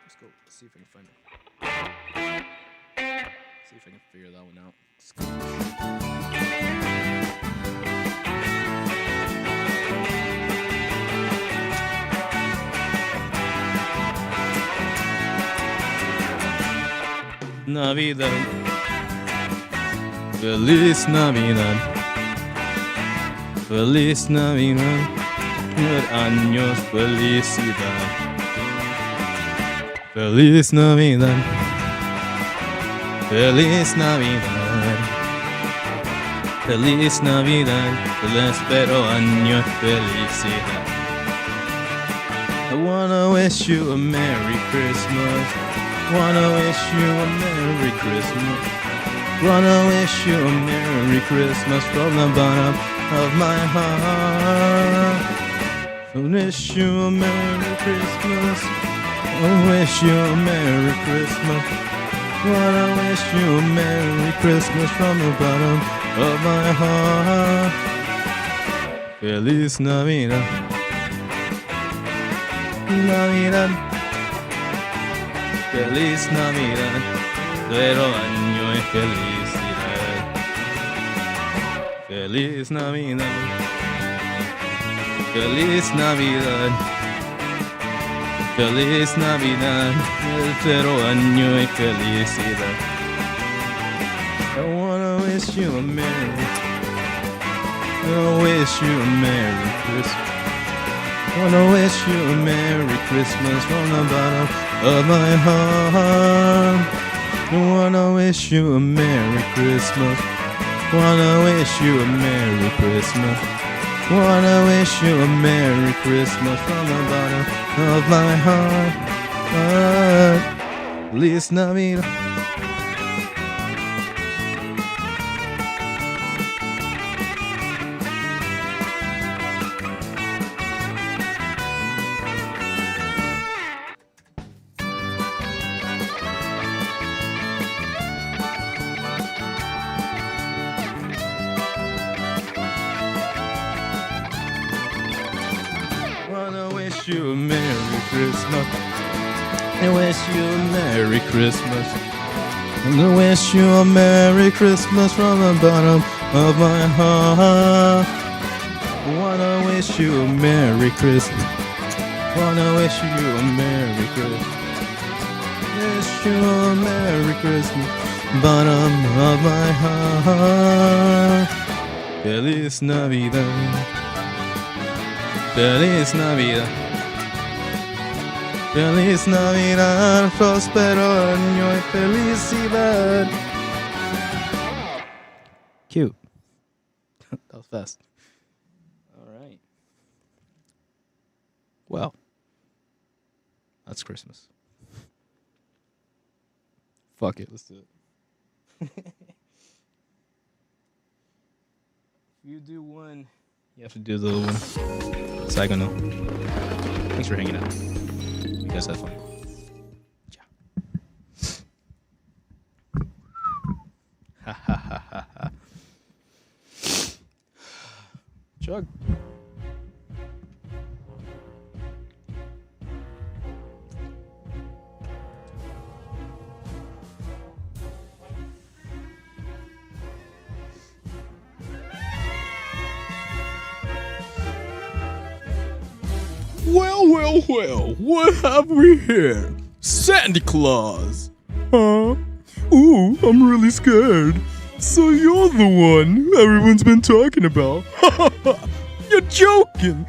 Let's go. Let's see if I can find it. See if I can figure that one out. Let's go. Navidad. Feliz Navidad. Feliz Navidad. Años, felicidad. Feliz Navidad. Feliz Navidad. Feliz Navidad. Espero años, felicidad. I wanna wish you a Merry Christmas. Wanna wish you a Merry Christmas. Wanna wish you a Merry Christmas from the bottom of my heart. I wish you a Merry Christmas. I wish you a Merry Christmas. Wanna wish you a Merry Christmas from the bottom of my heart. Feliz Navidad. Navidad. Feliz Navidad. Pero año y felicidad. Feliz Navidad. Feliz Navidad. Feliz Navidad. Pero año y felicidad. I wanna wish you a Merry. I wish you a Merry Christmas. I wanna wish you a Merry Christmas from the bottom of my heart. I wanna wish you a Merry Christmas. Wanna wish you a Merry Christmas. Wanna wish you a Merry Christmas from the bottom of my heart. Feliz Navidad. You a Merry Christmas. I wish you a Merry Christmas. I wish you a Merry Christmas from the bottom of my heart. I wanna wish you a Merry Christmas. Wanna wish you a Merry Christmas. Wish you a Merry Christmas, bottom of my heart. Feliz Navidad. Feliz Navidad. Feliz Navidad, próspero año y felicidad. Cute. That was fast. All right. Well, that's Christmas. Fuck it, let's do it. If you do one, you have to do the other one. Hexagonal. Thanks for hanging out. You guys have fun. Ha ha ha ha ha. Chug. Well, what have we here? Santa Claus! Huh? Ooh, I'm really scared. So you're the one everyone's been talking about. You're joking.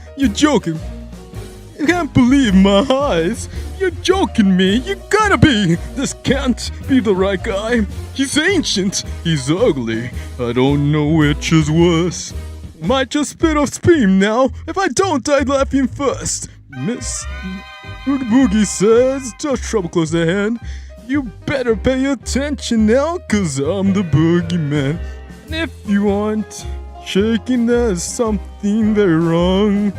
I can't believe my eyes. You're joking me. You gotta be. This can't be the right guy. He's ancient. He's ugly. I don't know which is worse. Might just spit off steam now. If I don't, I'd laughing first. Miss Oogie Boogie says, just trouble close the hand. You better pay attention now, cause I'm the boogeyman. And if you aren't shaking, there's something very wrong.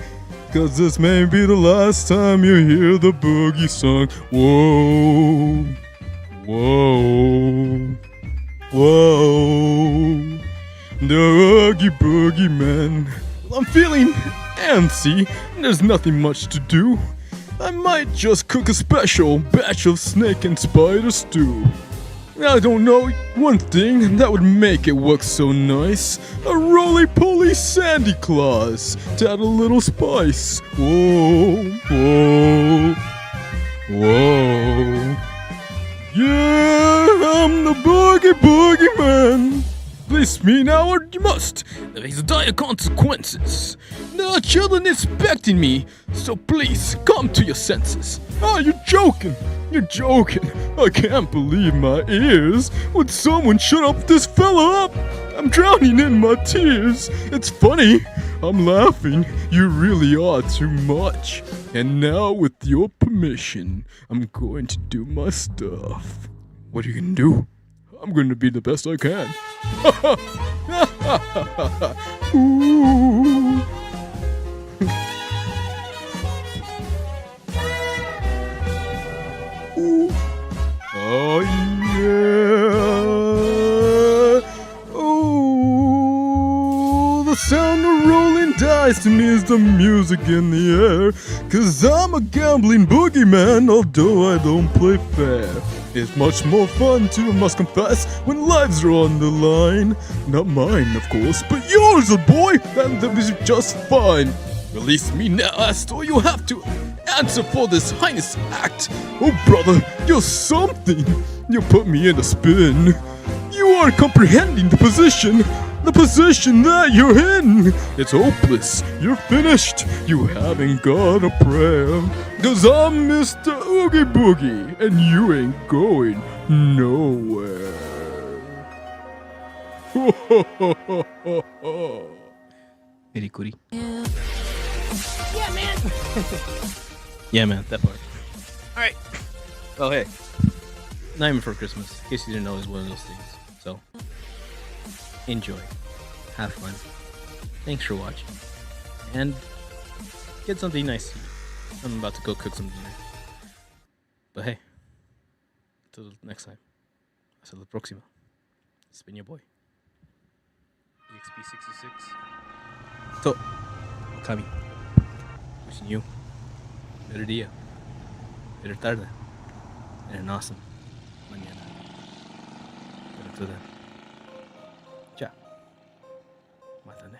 Cause this may be the last time you hear the boogie song. Whoa, whoa, whoa. The Oogie Boogie Man. I'm feeling antsy. There's nothing much to do. I might just cook a special batch of snake and spider stew. I don't know, one thing that would make it look so nice. A roly-poly Sandy Claus to add a little spice. Whoa, whoa, whoa. Yeah, I'm the Boogie Boogie Man. Release me now or you must face dire consequences. There are children expecting me, so please come to your senses. Ah, you're joking. You're joking. I can't believe my ears. Would someone shut up this fella up? I'm drowning in my tears. It's funny. I'm laughing. You really are too much. And now, with your permission, I'm going to do my stuff. What are you gonna do? I'm gonna be the best I can. Ooh. Ooh. Oh yeah. Ooh. The sound of rolling dice to me is the music in the air. Cause I'm a gambling boogeyman, although I don't play fair. It's much more fun too, must confess, when lives are on the line. Not mine, of course, but yours, old boy, and that was just fine. Release me now, Astor, you have to answer for this heinous act. Oh, brother, you're something. You put me in a spin. You aren't comprehending the position that you're in. It's hopeless, you're finished, you haven't got a prayer. Cause I'm Mr. Oogie Boogie, and you ain't going nowhere. Very goody. Yeah, man. Yeah, man, that part. Alright. Oh, hey. Nightmare Before Christmas, in case you didn't know, is one of those things. So, enjoy. Have fun. Thanks for watching. And get something nice to eat. I'm about to go cook some dinner. But hey, until next time. Hasta la próxima. It's been your boy. EXP66. So, Kami. Wishing you better dia, better tarde, and an awesome mañana. But until then, ciao. Matane.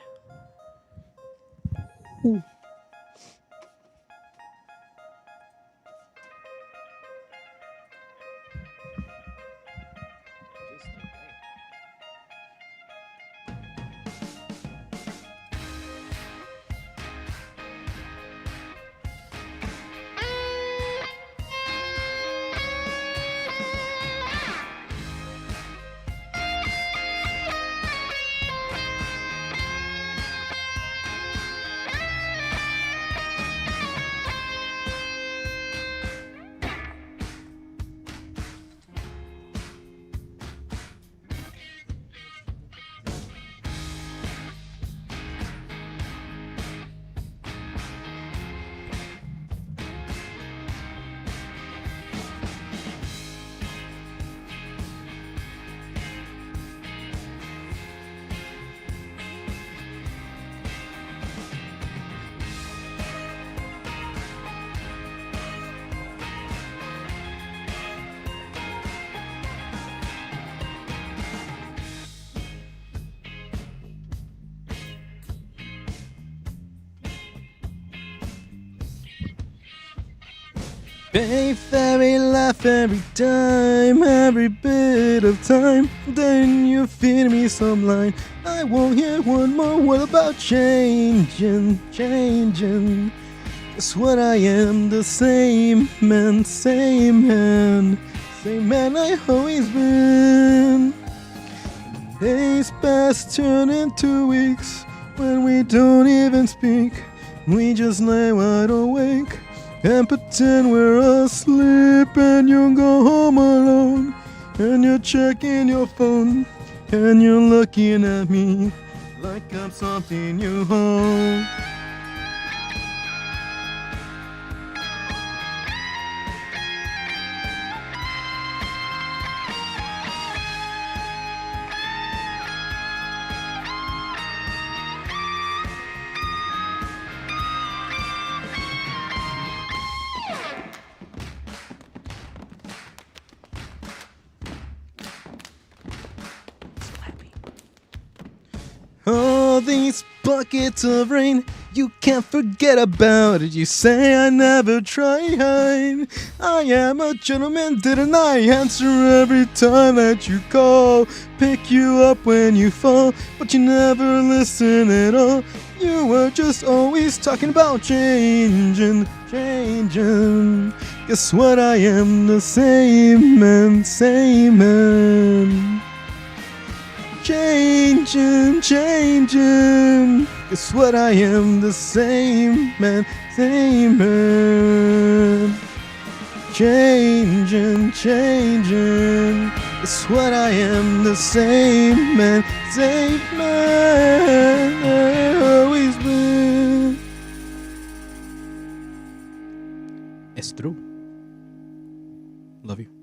Pay fairy laugh every time, every bit of time. Then you feed me some line. I won't hear one more word about changing. Guess what I am, the same man, same man, same man I've always been. Days pass, turn into weeks, when we don't even speak. We just lay wide awake and pretend we're asleep, and you go home alone, and you're checking your phone, and you're looking at me like I'm something you hold. All these buckets of rain, you can't forget about it. You say I never tried. I am a gentleman, didn't I answer every time that you call? Pick you up when you fall, but you never listen at all. You were just always talking about changing. Guess what, I am the same man, same man. Changing. Guess what, I am the same man, same man. Changing. Guess what, I am the same man, I've always been. It's true. Love you.